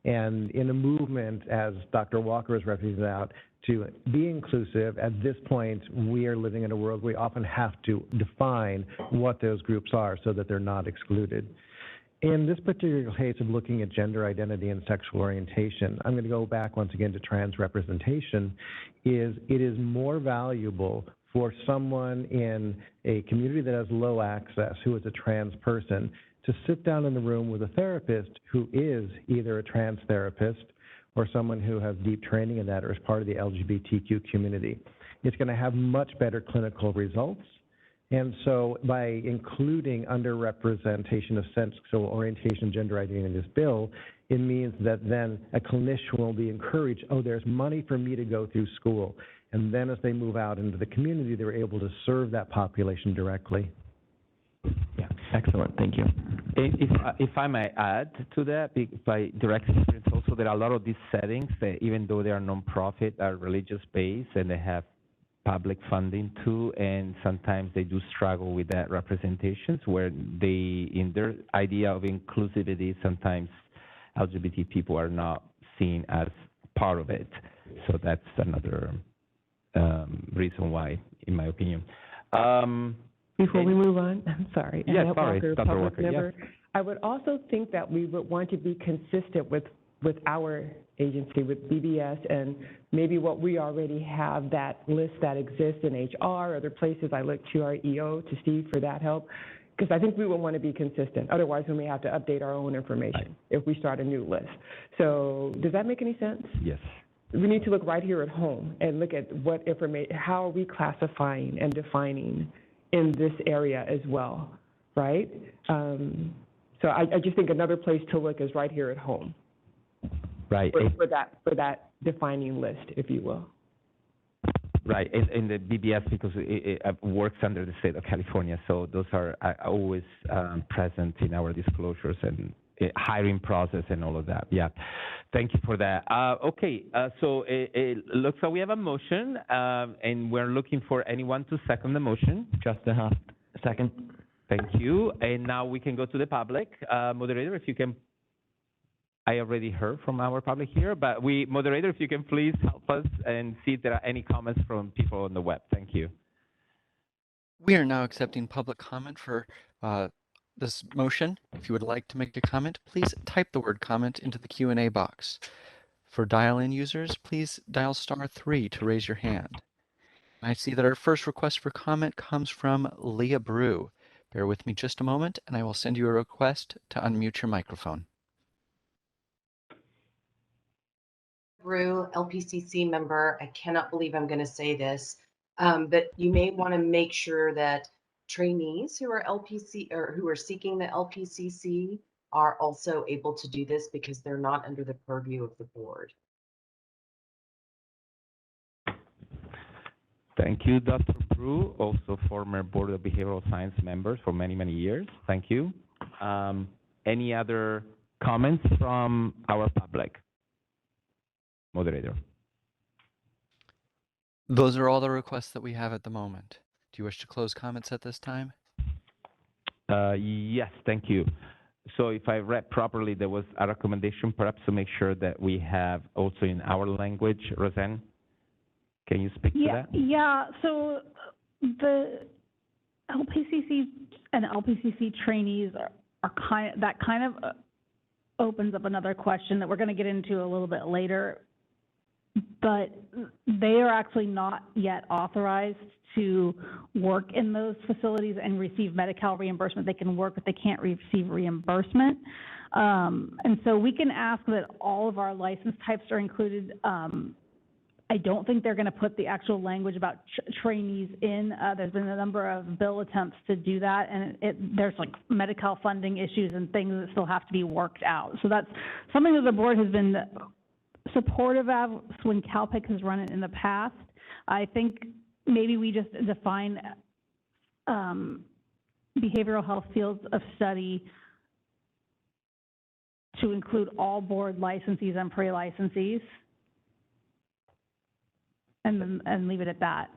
And in a movement, as Dr. Walker has represented out, to be inclusive, at this point, we are living in a world where we often have to define what those groups are so that they're not excluded. In this particular case of looking at gender identity and sexual orientation, I'm going to go back once again to trans representation, it is more valuable for someone in a community that has low access, who is a trans person, to sit down in the room with a therapist who is either a trans therapist or someone who has deep training in that or is part of the LGBTQ community. It's going to have much better clinical results. And so by including underrepresentation of sexual orientation, gender identity in this bill, it means that then a clinician will be encouraged, oh, there's money for me to go through school. And then as they move out into the community, they're able to serve that population directly. Yeah, excellent, thank you. If I may add to that, by direct experience also, there are a lot of these settings that, even though they are nonprofit, are religious-based, and they have public funding too, and sometimes they do struggle with that representations, where they, in their idea of inclusivity, sometimes LGBT people are not seen as part of it. So that's another reason why, in my opinion. Before we move on, I'm sorry. Yes, Annette sorry, Walker, Dr. public Walker, member. yes. I would also think that we would want to be consistent with our agency, with BBS, and maybe what we already have, that list that exists in HR, other places. I look to our EO, to Steve, for that help, because I think we would want to be consistent. Otherwise, we may have to update our own information if we start a new list. So does that make any sense? Yes. We need to look right here at home and look at what information, how are we classifying and defining in this area as well, right? So I just think another place to look is right here at home. Right. For that defining list, if you will. Right, in the BBS, because it works under the state of California, so those are always present in our disclosures and hiring process and all of that. Yeah, thank you for that. Okay, so it looks like we have a motion, and we're looking for anyone to second the motion. Justin Huff, second. Thank you. And now we can go to the public. Moderator, if you can. I already heard from our public here, but moderator, if you can please help us and see if there are any comments from people on the web. Thank you. We are now accepting public comment for this motion. If you would like to make a comment, please type the word comment into the Q&A box. For dial-in users, please dial *3 to raise your hand. I see that our first request for comment comes from Leah Brew. Bear with me just a moment, and I will send you a request to unmute your microphone. Brew, LPCC member. I cannot believe I'm going to say this, but you may want to make sure that trainees who are LPC or who are seeking the LPCC are also able to do this, because they're not under the purview of the board. Thank you, Dr. Brew, also former Board of Behavioral Science member for many, many years. Thank you. Any other comments from our public? Moderator. Those are all the requests that we have at the moment. Do you wish to close comments at this time? Yes, thank you. So if I read properly, there was a recommendation perhaps to make sure that we have also in our language. Roseanne, can you speak to that? Yeah, so the LPCC and LPCC trainees are kind of opens up another question that we're going to get into a little bit later, but they are actually not yet authorized to work in those facilities and receive Medi-Cal reimbursement. They can work, but they can't receive reimbursement. And so we can ask that all of our license types are included. I don't think they're going to put the actual language about trainees in. There's been a number of bill attempts to do that, and there's like Medi-Cal funding issues and things that still have to be worked out. So that's something that the board has been supportive of when CalPIC has run it in the past. I think maybe we just define behavioral health fields of study to include all board licensees and pre-licensees, and leave it at that.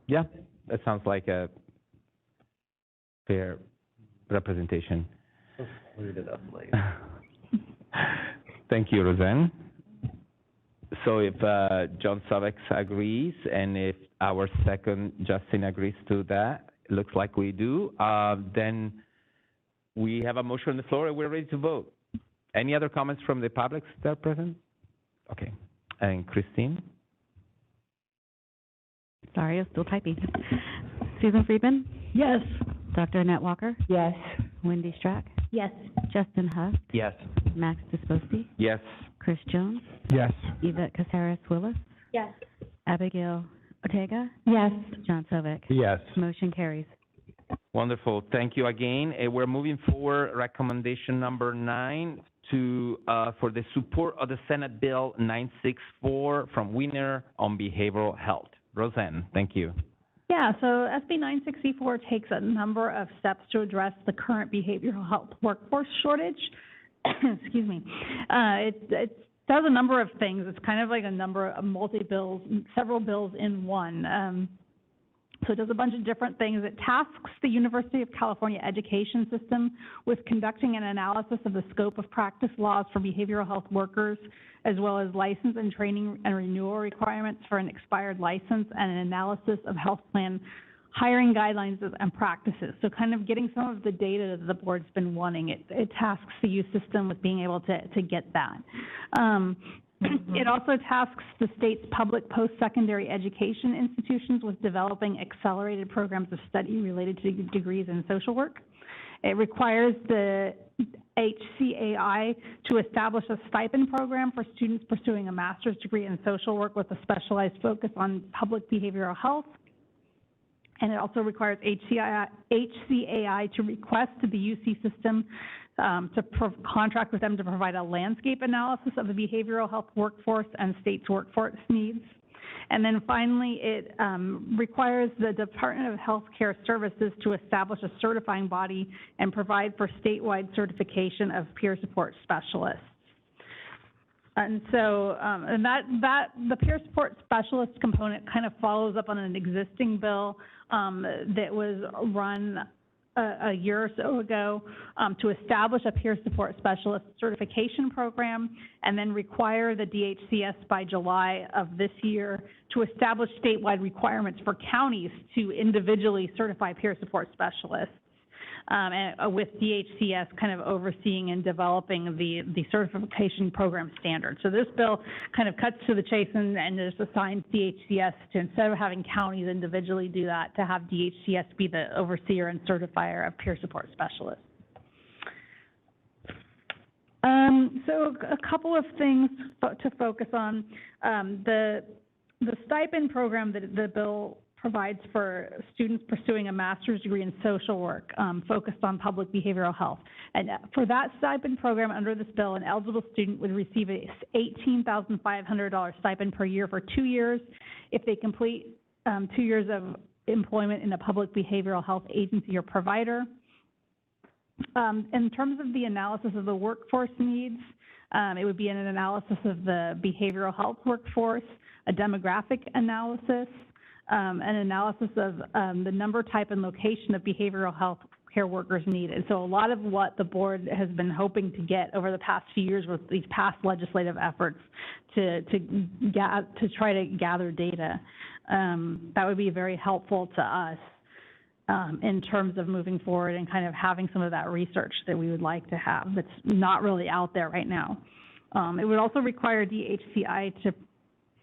Yeah, that sounds like a fair representation. Leave it up later. Thank you, Roseanne. So if John Savex agrees, and if our second Justin agrees to that, it looks like we do, then we have a motion on the floor and we're ready to vote. Any other comments from the public that are present? Okay. And Christine? Sorry, I was still typing. Susan Friedman? Yes. Dr. Annette Walker? Yes. Wendy Strack? Yes. Justin Huff? Yes. Max Disposti? Yes. Chris Jones? Yes. Yvette Caceres-Willis? Yes. Abigail Ortega? Yes. John Sovic? Yes. Motion carries. Wonderful. Thank you again. We're moving forward. Recommendation number 9 to for the support of the Senate Bill 964 from Wiener on behavioral health. Roseanne, thank you. Yeah, so SB 964 takes a number of steps to address the current behavioral health workforce shortage. Excuse me. It does a number of things. It's kind of like a number of multi-bills, several bills in one. So it does a bunch of different things. It tasks the University of California education system with conducting an analysis of the scope of practice laws for behavioral health workers, as well as license and training and renewal requirements for an expired license, and an analysis of health plan hiring guidelines and practices. So kind of getting some of the data that the board's been wanting. It tasks the youth system with being able to get that. It also tasks the state's public post-secondary education institutions with developing accelerated programs of study related to degrees in social work. It requires the HCAI to establish a stipend program for students pursuing a master's degree in social work with a specialized focus on public behavioral health. And it also requires HCAI to request to the UC system to contract with them to provide a landscape analysis of the behavioral health workforce and state's workforce needs. And then finally, it requires the Department of Health Care Services to establish a certifying body and provide for statewide certification of peer support specialists. And so, the peer support specialist component kind of follows up on an existing bill that was run a year or so ago to establish a peer support specialist certification program, and then require the DHCS by July of this year to establish statewide requirements for counties to individually certify peer support specialists. And with DHCS kind of overseeing and developing the certification program standards. So this bill kind of cuts to the chase and just assigns DHCS to, instead of having counties individually do that, to have DHCS be the overseer and certifier of peer support specialists. So a couple of things to focus on. The stipend program that the bill provides for students pursuing a master's degree in social work focused on public behavioral health. And for that stipend program under this bill, an eligible student would receive a $18,500 stipend per year for 2 years if they complete 2 years of employment in a public behavioral health agency or provider. In terms of the analysis of the workforce needs, it would be an analysis of the behavioral health workforce, a demographic analysis, an analysis of the number, type, and location of behavioral health care workers needed. So a lot of what the board has been hoping to get over the past few years with these past legislative efforts to try to gather data, that would be very helpful to us. in terms of moving forward and kind of having some of that research that we would like to have that's not really out there right now. It would also require DHCI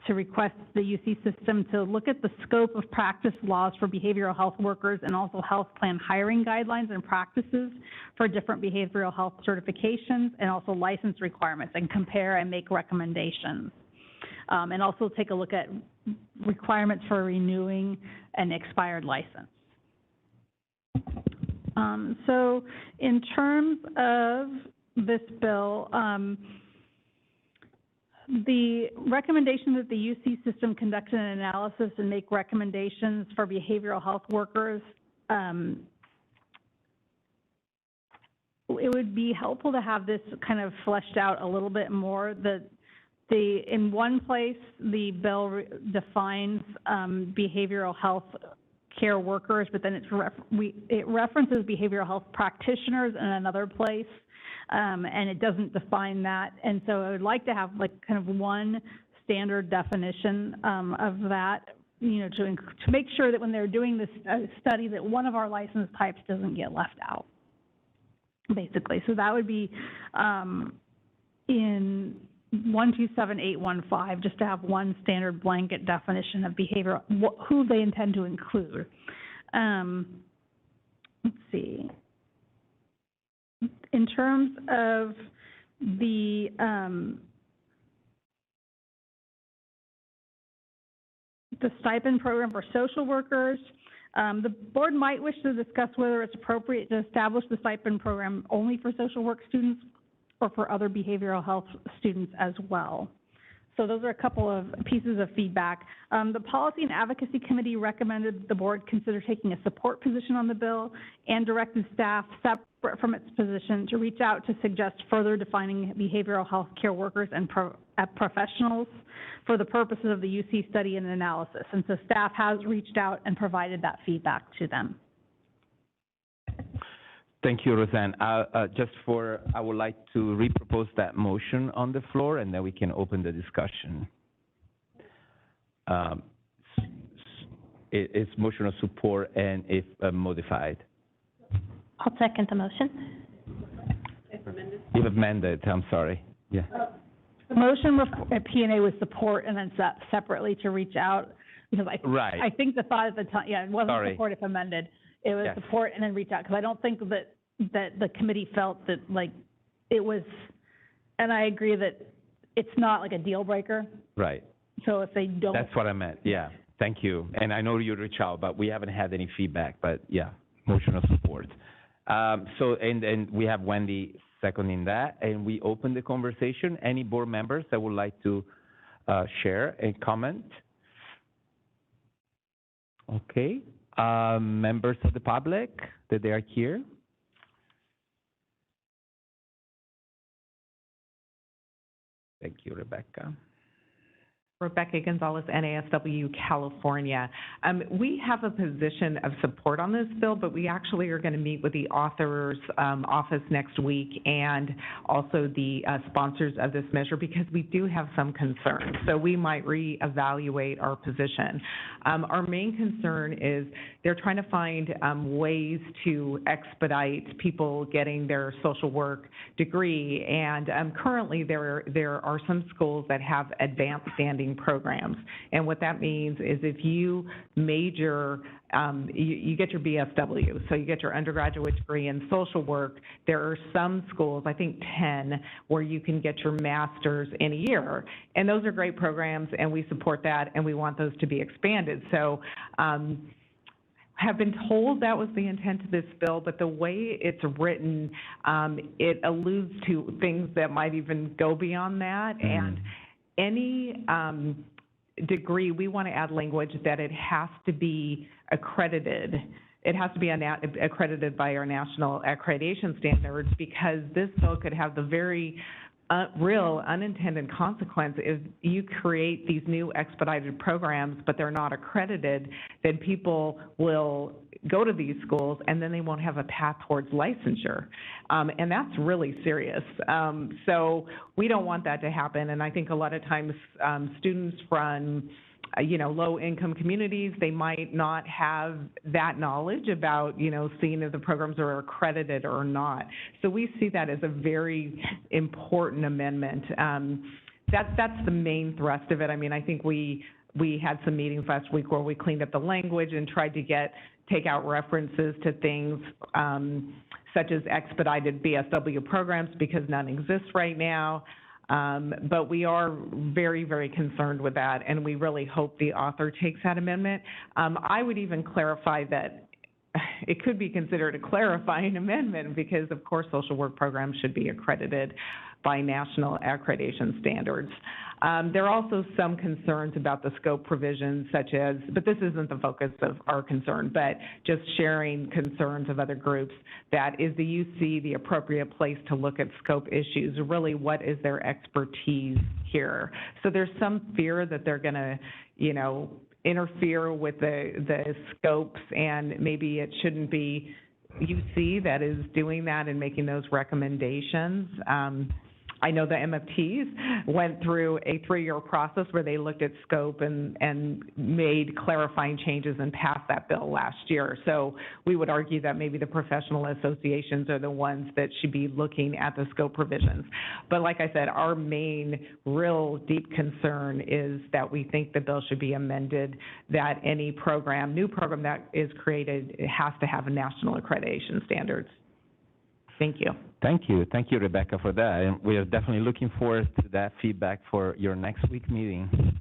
to request the UC system to look at the scope of practice laws for behavioral health workers and also health plan hiring guidelines and practices for different behavioral health certifications and also license requirements and compare and make recommendations. And also take a look at requirements for renewing an expired license. So in terms of this bill, the recommendation that the UC system conduct an analysis and make recommendations for behavioral health workers, it would be helpful to have this kind of fleshed out a little bit more. In one place, the bill defines behavioral health care workers, but then it references behavioral health practitioners in another place. And it doesn't define that. And so I would like to have like kind of one standard definition of that, you know, to make sure that when they're doing this study that one of our license types doesn't get left out, basically. So that would be in 127815, just to have one standard blanket definition of behavioral, who they intend to include. Let's see. In terms of the stipend program for social workers, the board might wish to discuss whether it's appropriate to establish the stipend program only for social work students or for other behavioral health students as well. So those are a couple of pieces of feedback. The Policy and Advocacy Committee recommended the board consider taking a support position on the bill and directed staff separate from its position to reach out to suggest further defining behavioral health care workers and professionals for the purposes of the UC study and analysis. And so staff has reached out and provided that feedback to them. Thank you, Roseanne. I would like to repropose that motion on the floor, and then we can open the discussion. It's motion of support, and if modified. I'll second the motion. If amended, I'm sorry. Yeah. The motion at P&A was support, and then separately to reach out, because I think the thought at the time, it wasn't support if amended. It was support and then reach out, because I don't think that the committee felt that like it was, and I agree that it's not like a deal breaker. Right. So if they don't. That's what I meant. Yeah. Thank you. And I know you reach out, but we haven't had any feedback. But yeah, motion of support. And we have Wendy seconding that, and we open the conversation. Any board members that would like to share and comment? Okay. Members of the public that they are here? Thank you, Rebecca. Rebecca Gonzalez, NASW, California. We have a position of support on this bill, but we actually are going to meet with the author's office next week and also the sponsors of this measure, because we do have some concerns. So we might reevaluate our position. Our main concern is they're trying to find ways to expedite people getting their social work degree. And currently there are some schools that have advanced standing programs. And what that means is if you major, you get your BSW, so you get your undergraduate degree in social work. There are some schools, I think 10, where you can get your master's in a year. And those are great programs, and we support that, and we want those to be expanded. So have been told that was the intent of this bill, but the way it's written, it alludes to things that might even go beyond that. And any degree, we want to add language that it has to be accredited. It has to be accredited by our national accreditation standards, because this bill could have the very real unintended consequence. If you create these new expedited programs, but they're not accredited, then people will go to these schools and then they won't have a path towards licensure. And that's really serious. So we don't want that to happen. And I think a lot of times students from low-income communities, they might not have that knowledge about, seeing if the programs are accredited or not. So we see that as a very important amendment. That's the main thrust of it. I mean, I think we had some meetings last week where we cleaned up the language and tried to take out references to things such as expedited BSW programs because none exist right now. But we are very, very concerned with that, and we really hope the author takes that amendment. I would even clarify that it could be considered a clarifying amendment because, of course, social work programs should be accredited by national accreditation standards. There are also some concerns about the scope provisions such as, but this isn't the focus of our concern, but just sharing concerns of other groups that is the UC the appropriate place to look at scope issues? Really, what is their expertise here? So there's some fear that they're going to, interfere with the scopes, and maybe it shouldn't be UC that is doing that and making those recommendations. I know the MFTs went through a 3-year process where they looked at scope and made clarifying changes and passed that bill last year. So we would argue that maybe the professional associations are the ones that should be looking at the scope provisions. But like I said, our main real deep concern is that we think the bill should be amended, that any program, new program that is created, it has to have national accreditation standards. Thank you. Thank you. Thank you, Rebecca, for that. And we are definitely looking forward to that feedback for your next week meeting.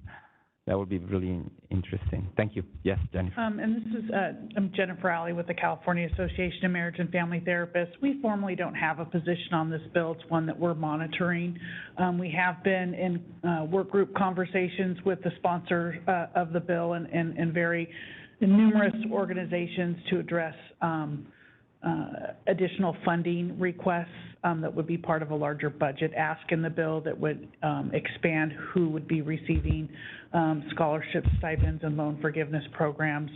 That would be really interesting. Thank you. Yes, Jennifer. And this is I'm Jennifer Alley with the California Association of Marriage and Family Therapists. We formally don't have a position on this bill. It's one that we're monitoring. We have been in work group conversations with the sponsor of the bill and numerous organizations to address additional funding requests that would be part of a larger budget ask in the bill that would expand who would be receiving scholarships, stipends, and loan forgiveness programs.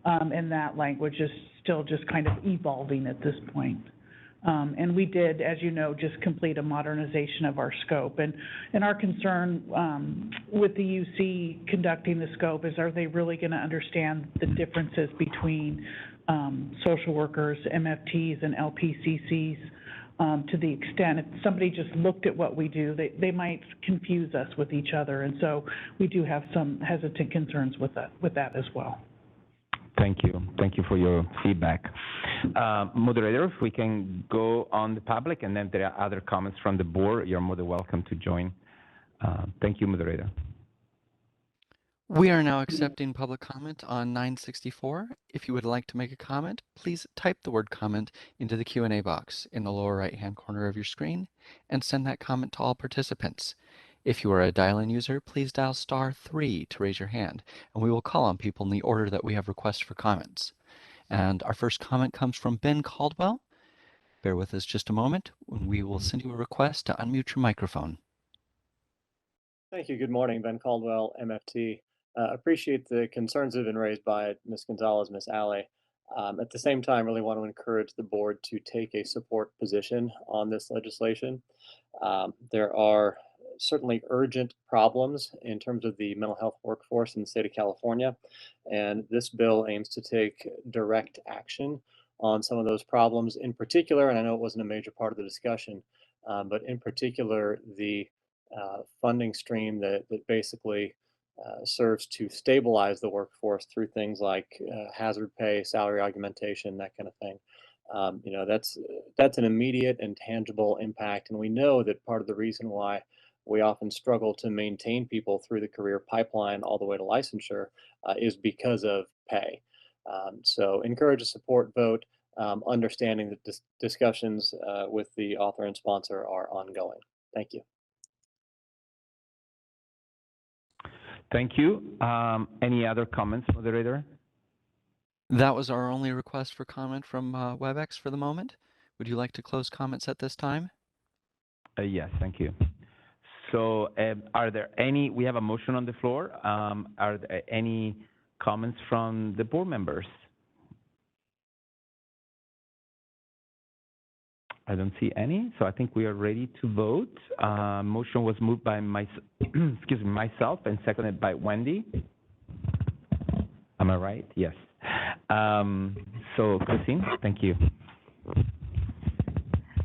And that language is still just kind of evolving at this point. And we did, as you know, just complete a modernization of our scope. And our concern with the UC conducting the scope is, are they really going to understand the differences between social workers, MFTs, and LPCCs to the extent if somebody just looked at what we do, they might confuse us with each other. And so we do have some hesitant concerns with that as well. Thank you. Thank you for your feedback. Moderator, if we can go on the public, and then there are other comments from the board, you're more than welcome to join. Thank you, moderator. We are now accepting public comment on 964. If you would like to make a comment, please type the word comment into the Q&A box in the lower right-hand corner of your screen and send that comment to all participants. If you are a dial-in user, please dial *3 to raise your hand, and we will call on people in the order that we have requests for comments. And our first comment comes from Ben Caldwell. Bear with us just a moment when we will send you a request to unmute your microphone. Thank you. Good morning. Ben Caldwell, MFT. Appreciate the concerns that have been raised by Ms. Gonzalez, Ms. Alley. At the same time, really want to encourage the board to take a support position on this legislation. There are certainly urgent problems in terms of the mental health workforce in the state of California, and this bill aims to take direct action on some of those problems. In particular, and I know it wasn't a major part of the discussion, but in particular, the funding stream that basically serves to stabilize the workforce through things like hazard pay, salary augmentation, that kind of thing. That's an immediate and tangible impact, and we know that part of the reason why we often struggle to maintain people through the career pipeline all the way to licensure is because of pay. So encourage a support vote, understanding that discussions with the author and sponsor are ongoing. Thank you. Thank you. Any other comments, moderator? That was our only request for comment from WebEx for the moment. Would you like to close comments at this time? Yes, thank you. So are there any, we have a motion on the floor. Are there any comments from the board members? I don't see any, so I think we are ready to vote. Motion was moved by myself and seconded by Wendy. Am I right? Yes. So, Christine, thank you.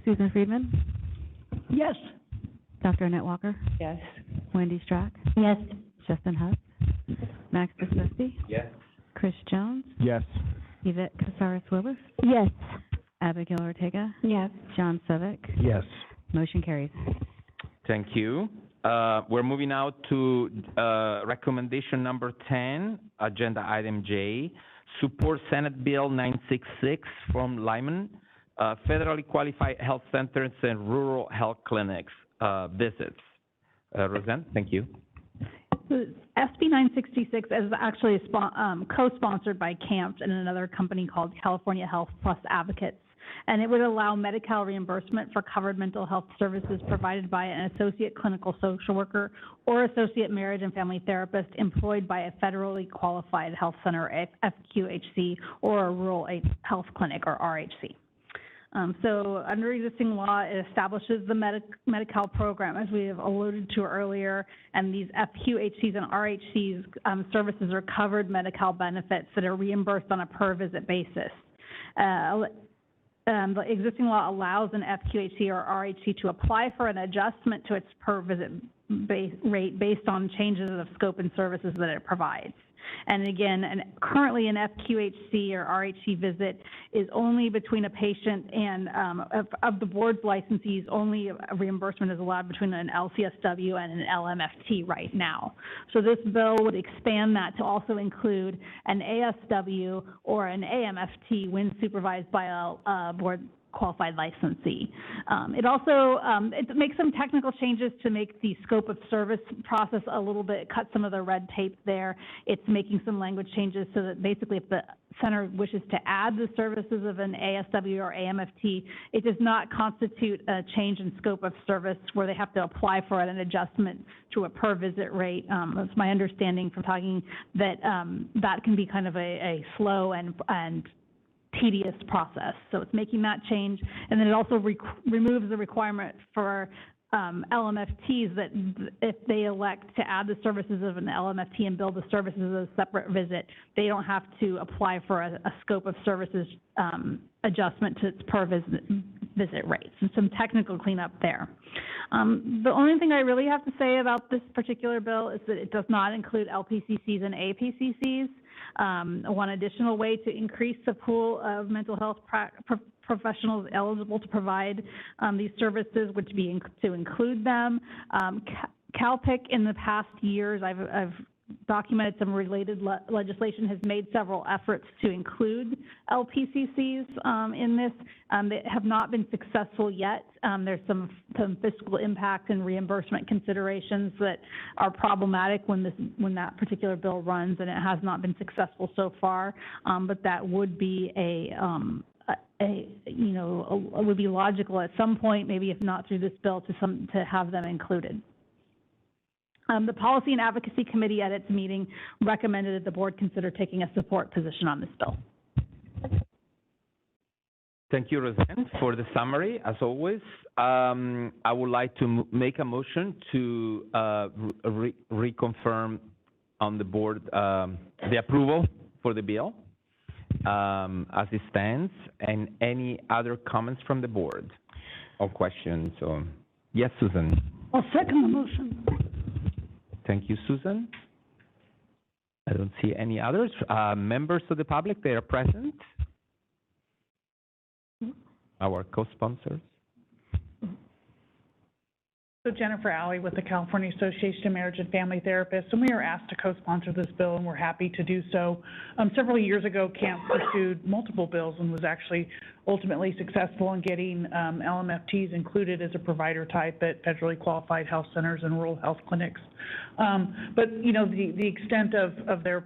Susan Friedman, Yes. Dr. Annette Walker, Yes. Wendy Strack, Yes. Justin Huss, Max Disposti, Yes. Chris Jones, Yes. Yvette Casares-Willis, Yes. Abigail Ortega, Yes. John Savick. Yes. Motion carries. Thank you. We're moving now to recommendation number 10, agenda item J, support Senate Bill 966 from Lyman, federally qualified health centers and rural health clinics visits. Roseanne, thank you. So SB 966 is actually co-sponsored by CAMP and another company called California Health Plus Advocates. And it would allow Medi-Cal reimbursement for covered mental health services provided by an associate clinical social worker or associate marriage and family therapist employed by a federally qualified health center, FQHC, or a rural health clinic, or RHC. So under existing law, it establishes the Medi-Cal program, as we have alluded to earlier, and these FQHCs and RHCs services are covered Medi-Cal benefits that are reimbursed on a per-visit basis. The existing law allows an FQHC or RHC to apply for an adjustment to its per-visit rate based on changes of scope and services that it provides. And again, currently an FQHC or RHC visit is only between a patient and, of the board's licensees, only a reimbursement is allowed between an LCSW and an LMFT right now. So this bill would expand that to also include an ASW or an AMFT when supervised by a board qualified licensee. It also it makes some technical changes to make the scope of service process a little bit, cut some of the red tape there. It's making some language changes so that basically if the center wishes to add the services of an ASW or AMFT, it does not constitute a change in scope of service where they have to apply for an adjustment to a per visit rate. It's my understanding from talking that that can be kind of a slow and tedious process. So it's making that change. And then it also removes the requirement for LMFTs that if they elect to add the services of an LMFT and bill the services as a separate visit, they don't have to apply for a scope of services adjustment to its per visit rates. And some technical cleanup there. The only thing I really have to say about this particular bill is that it does not include LPCCs and APCCs. One additional way to increase the pool of mental health professionals eligible to provide these services would be to include them. CalPIC in the past years, I've documented some related legislation, has made several efforts to include LPCCs in this. They have not been successful yet. There's some fiscal impact and reimbursement considerations that are problematic when that particular bill runs, and it has not been successful so far. But that would be would be logical at some point, maybe if not through this bill, to have them included. The Policy and Advocacy Committee at its meeting recommended that the board consider taking a support position on this bill. Thank you, Roseanne, for the summary. As always, I would like to make a motion to reconfirm on the board the approval for the bill as it stands, and any other comments from the board or questions. Yes, Susan. I'll second the motion. Thank you, Susan. I don't see any others. Members of the public, they are present. Our co-sponsors. So Jennifer Alley with the California Association of Marriage and Family Therapists, and we are asked to co-sponsor this bill, and we're happy to do so. Several years ago, CAMP pursued multiple bills and was actually ultimately successful in getting LMFTs included as a provider type at federally qualified health centers and rural health clinics. But the extent of their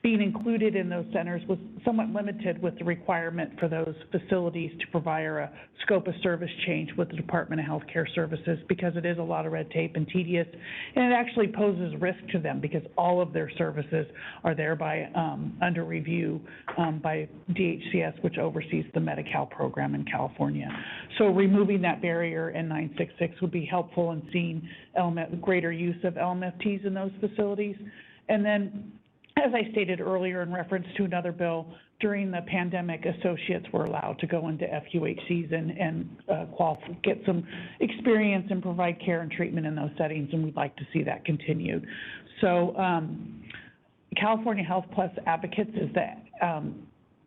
being included in those centers was somewhat limited with the requirement for those facilities to provide a scope of service change with the Department of Health Care Services, because it is a lot of red tape and tedious, and it actually poses risk to them because all of their services are thereby under review by DHCS, which oversees the Medi-Cal program in California. So removing that barrier in 966 would be helpful in seeing greater use of LMFTs in those facilities. And then, as I stated earlier in reference to another bill, during the pandemic, associates were allowed to go into FQHCs and get some experience and provide care and treatment in those settings, and we'd like to see that continued. So California Health Plus Advocates is the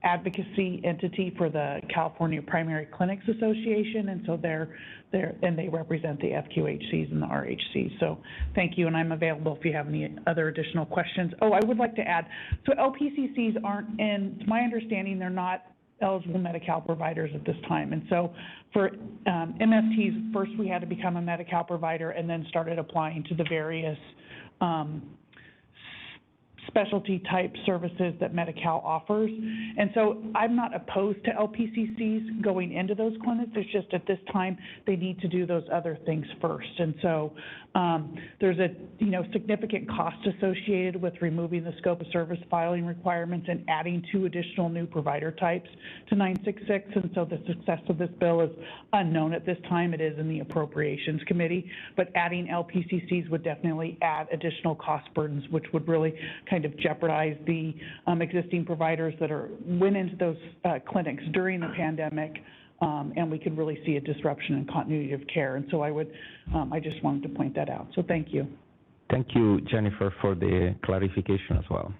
advocacy entity for the California Primary Clinics Association, and so they represent the FQHCs and the RHCs. So thank you, and I'm available if you have any other additional questions. Oh, I would like to add, so LPCCs aren't in, to my understanding, they're not eligible Medi-Cal providers at this time. And so for MFTs, first we had to become a Medi-Cal provider and then started applying to the various specialty type services that Medi-Cal offers. And so I'm not opposed to LPCCs going into those clinics. It's just at this time they need to do those other things first. And so there's a significant cost associated with removing the scope of service filing requirements and adding 2 additional new provider types to 966. And so the success of this bill is unknown at this time. It is in the Appropriations Committee, but adding LPCCs would definitely add additional cost burdens, which would really kind of jeopardize the existing providers that went into those clinics during the pandemic, and we could really see a disruption in continuity of care. And so I just wanted to point that out. So thank you. Thank you, Jennifer, for the clarification as well.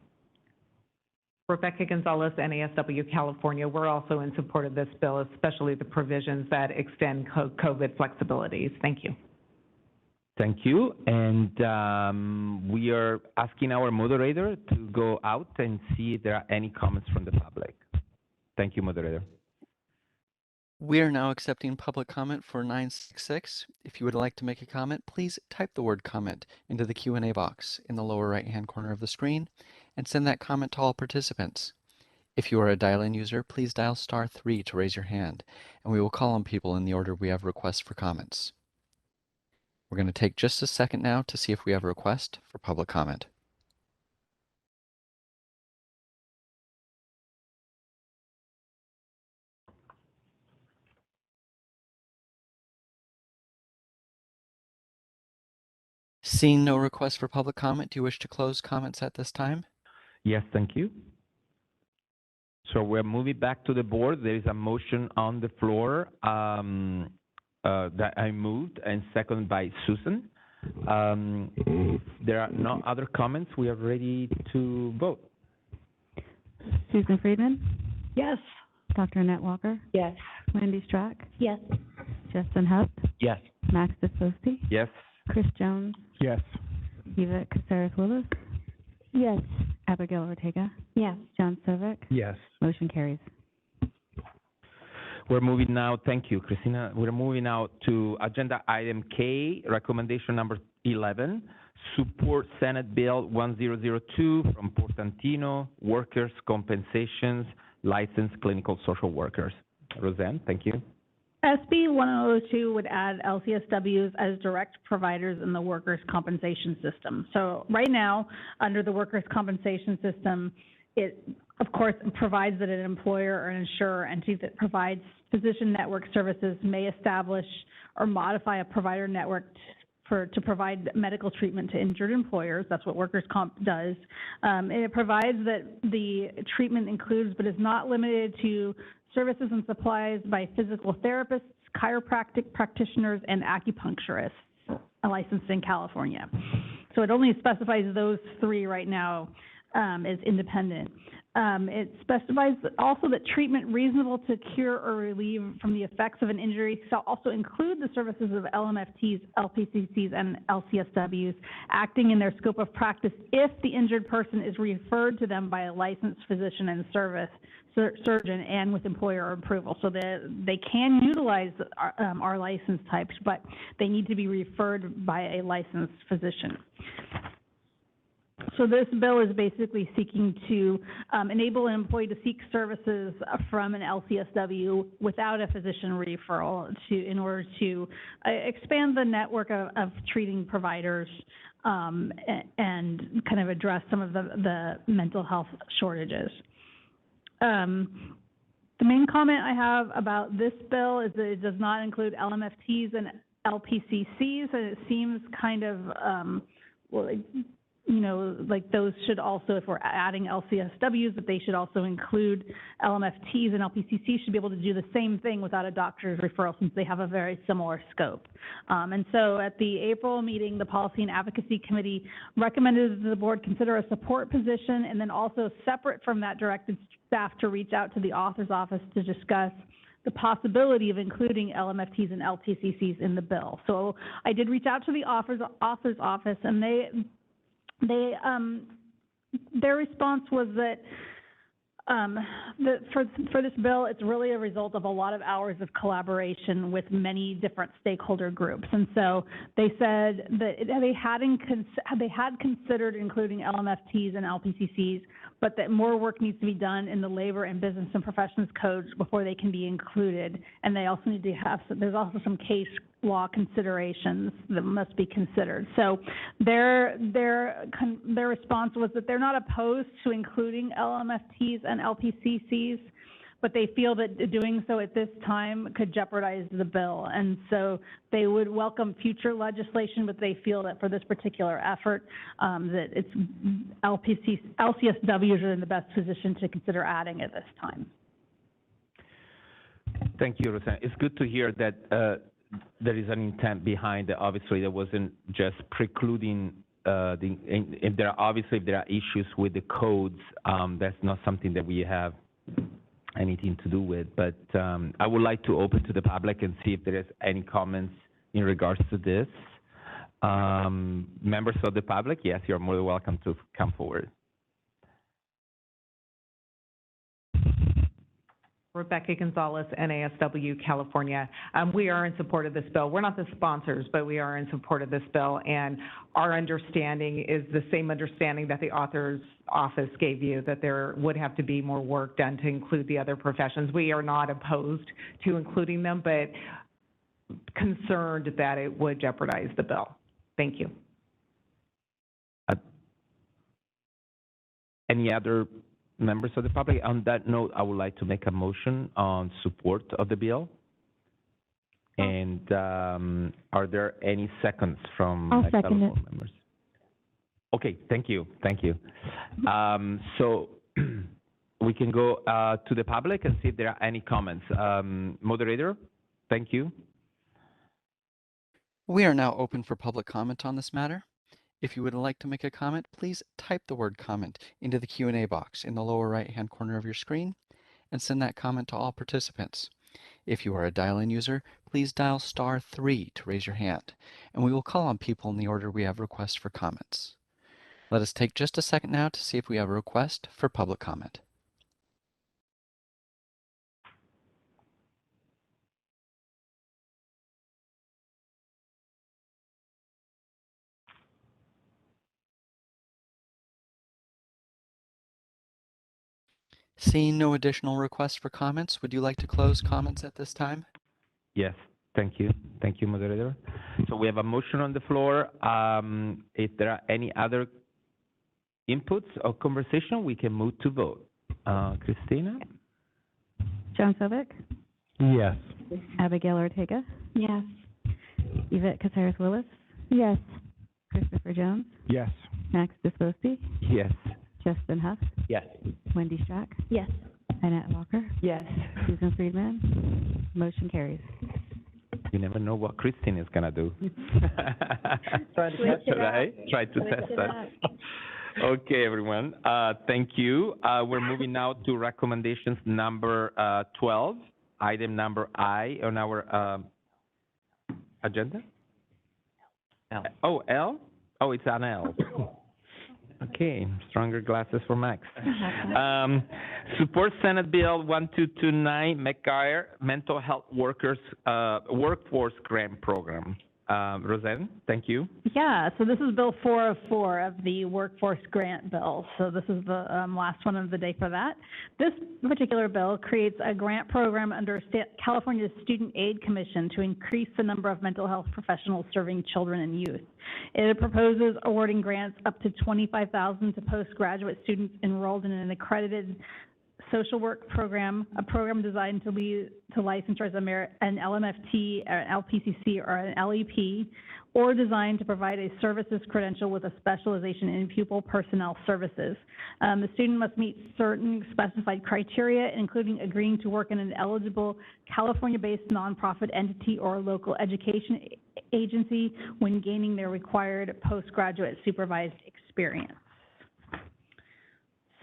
Rebecca Gonzalez, NASW California. We're also in support of this bill, especially the provisions that extend COVID flexibilities. Thank you. Thank you. And we are asking our moderator to go out and see if there are any comments from the public. Thank you, moderator. We are now accepting public comment for 966. If you would like to make a comment, please type the word comment into the Q&A box in the lower right-hand corner of the screen and send that comment to all participants. If you are a dial-in user, please dial *3 to raise your hand, and we will call on people in the order we have requests for comments. We're going to take just a second now to see if we have a request for public comment. Seeing no request for public comment, do you wish to close comments at this time? Yes, thank you. So we're moving back to the board. There is a motion on the floor that I moved and seconded by Susan. There are no other comments. We are ready to vote. Susan Friedman? Yes. Dr. Annette Walker? Yes. Wendy Strack? Yes. Justin Huff? Yes. Max Disposti? Yes. Chris Jones? Yes. Eva Caceres-Willis? Yes. Abigail Ortega? Yes. John Sovik? Yes. Motion carries. We're moving now, thank you, Christina. We're moving now to agenda item K, recommendation number 11, support Senate Bill 1002 from Portantino, workers' compensations, licensed clinical social workers. Roseanne, thank you. SB 1002 would add LCSWs as direct providers in the workers' compensation system. So right now, under the workers' compensation system, it, of course, provides that an employer or an insurer entity that provides physician network services may establish or modify a provider network to provide medical treatment to injured employers. That's what workers' comp does. And it provides that the treatment includes, but is not limited to, services and supplies by physical therapists, chiropractic practitioners, and acupuncturists licensed in California. So it only specifies those 3 right now as independent. It specifies also that treatment reasonable to cure or relieve from the effects of an injury shall also include the services of LMFTs, LPCCs, and LCSWs acting in their scope of practice if the injured person is referred to them by a licensed physician and surgeon and with employer approval. So they can utilize our license types, but they need to be referred by a licensed physician. So this bill is basically seeking to enable an employee to seek services from an LCSW without a physician referral in order to expand the network of treating providers and kind of address some of the mental health shortages. The main comment I have about this bill is that it does not include LMFTs and LPCCs, and it seems kind of, you know, like those should also, if we're adding LCSWs, that they should also include LMFTs, and LPCCs should be able to do the same thing without a doctor's referral since they have a very similar scope. And so at the April meeting, the Policy and Advocacy Committee recommended that the board consider a support position, and then also separate from that directed staff to reach out to the author's office to discuss the possibility of including LMFTs and LPCCs in the bill. So I did reach out to the author's office, and their response was that for this bill, it's really a result of a lot of hours of collaboration with many different stakeholder groups. And so they said that they had considered including LMFTs and LPCCs, but that more work needs to be done in the labor and business and professions codes before they can be included. And they also need to have, there's also some case law considerations that must be considered. So their response was that they're not opposed to including LMFTs and LPCCs, but they feel that doing so at this time could jeopardize the bill. And so they would welcome future legislation, but they feel that for this particular effort, that it's LCSWs are in the best position to consider adding at this time. Thank you, Rosanna. It's good to hear that there is an intent behind it. Obviously, there wasn't just precluding if there are issues with the codes, that's not something that we have anything to do with. But I would like to open to the public and see if there is any comments in regards to this. Members of the public, yes, you're more than welcome to come forward. Rebecca Gonzalez, NASW, California. We are in support of this bill. We're not the sponsors, but we are in support of this bill. And our understanding is the same understanding that the author's office gave you, that there would have to be more work done to include the other professions. We are not opposed to including them, but concerned that it would jeopardize the bill. Thank you. Any other members of the public? On that note, I would like to make a motion on support of the bill. And are there any seconds from my fellow board members? Okay, thank you, thank you. So we can go to the public and see if there are any comments. Moderator, thank you. We are now open for public comment on this matter. If you would like to make a comment, please type the word comment into the Q&A box in the lower right-hand corner of your screen and send that comment to all participants. If you are a dial-in user, please dial *3 to raise your hand, and we will call on people in the order we have requests for comments. Let us take just a second now to see if we have a request for public comment. Seeing no additional requests for comments, would you like to close comments at this time? Yes, thank you. Thank you, moderator. So we have a motion on the floor. If there are any other inputs or conversation, we can move to vote. Christina? John Sovic? Yes. Abigail Ortega? Yes. Yvette Caceres-Willis? Yes. Christopher Jones? Yes. Max Disposti? Yes. Justin Huff? Yes. Wendy Strack? Yes. Annette Walker? Yes. Susan Friedman? Motion carries. You never know what Christine is going to do. Try to test it. Right? Try to test that. Okay, everyone. Thank you. We're moving now to recommendations number 12, item number I on our agenda. L. Oh, L? Oh, it's an L. Okay, stronger glasses for Max. Support Senate Bill 1229, McGuire Mental Health Workers Workforce Grant Program. Roseanne, thank you. Yeah, so this is Bill 404 of the Workforce Grant Bill. So this is the last one of the day for that. This particular bill creates a grant program under California's Student Aid Commission to increase the number of mental health professionals serving children and youth. It proposes awarding grants up to $25,000 to postgraduate students enrolled in an accredited social work program, a program designed to lead to licensure as an LMFT, an LPCC, or an LEP, or designed to provide a services credential with a specialization in pupil personnel services. The student must meet certain specified criteria, including agreeing to work in an eligible California-based nonprofit entity or local education agency when gaining their required postgraduate supervised experience.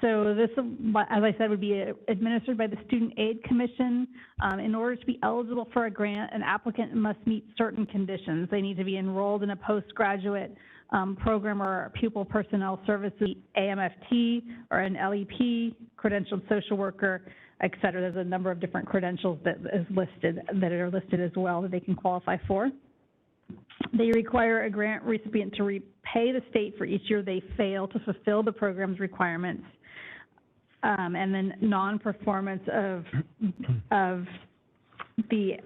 So this, as I said, would be administered by the Student Aid Commission. In order to be eligible for a grant, an applicant must meet certain conditions. They need to be enrolled in a postgraduate program or pupil personnel services, AMFT, or an LEP, credentialed social worker, et cetera. There's a number of different credentials that are listed as well that they can qualify for. They require a grant recipient to repay the state for each year they fail to fulfill the program's requirements. And then non-performance of the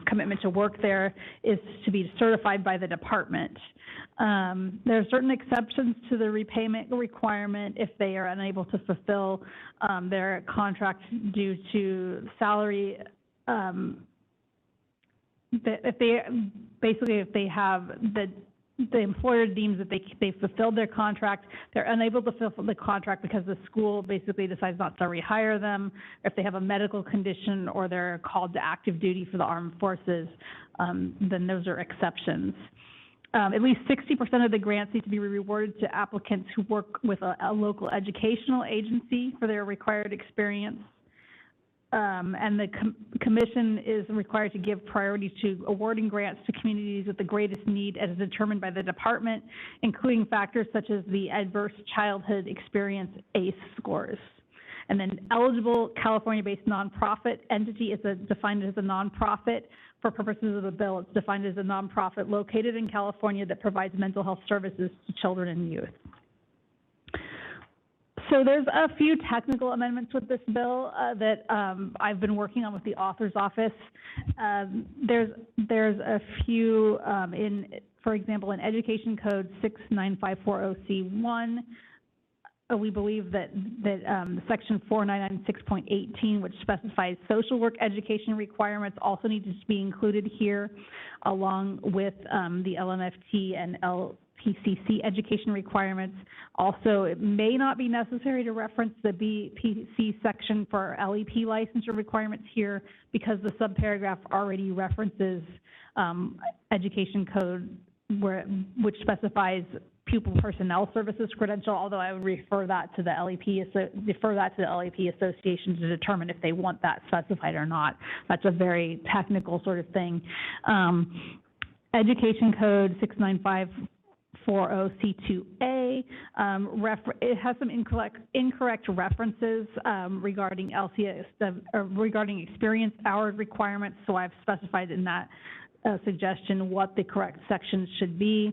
commitment to work there is to be certified by the department. There are certain exceptions to the repayment requirement if they are unable to fulfill their contract due to salary. If they have the employer deems that they fulfilled their contract, they're unable to fulfill the contract because the school basically decides not to rehire them, if they have a medical condition or they're called to active duty for the armed forces, then those are exceptions. At least 60% of the grants need to be rewarded to applicants who work with a local educational agency for their required experience. And the commission is required to give priority to awarding grants to communities with the greatest need as determined by the department, including factors such as the adverse childhood experience ACE scores. And then eligible California-based nonprofit entity is defined as a nonprofit. For purposes of the bill, it's defined as a nonprofit located in California that provides mental health services to children and youth. So there's a few technical amendments with this bill that I've been working on with the author's office. There's a few for example, in Education Code 69540C1, we believe that Section 4996.18, which specifies social work education requirements, also needs to be included here, along with the LMFT and LPCC education requirements. Also, it may not be necessary to reference the BPC section for LEP licensure requirements here because the subparagraph already references Education Code which specifies pupil personnel services credential, although I would refer that to the LEP Association to determine if they want that specified or not. That's a very technical sort of thing. Education Code 69540C2A, it has some incorrect references regarding LCS, regarding experience hours requirements, so I've specified in that suggestion what the correct sections should be.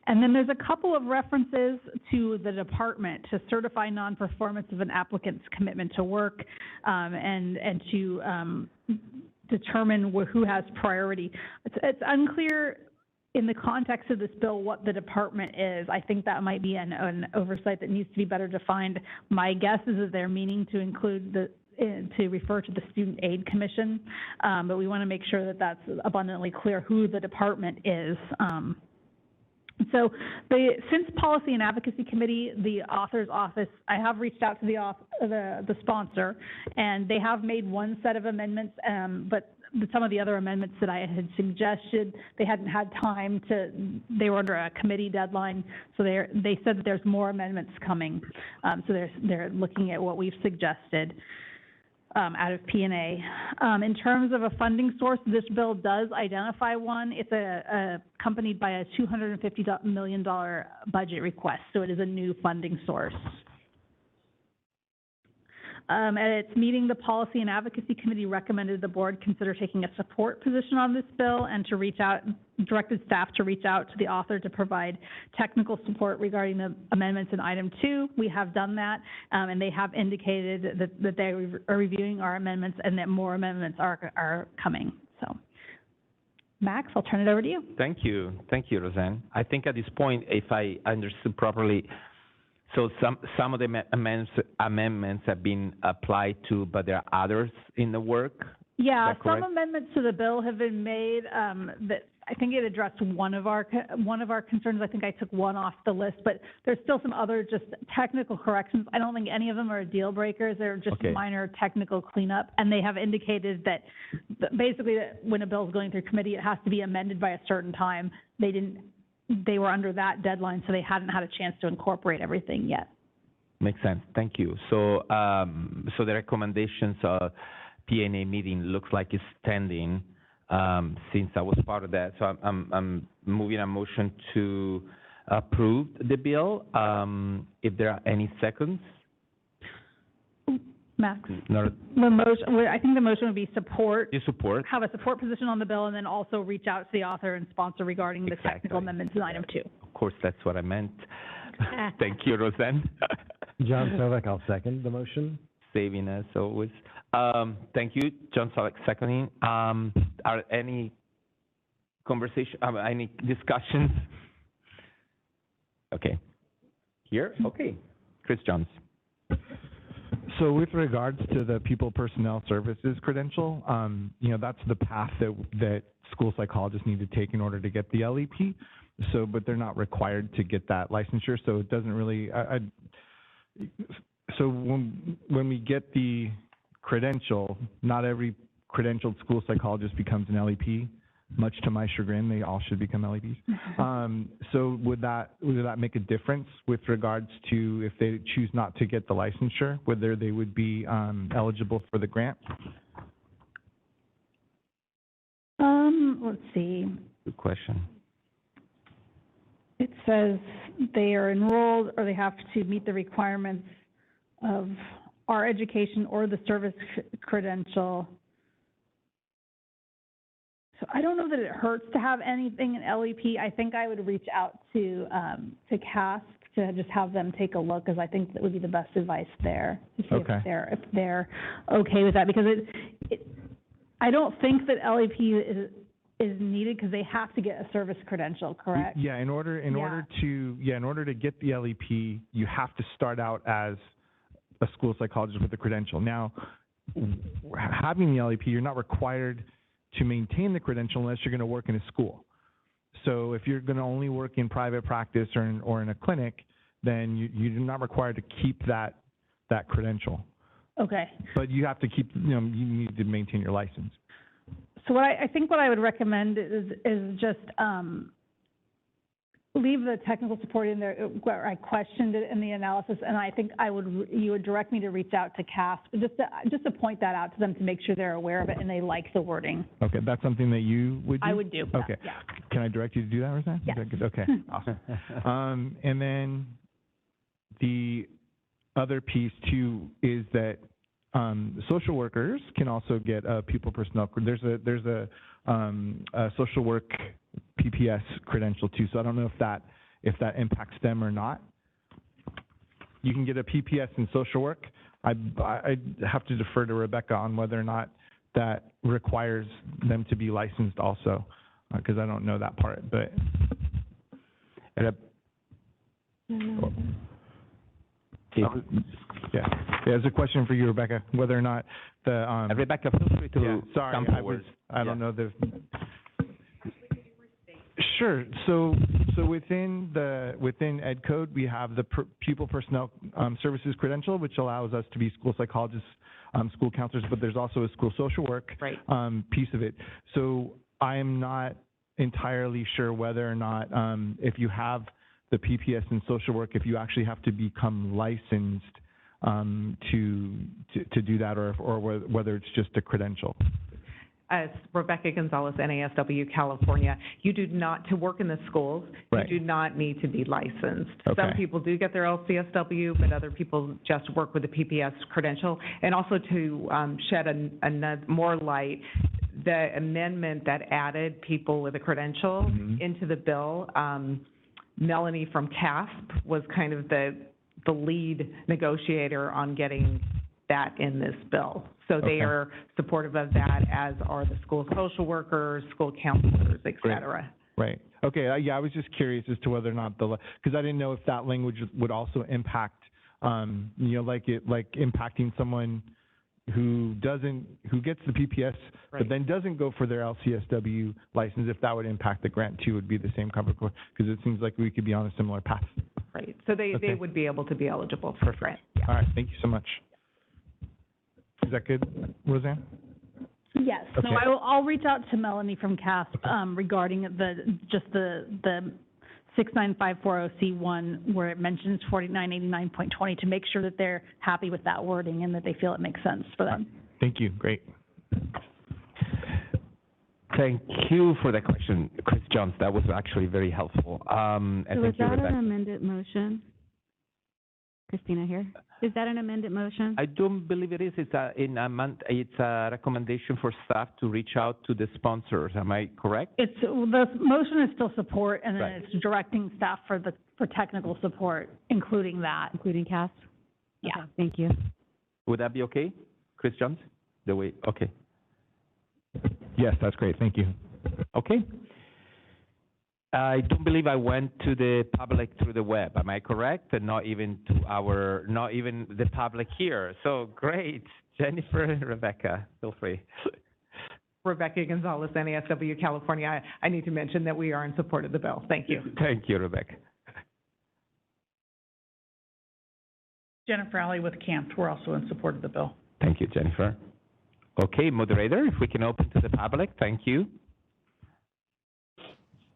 And then there's a couple of references to the department to certify non-performance of an applicant's commitment to work and to determine who has priority. It's unclear in the context of this bill what the department is. I think that might be an oversight that needs to be better defined. My guess is that they're meaning to include to refer to the Student Aid Commission, but we want to make sure that that's abundantly clear who the department is. So since Policy and Advocacy Committee, the author's office, I have reached out to the sponsor, and they have made one set of amendments, but some of the other amendments that I had suggested, they hadn't had time to, they were under a committee deadline, so they said that there's more amendments coming. So they're looking at what we've suggested out of P&A. In terms of a funding source, this bill does identify one. It's accompanied by a $250 million budget request, so it is a new funding source. At its meeting, the Policy and Advocacy Committee recommended the board consider taking a support position on this bill and to directed staff to reach out to the author to provide technical support regarding the amendments in item 2. We have done that, and they have indicated that they are reviewing our amendments and that more amendments are coming. So, Max, I'll turn it over to you. Thank you, Roseanne. I think at this point, if I understood properly, So some of the amendments have been applied to, but there are others in the work? Yeah, Is that correct? some amendments to the bill have been made that I think it addressed one of our concerns. I think I took one off the list, but there's still some other just technical corrections. I don't think any of them are deal breakers. They're just minor technical cleanup, and they have indicated that basically that when a bill is going through committee, it has to be amended by a certain time. They were under that deadline, so they hadn't had a chance to incorporate everything yet. Makes sense. Thank you. So, so the recommendations P&A meeting looks like it's standing since I was part of that. So I'm moving a motion to approve the bill. If there are any seconds. Max? No. The motion, I think the motion would be support. You support. Have a support position on the bill, and then also reach out to the author and sponsor regarding the technical amendments in item 2. Of course, that's what I meant. Thank you, Roseanne. John Slovak, I'll second the motion. Saving as always. Thank you, John Slovak, seconding. Are any conversation, any discussions? Okay. Here? Okay. Chris Jones. So with regards to the people personnel services credential, you know, that's the path that school psychologists need to take in order to get the LEP. So, but they're not required to get that licensure. So it doesn't really, so when we get the credential, not every credentialed school psychologist becomes an LEP. Much to my chagrin, they all should become LEPs. So would that make a difference with regards to if they choose not to get the licensure, whether they would be eligible for the grant? Let's see. Good question. It says they are enrolled or they have to meet the requirements of our education or the service credential. So I don't know that it hurts to have anything in LEP. I think I would reach out to CASP to just have them take a look, because I think that would be the best advice there to see if they're okay with that, because I don't think that LEP is needed because they have to get a service credential, correct? Yeah, in order to get the LEP, you have to start out as a school psychologist with a credential. Now, having the LEP, you're not required to maintain the credential unless you're going to work in a school. So if you're going to only work in private practice or in a clinic, then you're not required to keep that credential. Okay. But you have to keep, you need to maintain your license. So what I think what I would recommend is just leave the technical support in there where I questioned it in the analysis, and I think you would direct me to reach out to CASP just to point that out to them to make sure they're aware of it and they like the wording. Okay, that's something that you would do? I would do. Okay. Yeah. Can I direct you to do that, Roseanne? Yes. Okay, awesome. And then the other piece too is that social workers can also get a pupil personnel. There's a social work PPS credential too. So I don't know if that impacts them or not. You can get a PPS in social work. I have to defer to Rebecca on whether or not that requires them to be licensed also, because I don't know that part. But there's a question for you, Rebecca, whether or not the Rebecca, feel free to come forward. I don't know the. Sure. So within Ed Code, we have the pupil personnel services credential, which allows us to be school psychologists, school counselors, but there's also a school social work piece of it. So I am not entirely sure whether or not if you have the PPS in social work, if you actually have to become licensed to do that, or whether it's just a credential. As Rebecca Gonzalez, NASW, California, you do not, to work in the schools, you do not need to be licensed. Okay. Some people do get their LCSW, but other people just work with the PPS credential. And also to shed more light, the amendment that added people with a credential into the bill, Melanie from CASP was kind of the lead negotiator on getting that in this bill. So they are supportive of that, as are the school social workers, school counselors, et cetera. Right. Okay. Yeah, I was just curious as to whether or not because I didn't know if that language would also impact, like impacting someone who gets the PPS, but then doesn't go for their LCSW license. If that would impact the grant too, would be the same cover, because it seems like we could be on a similar path. Right. So they would be able to be eligible for the grant. Yeah. All right. Thank you so much. Is that good, Roseanne? Yes. Okay. No, I'll reach out to Melanie from CASP regarding the 69540C1 where it mentions 4989.20 to make sure that they're happy with that wording and that they feel it makes sense for them. Thank you. Great. Thank you for the question, Chris Jones. That was actually very helpful. And So is thank you, that Rebecca. an amended motion? Christina here. Is that an amended motion? I don't believe it is. It's a recommendation for staff to reach out to the sponsors. Am I correct? The motion is still support, and then Right. it's directing staff for technical support, including that. Including CASP? Yeah. Okay, thank you. Would that be okay, Chris Jones? Okay. Yes, that's great. Thank you. Okay. I don't believe I went to the public through the web. Am I correct? And not even the public here. So great. Jennifer and Rebecca, feel free. Rebecca Gonzalez, NASW California. I need to mention that we are in support of the bill. Thank you. Thank you, Rebecca. Jennifer Alley with CAMP. We're also in support of the bill. Thank you, Jennifer. Okay, moderator, if we can open to the public, thank you.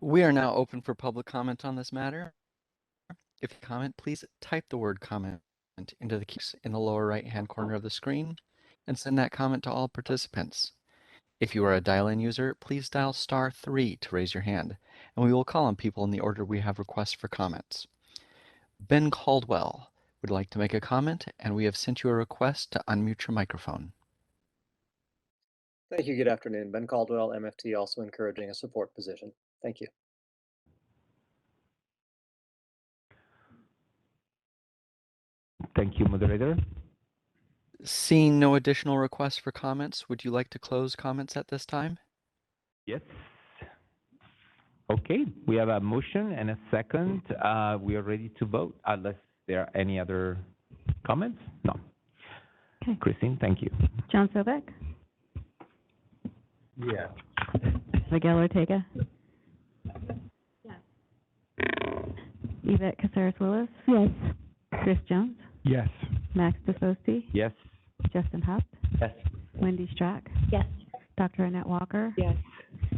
We are now open for public comment on this matter. If you comment, please type the word comment into the box in the lower right-hand corner of the screen and send that comment to all participants. If you are a dial-in user, please dial *3 to raise your hand, and we will call on people in the order we have requests for comments. Ben Caldwell would like to make a comment, and we have sent you a request to unmute your microphone. Thank you. Good afternoon. Ben Caldwell, MFT, also encouraging a support position. Thank you. Thank you, moderator. Seeing no additional requests for comments, would you like to close comments at this time? Yes. Okay, we have a motion and a second. We are ready to vote unless there are any other comments? No. Okay. Christine, thank you. John Sobek? Yeah. Miguel Ortega? Yes. Yvette Caceres-Willis? Yes. Chris Jones? Yes. Max DeSosti? Yes. Justin Huff? Yes. Wendy Strack? Yes. Dr. Annette Walker? Yes.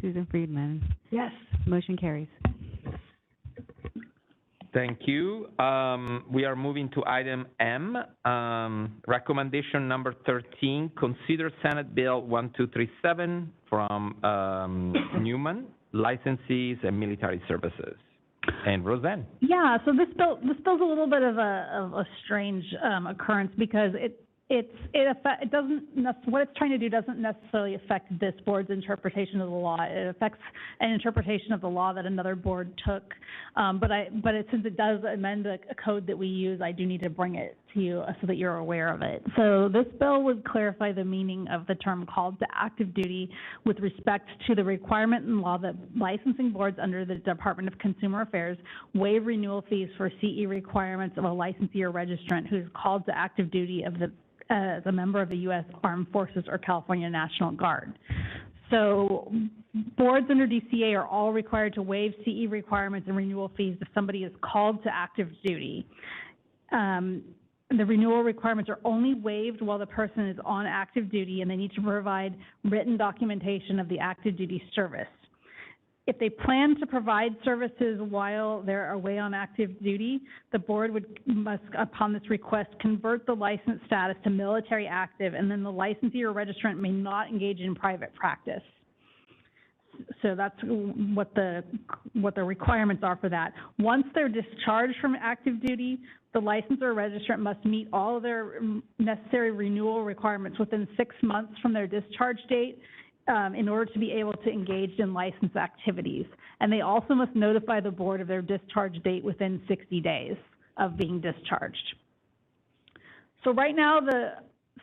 Susan Friedman? Yes. Motion carries. Thank you. We are moving to item M, recommendation number 13, consider Senate Bill 1237 from Newman, licensees and military services. And Roseanne. Yeah, so this bill's a little bit of a strange occurrence because what it's trying to do doesn't necessarily affect this board's interpretation of the law. It affects an interpretation of the law that another board took. Since it does amend a code that we use, I do need to bring it to you so that you're aware of it. So this bill would clarify the meaning of the term called to active duty with respect to the requirement in law that licensing boards under the Department of Consumer Affairs waive renewal fees for CE requirements of a licensee or registrant who is called to active duty as a member of the U.S. Armed Forces or California National Guard. So boards under DCA are all required to waive CE requirements and renewal fees if somebody is called to active duty. The renewal requirements are only waived while the person is on active duty, and they need to provide written documentation of the active duty service. If they plan to provide services while they're away on active duty, the board must, upon this request, convert the license status to military active, and then the licensee or registrant may not engage in private practice. So that's what the requirements are for that. Once they're discharged from active duty, the licensor or registrant must meet all of their necessary renewal requirements within 6 months from their discharge date in order to be able to engage in license activities. And they also must notify the board of their discharge date within 60 days of being discharged. So right now,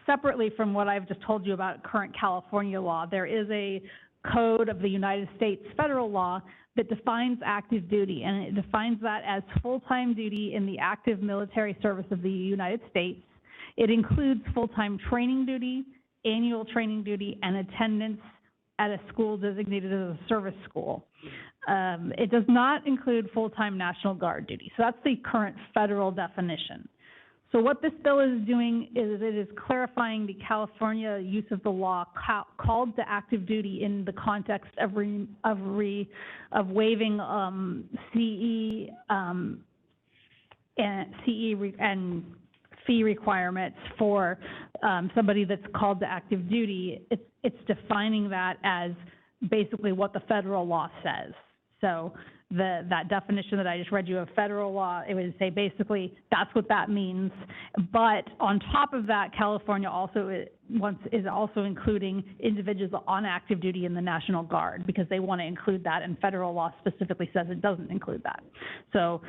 separately from what I've just told you about current California law, there is a Code of the United States federal law that defines active duty, and it defines that as full-time duty in the active military service of the United States. It includes full-time training duty, annual training duty, and attendance at a school designated as a service school. It does not include full-time National Guard duty. So that's the current federal definition. So what this bill is doing is it is clarifying the California use of the law called to active duty in the context of waiving CE and fee requirements for somebody that's called to active duty. It's defining that as basically what the federal law says. So that definition that I just read you of federal law, it would say basically that's what that means. But on top of that, California also is also including individuals on active duty in the National Guard because they want to include that, and federal law specifically says it doesn't include that. So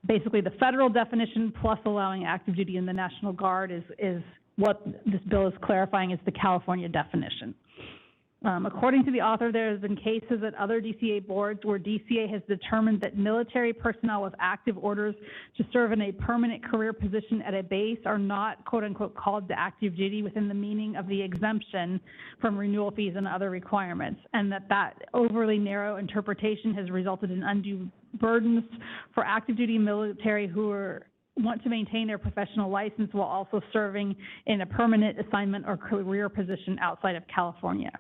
basically the federal definition plus allowing active duty in the National Guard is what this bill is clarifying is the California definition. According to the author, there has been cases at other DCA boards where DCA has determined that military personnel with active orders to serve in a permanent career position at a base are not, quote unquote, called to active duty within the meaning of the exemption from renewal fees and other requirements, and that overly narrow interpretation has resulted in undue burdens for active duty military who want to maintain their professional license while also serving in a permanent assignment or career position outside of California.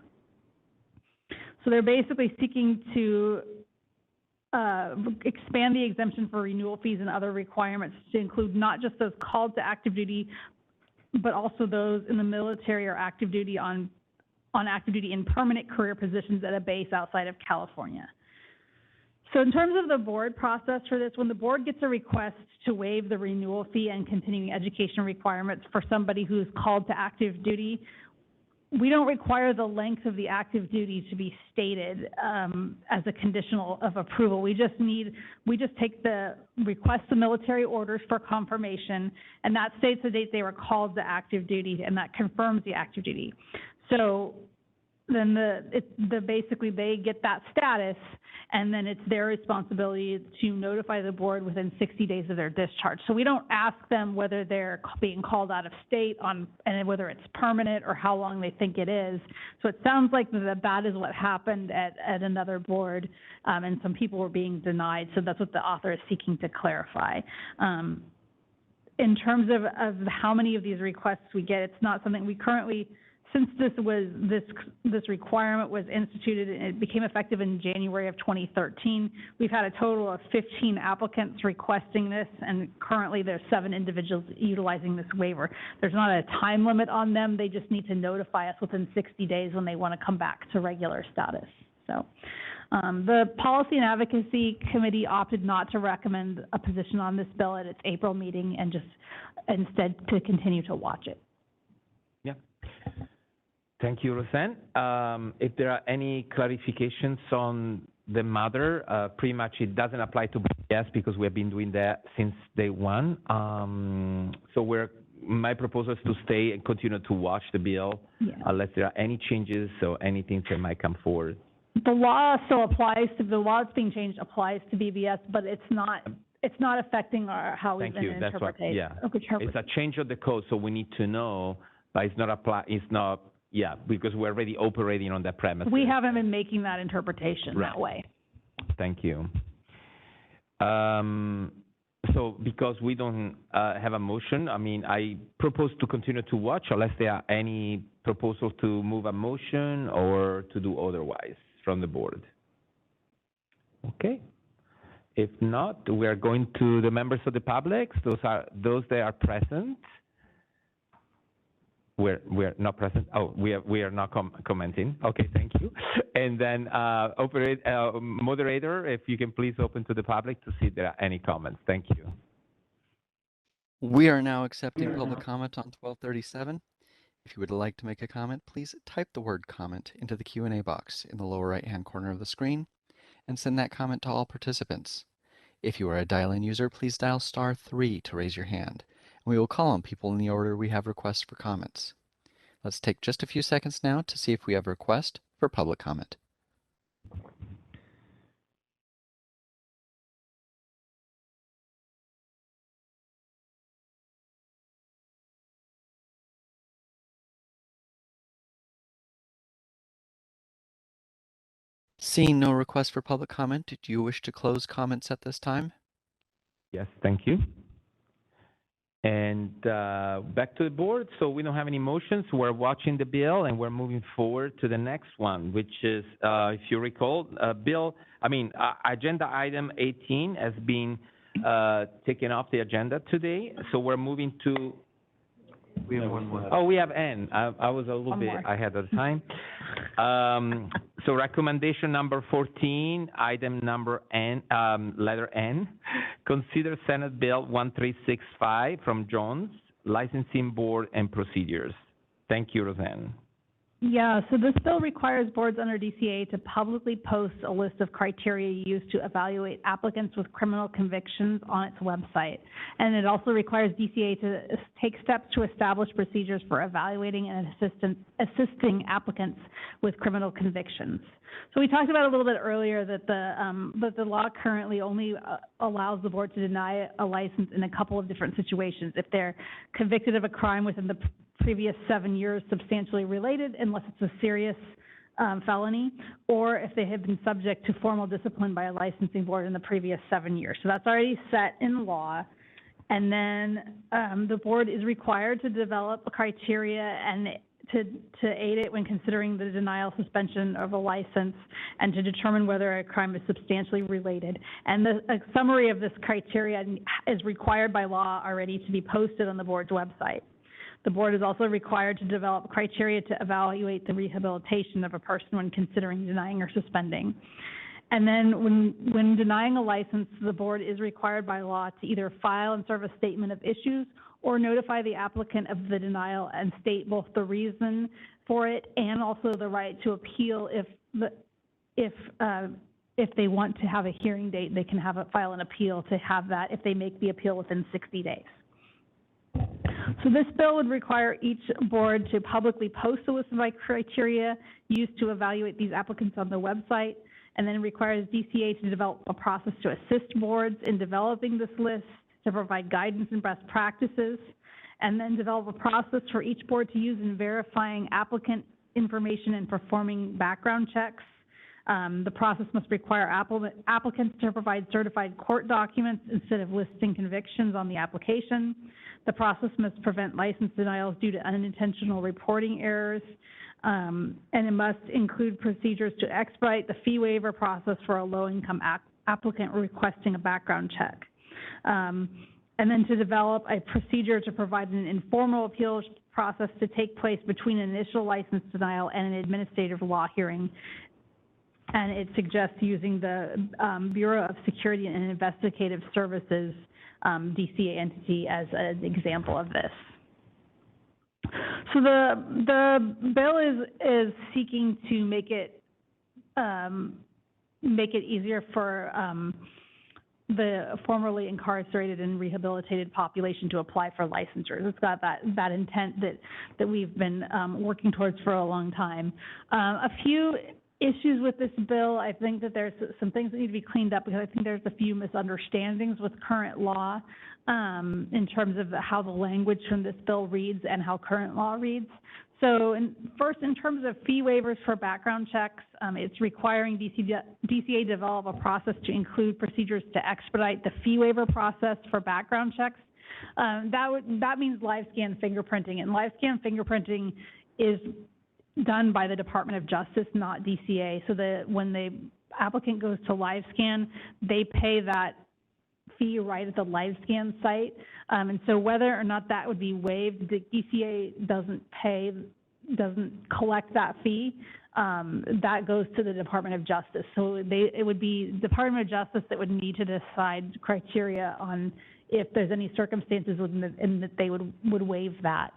So they're basically seeking to expand the exemption for renewal fees and other requirements to include not just those called to active duty, but also those in the military or active duty on active duty in permanent career positions at a base outside of California. So in terms of the board process for this, when the board gets a request to waive the renewal fee and continuing education requirements for somebody who's called to active duty, we don't require the length of the active duty to be stated as a conditional of approval. We just take the request the military orders for confirmation, and that states the date they were called to active duty, and that confirms the active duty. So then basically they get that status, and then it's their responsibility to notify the board within 60 days of their discharge. So we don't ask them whether they're being called out of state and whether it's permanent or how long they think it is. So it sounds like that is what happened at another board, and some people were being denied. So that's what the author is seeking to clarify. In terms of how many of these requests we get, it's not something we currently. Since this requirement was instituted and it became effective in January of 2013, we've had a total of 15 applicants requesting this, and currently there's 7 individuals utilizing this waiver. There's not a time limit on them. They just need to notify us within 60 days when they want to come back to regular status. So the Policy and Advocacy Committee opted not to recommend a position on this bill at its April meeting and just instead to continue to watch it. Yeah. Thank you, Roseanne. If there are any clarifications on the matter, pretty much it doesn't apply to BS because we have been doing that since day one. So my proposal is to stay and continue to watch the bill unless there are any changes or anything that might come forward. The law still applies to the law that's being changed applies to BBS, but it's not affecting how we interpret it. Yeah, it's a change of the code, so we need to know, but it's not. Yeah, because we're already operating on that premise. We haven't been making that interpretation that way. Thank you. So because we don't have a motion, I mean, I propose to continue to watch unless there are any proposals to move a motion or to do otherwise from the board. Okay. If not, we are going to the members of the public. Those that are present. We're not present. Oh, we are not commenting. Okay, thank you. And then moderator, if you can please open to the public to see if there are any comments. Thank you. We are now accepting public comment on 1237. If you would like to make a comment, please type the word comment into the Q&A box in the lower right-hand corner of the screen and send that comment to all participants. If you are a dial-in user, please dial *3 to raise your hand. We will call on people in the order we have requests for comments. Let's take just a few seconds now to see if we have a request for public comment. Seeing no request for public comment, do you wish to close comments at this time? Yes, thank you. And back to the board. So we don't have any motions. We're watching the bill and we're moving forward to the next one, which is, if you recall, agenda item 18 has been taken off the agenda today. So we're moving to. We have one more. Oh, we have N. I was a little bit ahead of the time. So recommendation number 14, item number N, letter N. Consider Senate Bill 1365 from Jones, Licensing Board and Procedures. Thank you, Roseanne. Yeah, so this bill requires boards under DCA to publicly post a list of criteria used to evaluate applicants with criminal convictions on its website. And it also requires DCA to take steps to establish procedures for evaluating and assisting applicants with criminal convictions. So we talked about a little bit earlier that the law currently only allows the board to deny a license in a couple of different situations. If they're convicted of a crime within the previous 7 years substantially related, unless it's a serious felony, or if they have been subject to formal discipline by a licensing board in the previous 7 years. So that's already set in law. And then the board is required to develop a criteria and to aid it when considering the denial, suspension of a license, and to determine whether a crime is substantially related. And a summary of this criteria is required by law already to be posted on the board's website. The board is also required to develop criteria to evaluate the rehabilitation of a person when considering denying or suspending. And then when denying a license, the board is required by law to either file and serve a statement of issues or notify the applicant of the denial and state both the reason for it and also the right to appeal if they want to have a hearing date, they can file an appeal to have that if they make the appeal within 60 days. So this bill would require each board to publicly post a list of criteria used to evaluate these applicants on the website, and then requires DCA to develop a process to assist boards in developing this list, to provide guidance and best practices, and then develop a process for each board to use in verifying applicant information and performing background checks. The process must require applicants to provide certified court documents instead of listing convictions on the application. The process must prevent license denials due to unintentional reporting errors, and it must include procedures to expedite the fee waiver process for a low-income applicant requesting a background check. And then to develop a procedure to provide an informal appeals process to take place between an initial license denial and an administrative law hearing. And it suggests using the Bureau of Security and Investigative Services DCA entity as an example of this. So the bill is seeking to make it easier for the formerly incarcerated and rehabilitated population to apply for licensures. It's got that intent that we've been working towards for a long time. A few issues with this bill, I think that there's some things that need to be cleaned up because I think there's a few misunderstandings with current law in terms of how the language from this bill reads and how current law reads. So first, in terms of fee waivers for background checks, it's requiring DCA develop a process to include procedures to expedite the fee waiver process for background checks. That means live scan fingerprinting, and live scan fingerprinting is done by the Department of Justice, not DCA. So that when the applicant goes to live scan, they pay that fee right at the live scan site. And so whether or not that would be waived, the DCA doesn't collect that fee. That goes to the Department of Justice. So it would be Department of Justice that would need to decide criteria on if there's any circumstances in that they would waive that.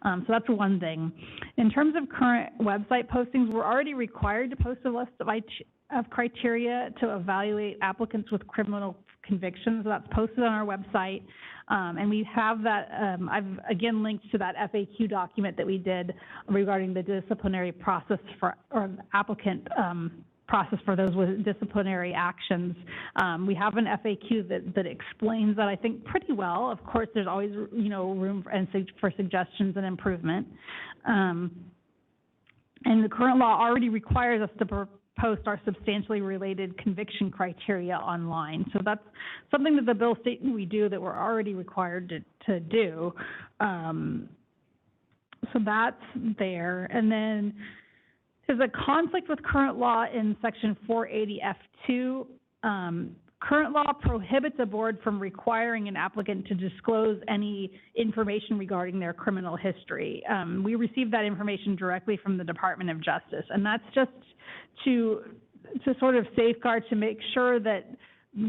So that's one thing. In terms of current website postings, we're already required to post a list of criteria to evaluate applicants with criminal convictions. So that's posted on our website. And we have that, I've again linked to that FAQ document that we did regarding the disciplinary process or applicant process for those with disciplinary actions. We have an FAQ that explains that, I think, pretty well. Of course, there's always room for suggestions and improvement. And the current law already requires us to post our substantially related conviction criteria online. So that's something that the bill states we do that we're already required to do. So that's there. And then there's a conflict with current law in section 480F2. Current law prohibits a board from requiring an applicant to disclose any information regarding their criminal history. We received that information directly from the Department of Justice, and that's just to sort of safeguard, to make sure that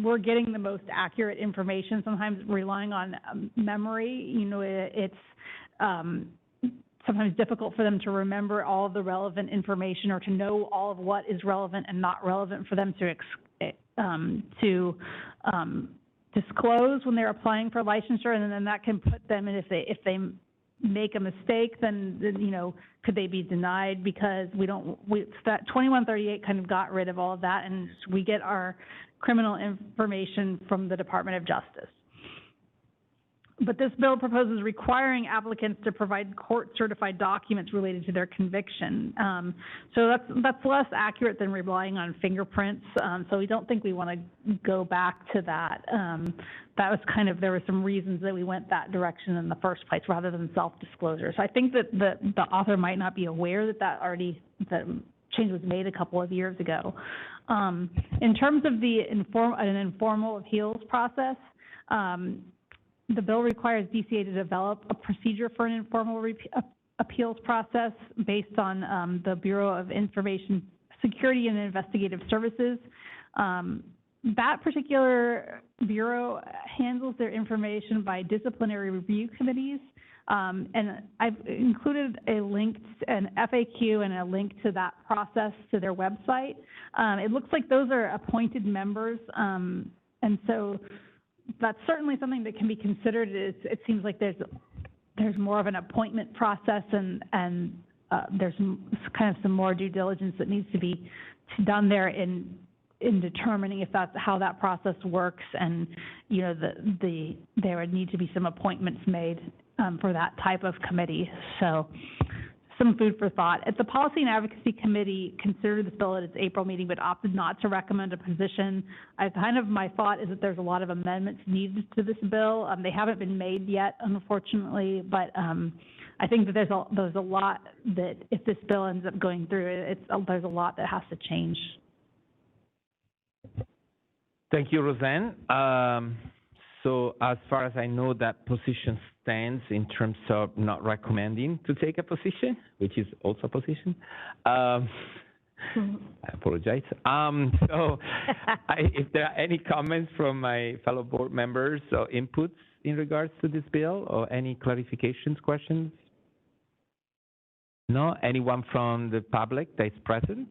we're getting the most accurate information. Sometimes relying on memory, you know, it's sometimes difficult for them to remember all of the relevant information or to know all of what is relevant and not relevant for them to disclose when they're applying for licensure, and then that can put them in, if they make a mistake, then you know, could they be denied? Because that 2138 kind of got rid of all of that, and we get our criminal information from the Department of Justice. But this bill proposes requiring applicants to provide court-certified documents related to their conviction. So that's less accurate than relying on fingerprints. So we don't think we want to go back to that. That was kind of, there were some reasons that we went that direction in the first place rather than self-disclosure. So I think that the author might not be aware that that change was made a couple of years ago. In terms of an informal appeals process, the bill requires DCA to develop a procedure for an informal appeals process based on the Bureau of Information Security and Investigative Services. That particular bureau handles their information by disciplinary review committees. And I've included an FAQ and a link to that process to their website. It looks like those are appointed members, and so that's certainly something that can be considered. It seems like there's more of an appointment process, and there's kind of some more due diligence that needs to be done there in determining if that's how that process works, and you know there would need to be some appointments made for that type of committee. So some food for thought. At the Policy and Advocacy Committee considered this bill at its April meeting, but opted not to recommend a position. My thought is that there's a lot of amendments needed to this bill. They haven't been made yet, unfortunately, but I think that there's a lot that, if this bill ends up going through, there's a lot that has to change. Thank you, Roseanne. So as far as I know, that position stands in terms of not recommending to take a position, which is also a position. I apologize. So if there are any comments from my fellow board members or inputs in regards to this bill, or any clarifications, questions? No? Anyone from the public that is present?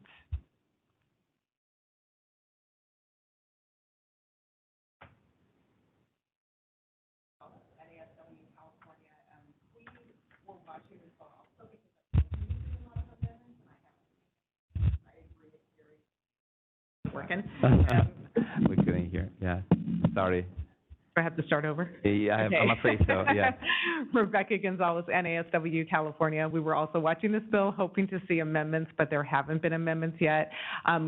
Working. We couldn't hear. Yeah, sorry. I have to start over? Yeah, Okay. I'm afraid so, yeah. Rebecca Gonzalez, NASW, California. We were also watching this bill, hoping to see amendments, but there haven't been amendments yet.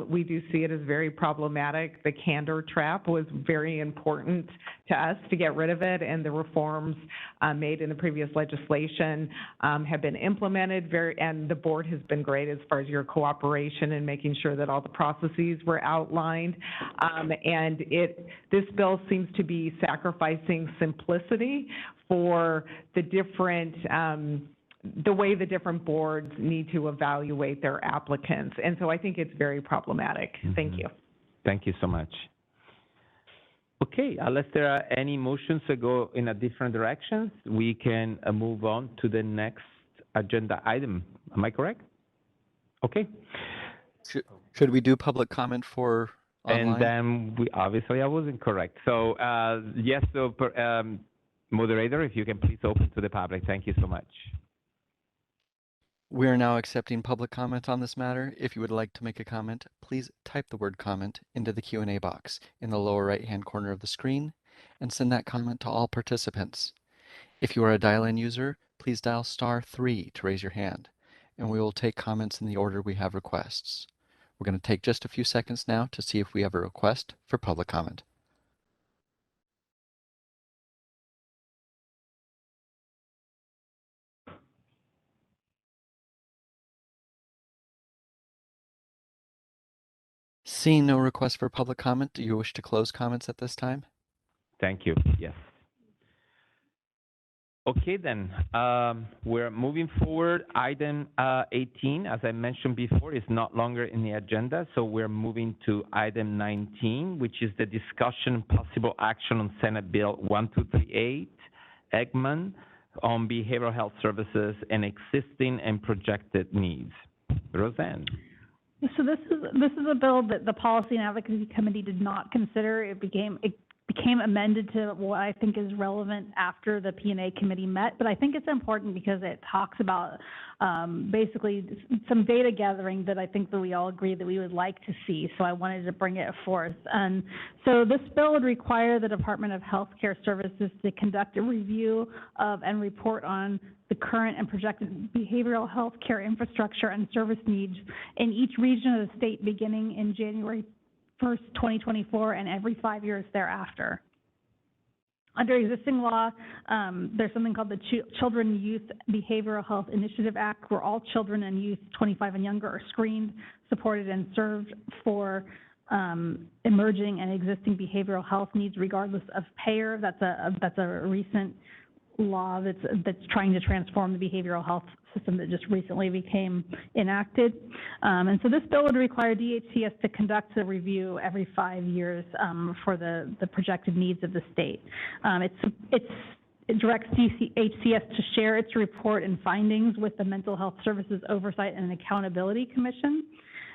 We do see it as very problematic. The candor trap was very important to us to get rid of it, and the reforms made in the previous legislation have been implemented, and the board has been great as far as your cooperation in making sure that all the processes were outlined. And this bill seems to be sacrificing simplicity for the different, the way the different boards need to evaluate their applicants. And so I think it's very problematic. Thank you. Thank you so much. Okay, unless there are any motions that go in a different direction, we can move on to the next agenda item. Am I correct? Okay. Should we do public comment for online? And then obviously I wasn't correct. So yes, so moderator, if you can please open to the public. Thank you so much. We are now accepting public comment on this matter. If you would like to make a comment, please type the word comment into the Q&A box in the lower right-hand corner of the screen and send that comment to all participants. If you are a dial-in user, please dial *3 to raise your hand, and we will take comments in the order we have requests. We're going to take just a few seconds now to see if we have a request for public comment. Seeing no request for public comment, do you wish to close comments at this time? Thank you. Yes. Okay, then. We're moving forward. Item 18, as I mentioned before, is not longer in the agenda, so we're moving to item 19, which is the discussion and possible action on Senate Bill 1238, Eggman, on behavioral health services and existing and projected needs. Roseanne. So this is a bill that the Policy and Advocacy Committee did not consider. It became amended to what I think is relevant after the P&A committee met, but I think it's important because it talks about basically some data gathering that I think that we all agree that we would like to see, so I wanted to bring it forth. And so this bill would require the Department of Health Care Services to conduct a review of and report on the current and projected behavioral health care infrastructure and service needs in each region of the state beginning in January 1st, 2024, and every 5 years thereafter. Under existing law, there's something called the Children and Youth Behavioral Health Initiative Act, where all children and youth 25 and younger are screened, supported, and served for emerging and existing behavioral health needs, regardless of payer. That's a recent law that's trying to transform the behavioral health system that just recently became enacted. And so this bill would require DHCS to conduct a review every 5 years for the projected needs of the state. It directs DHCS to share its report and findings with the Mental Health Services Oversight and Accountability Commission.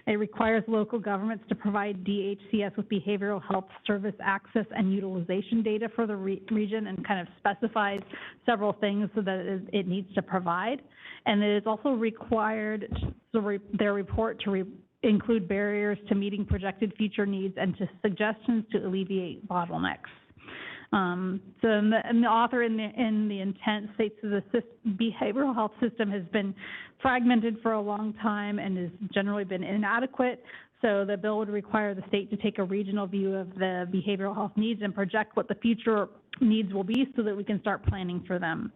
It requires local governments to provide DHCS with behavioral health service access and utilization data for the region, and kind of specifies several things that it needs to provide. And it is also required their report to include barriers to meeting projected future needs and to suggestions to alleviate bottlenecks. And the author in the intent states that the behavioral health system has been fragmented for a long time and has generally been inadequate. So the bill would require the state to take a regional view of the behavioral health needs and project what the future needs will be so that we can start planning for them.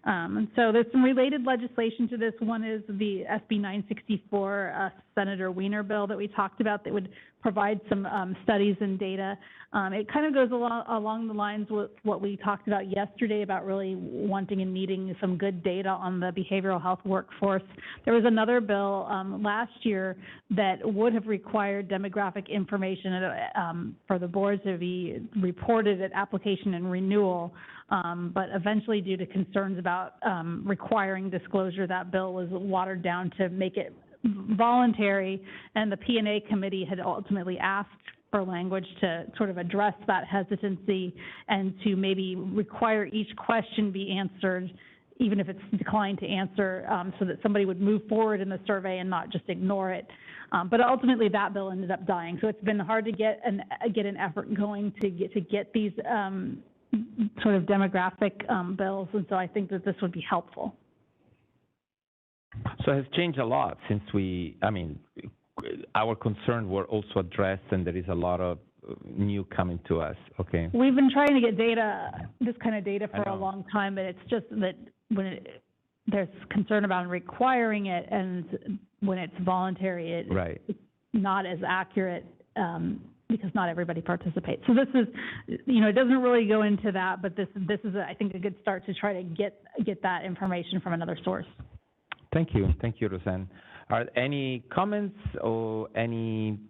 And so there's some related legislation to this. One is the SB 964 Senator Wiener bill that we talked about that would provide some studies and data. It kind of goes along the lines with what we talked about yesterday about really wanting and needing some good data on the behavioral health workforce. There was another bill last year that would have required demographic information for the boards to be reported at application and renewal, but eventually due to concerns about requiring disclosure, that bill was watered down to make it voluntary, and the P&A committee had ultimately asked for language to sort of address that hesitancy and to maybe require each question be answered, even if it's declined to answer, so that somebody would move forward in the survey and not just ignore it. But ultimately, that bill ended up dying. So it's been hard to get an effort going to get these sort of demographic bills, and so I think that this would be helpful. So it has changed a lot since our concerns were also addressed, and there is a lot of new coming to us. Okay. We've been trying to get this kind of data for a long time, but it's just that when there's concern about requiring it, and when it's voluntary, it's not as accurate because not everybody participates. So this is, it doesn't really go into that, but this is, I think, a good start to try to get that information from another source. Thank you, Roseanne. Are there any comments or any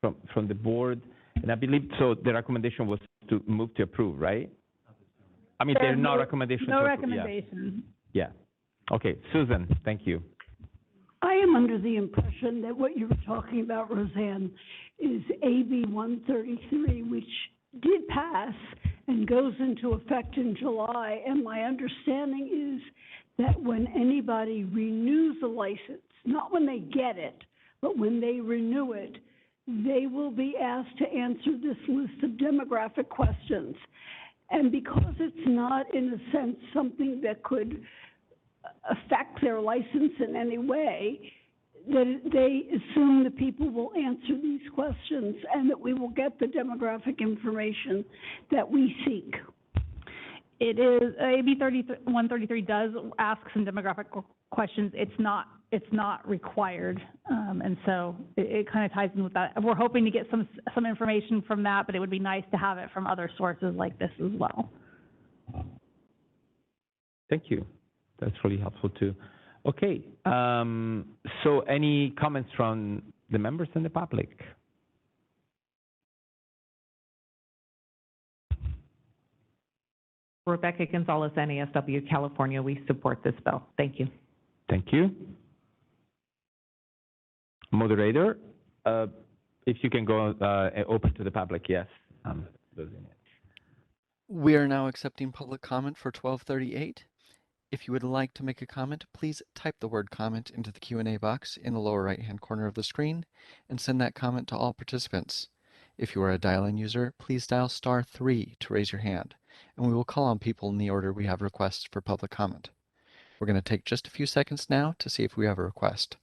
from the board? And I believe so. The recommendation was to move to approve, right? There's no recommendation. No recommendation. Yeah. Okay, Susan. Thank you. I am under the impression that what you were talking about, Roseanne, is AB 133, which did pass and goes into effect in July. And my understanding is that when anybody renews a license, not when they get it, but when they renew it, they will be asked to answer this list of demographic questions. And because it's not, in a sense, something that could affect their license in any way, that they assume the people will answer these questions and that we will get the demographic information that we seek. It is, AB 133 does ask some demographic questions. It's not required, and so it kind of ties in with that. We're hoping to get some information from that, but it would be nice to have it from other sources like this as well. Thank you. That's really helpful too. Okay, so any comments from the members and the public? Rebecca Gonzalez, NASW, California. We support this bill. Thank you. Thank you. Moderator, if you can go open to the public, yes. We are now accepting public comment for 1238. If you would like to make a comment, please type the word comment into the Q&A box in the lower right-hand corner of the screen and send that comment to all participants. If you are a dial-in user, please dial *3 to raise your hand, and we will call on people in the order we have requests for public comment. We're going to take just a few seconds now to see if we have a request.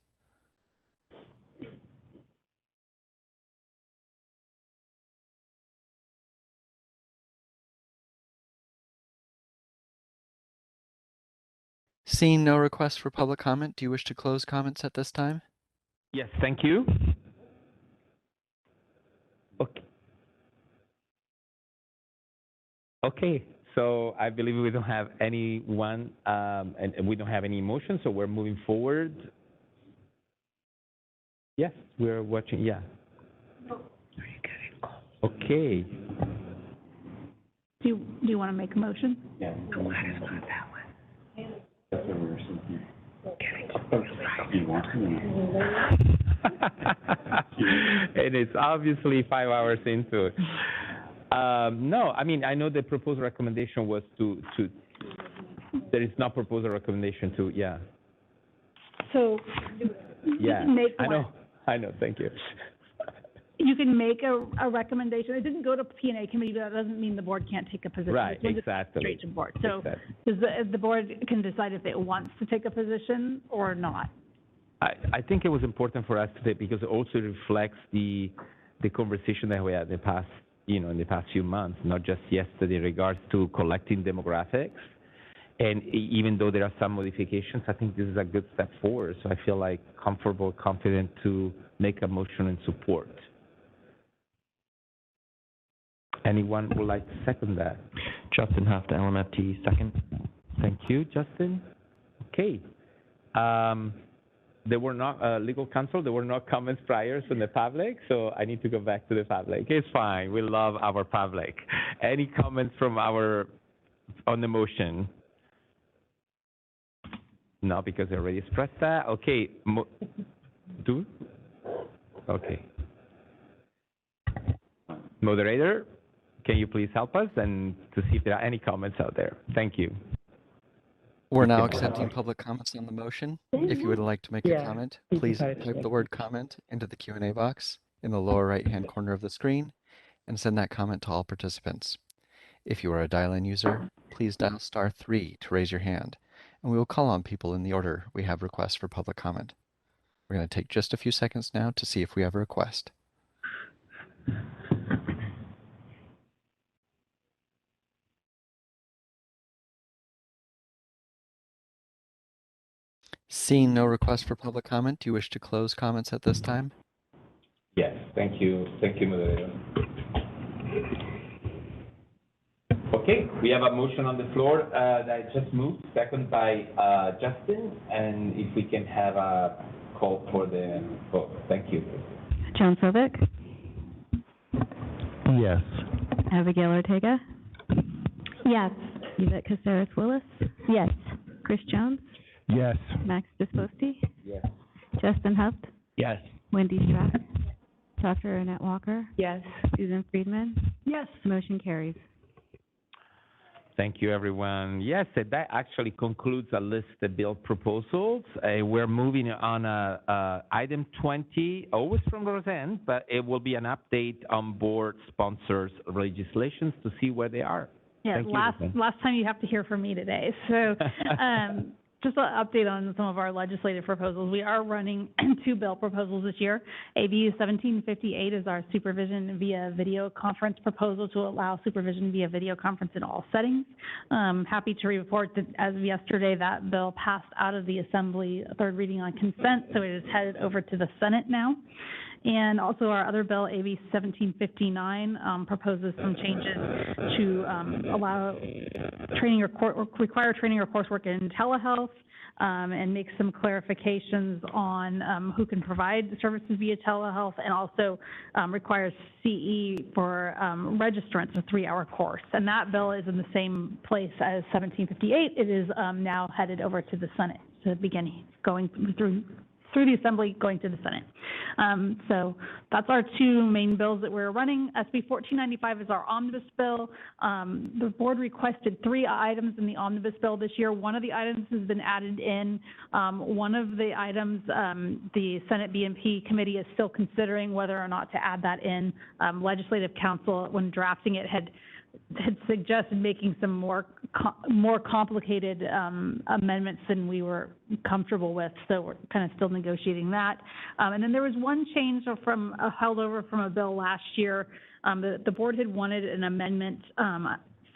Seeing no requests for public comment, do you wish to close comments at this time? Yes, thank you. Okay. Okay, so I believe we don't have anyone, and we don't have any motion, so we're moving forward. Yes, we're watching, yeah. Okay. Do you want to make a motion? Yeah. No, that is not that one. That's what we were thinking. And it's obviously 5 hours into it. No, I mean, I know the proposed recommendation was to there is not proposed recommendation to, yeah. So, Yeah, make I one. know, thank you. You can make a recommendation. It didn't go to P&A committee, but that doesn't mean the board can't take a position. Right, It went exactly. Straight to board. So Exactly. does the board can decide if it wants to take a position or not. I think it was important for us today because it also reflects the conversation that we had in the past, in the past few months, not just yesterday, in regards to collecting demographics. And even though there are some modifications, I think this is a good step forward. So I feel like comfortable, confident to make a motion in support. Anyone would like to second that? Justin Haft, LMFT, second. Thank you, Justin. Okay. There were not, legal counsel, there were no comments prior from the public, so I need to go back to the public. It's fine. We love our public. Any comments from on the motion? No, because I already expressed that. Okay. Okay. Moderator, can you please help us and to see if there are any comments out there? Thank you. We're now accepting public comments on the motion. If you would like to make a comment, please type the word comment into the Q&A box in the lower right-hand corner of the screen and send that comment to all participants. If you are a dial-in user, please dial *3 to raise your hand, and we will call on people in the order we have requests for public comment. We're going to take just a few seconds now to see if we have a request. Seeing no request for public comment, do you wish to close comments at this time? Yes, thank you. Thank you, Moderator. Okay, we have a motion on the floor that just moved, second by Justin, and if we can have a call for the vote. Thank you. John Sovic, Yes. Abigail Ortega, Yes. Yvette Caceres-Willis, Yes. Chris Jones, Yes. Max Disposti, Yes. Justin Huft, Yes. Wendy Strack, Dr. Annette Walker, Yes. Susan Friedman. Yes. Motion carries. Thank you, everyone. Yes, that actually concludes a list of bill proposals. We're moving on item 20, always from Roseanne, but it will be an update on board sponsors legislations to see where they are. Yeah, Thank you, last Roseanne. time you have to hear from me today. So just an update on some of our legislative proposals. We are running 2 bill proposals this year. AB 1758 is our supervision via video conference proposal to allow supervision via video conference in all settings. Happy to report that as of yesterday, that bill passed out of the Assembly, 3rd reading on consent, so it is headed over to the Senate now. And also our other bill, AB 1759, proposes some changes to allow training or require training or coursework in telehealth, and make some clarifications on who can provide services via telehealth, and also requires CE for registrants, a 3-hour course. And that bill is in the same place as 1758. It is now headed over to the Senate to begin going through the Assembly, going to the Senate. So that's our 2 main bills that we're running. SB 1495 is our omnibus bill. The board requested 3 items in the omnibus bill this year. One of the items has been added in. One of the items, the Senate B&P committee is still considering whether or not to add that in. Legislative Council, when drafting it, had suggested making some more complicated amendments than we were comfortable with, so we're kind of still negotiating that. And then there was one change from held over from a bill last year. The board had wanted an amendment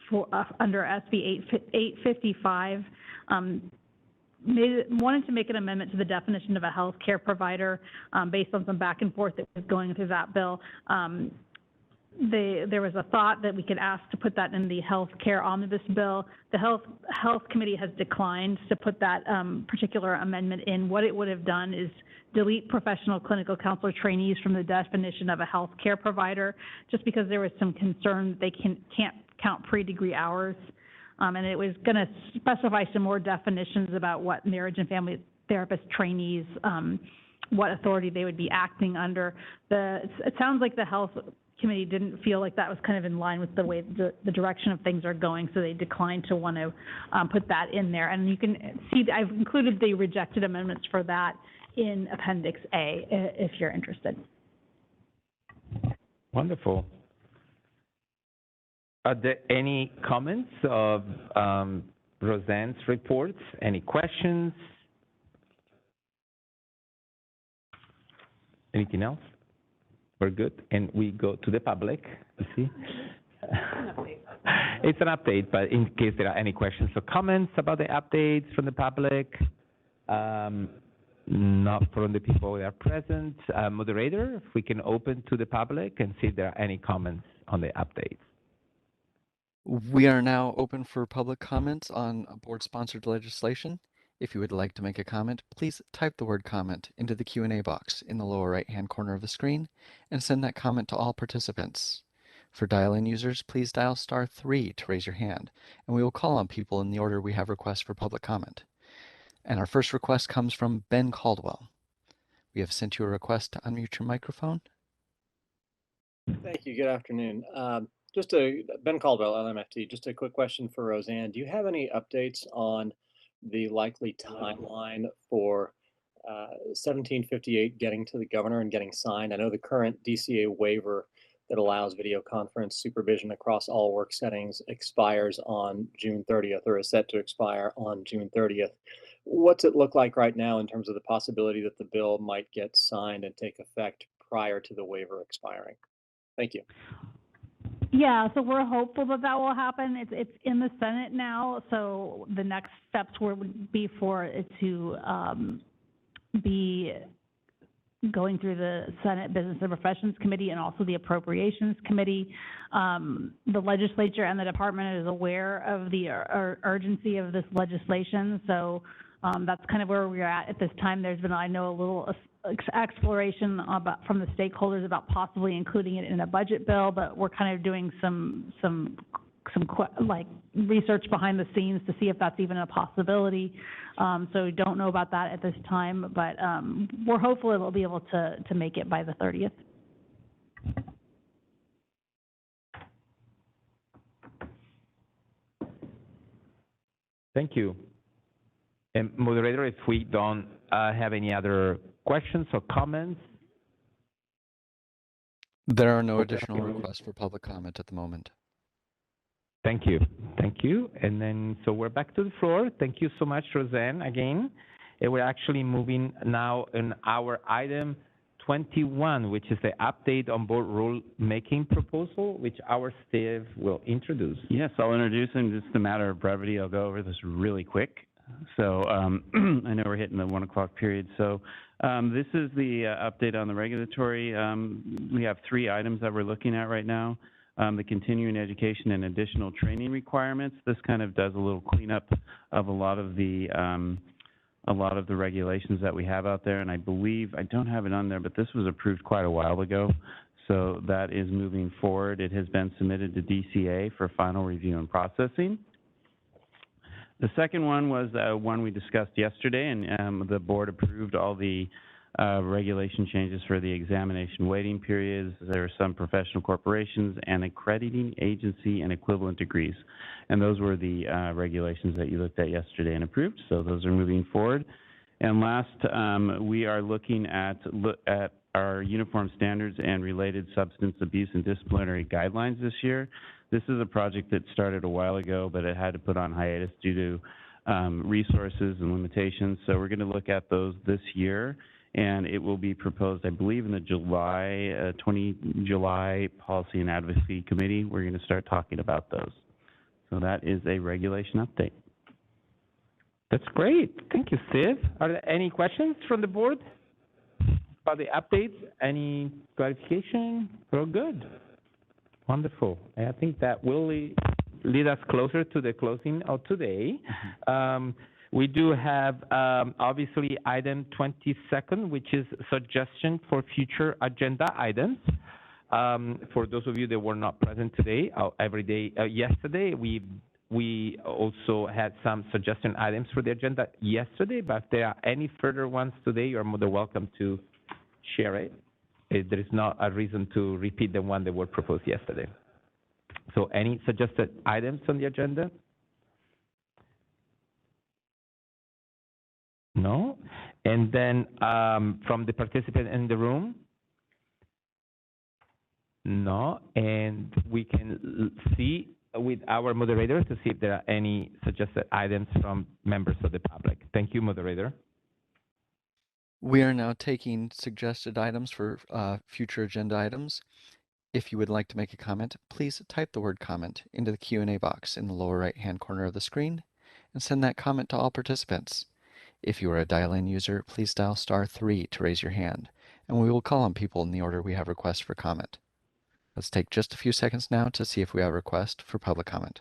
for under SB 855. Wanted to make an amendment to the definition of a health care provider based on some back and forth that was going through that bill. There was a thought that we could ask to put that in the health care omnibus bill. The health committee has declined to put that particular amendment in. What it would have done is delete professional clinical counselor trainees from the definition of a health care provider, just because there was some concern that they can't count pre-degree hours. And it was going to specify some more definitions about what marriage and family therapist trainees, what authority they would be acting under. It sounds like the health committee didn't feel like that was kind of in line with the way the direction of things are going, so they declined to want to put that in there. And you can see I've included the rejected amendments for that in Appendix A if you're interested. Wonderful. Are there any comments of Roseanne's reports? Any questions? Anything else? We're good, and we go to the public. You see, it's an update, but in case there are any questions or comments about the updates from the public, not from the people that are present. Moderator, if we can open to the public and see if there are any comments on the updates. We are now open for public comments on board-sponsored legislation. If you would like to make a comment, please type the word comment into the Q&A box in the lower right-hand corner of the screen and send that comment to all participants. For dial-in users, please dial *3 to raise your hand, and we will call on people in the order we have requests for public comment. And our first request comes from Ben Caldwell. We have sent you a request to unmute your microphone. Thank you. Good afternoon. Ben Caldwell, LMFT. Just a quick question for Roseanne. Do you have any updates on the likely timeline for 1758 getting to the governor and getting signed? I know the current DCA waiver that allows video conference supervision across all work settings expires on June 30th, or is set to expire on June 30th. What's it look like right now in terms of the possibility that the bill might get signed and take effect prior to the waiver expiring? Thank you. Yeah, so we're hopeful that that will happen. It's in the Senate now, so the next steps would be for it to be going through the Senate Business and Professions Committee and also the Appropriations Committee. The legislature and the department is aware of the urgency of this legislation, so that's kind of where we're at this time. There's been, I know, a little exploration from the stakeholders about possibly including it in a budget bill, but we're kind of doing some like research behind the scenes to see if that's even a possibility. So we don't know about that at this time, but we're hopeful it'll be able to make it by the 30th. Thank you. And moderator, if we don't have any other questions or comments? There are no additional requests for public comment at the moment. Thank you. Thank you. And then, so we're back to the floor. Thank you so much, Roseanne, again. And we're actually moving now in our item 21, which is the update on board rule-making proposal, which our Steve will introduce. Yes, I'll introduce him. Just a matter of brevity. I'll go over this really quick. So I know we're hitting the 1 o'clock period. So this is the update on the regulatory. We have 3 items that we're looking at right now. The continuing education and additional training requirements. This kind of does a little cleanup of a lot of the regulations that we have out there, and I believe, I don't have it on there, but this was approved quite a while ago, so that is moving forward. It has been submitted to DCA for final review and processing. The second one was one we discussed yesterday, and the board approved all the regulation changes for the examination waiting periods. There are some professional corporations and accrediting agency and equivalent degrees. And those were the regulations that you looked at yesterday and approved. So those are moving forward. And last, we are looking at our uniform standards and related substance abuse and disciplinary guidelines this year. This is a project that started a while ago, but it had to put on hiatus due to resources and limitations. So we're going to look at those this year. And it will be proposed, I believe, in the July Policy and Advocacy Committee. We're going to start talking about those. So that is a regulation update. That's great. Thank you, Steve. Are there any questions from the board about the updates? Any clarification? We're good. Wonderful. I think that will lead us closer to the closing of today. We do have, obviously, item 22nd, which is suggestion for future agenda items. For those of you that were not present today, yesterday, we also had some suggestion items for the agenda yesterday, but if there are any further ones today, you're more than welcome to share it. There is not a reason to repeat the one that were proposed yesterday. So any suggested items on the agenda? No? And then from the participant in the room? No? And we can see with our moderator to see if there are any suggested items from members of the public. Thank you, moderator. We are now taking suggested items for future agenda items. If you would like to make a comment, please type the word comment into the Q&A box in the lower right-hand corner of the screen and send that comment to all participants. If you are a dial-in user, please dial *3 to raise your hand, and we will call on people in the order we have requests for comment. Let's take just a few seconds now to see if we have a request for public comment.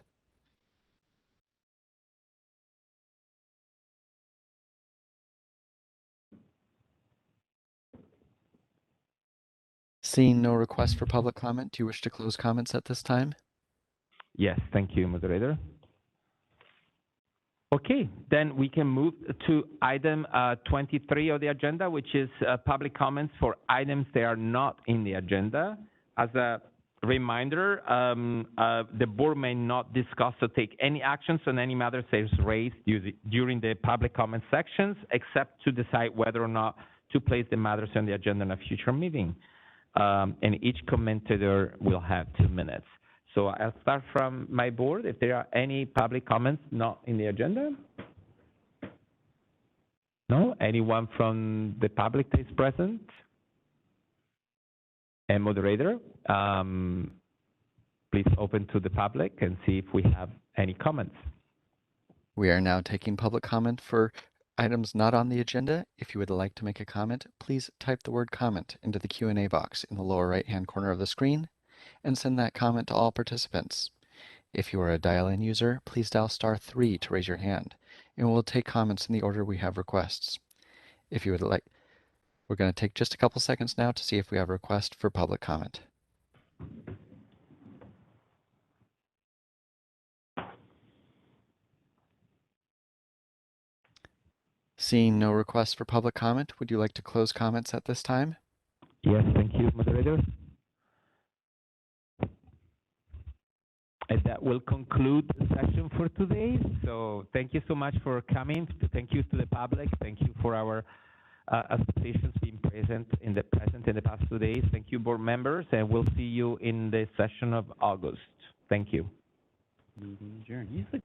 Seeing no request for public comment, do you wish to close comments at this time? Yes, thank you, moderator. Okay, then we can move to item 23 of the agenda, which is public comments for items that are not in the agenda. As a reminder, the board may not discuss or take any actions on any matters that is raised during the public comment sections, except to decide whether or not to place the matters on the agenda in a future meeting. And each commentator will have 2 minutes. So I'll start from my board. If there are any public comments not in the agenda? No? Anyone from the public that is present? And moderator, please open to the public and see if we have any comments. We are now taking public comment for items not on the agenda. If you would like to make a comment, please type the word comment into the Q&A box in the lower right-hand corner of the screen and send that comment to all participants. If you are a dial-in user, please dial *3 to raise your hand, and we'll take comments in the order we have requests. If you would like, we're going to take just a couple seconds now to see if we have a request for public comment. Seeing no requests for public comment, would you like to close comments at this time? Yes, thank you, moderator. And that will conclude the session for today. So thank you so much for coming. Thank you to the public. Thank you for our associations being present in the past 2 days. Thank you, board members, and we'll see you in the session of August. Thank you. Meeting adjourned. He's the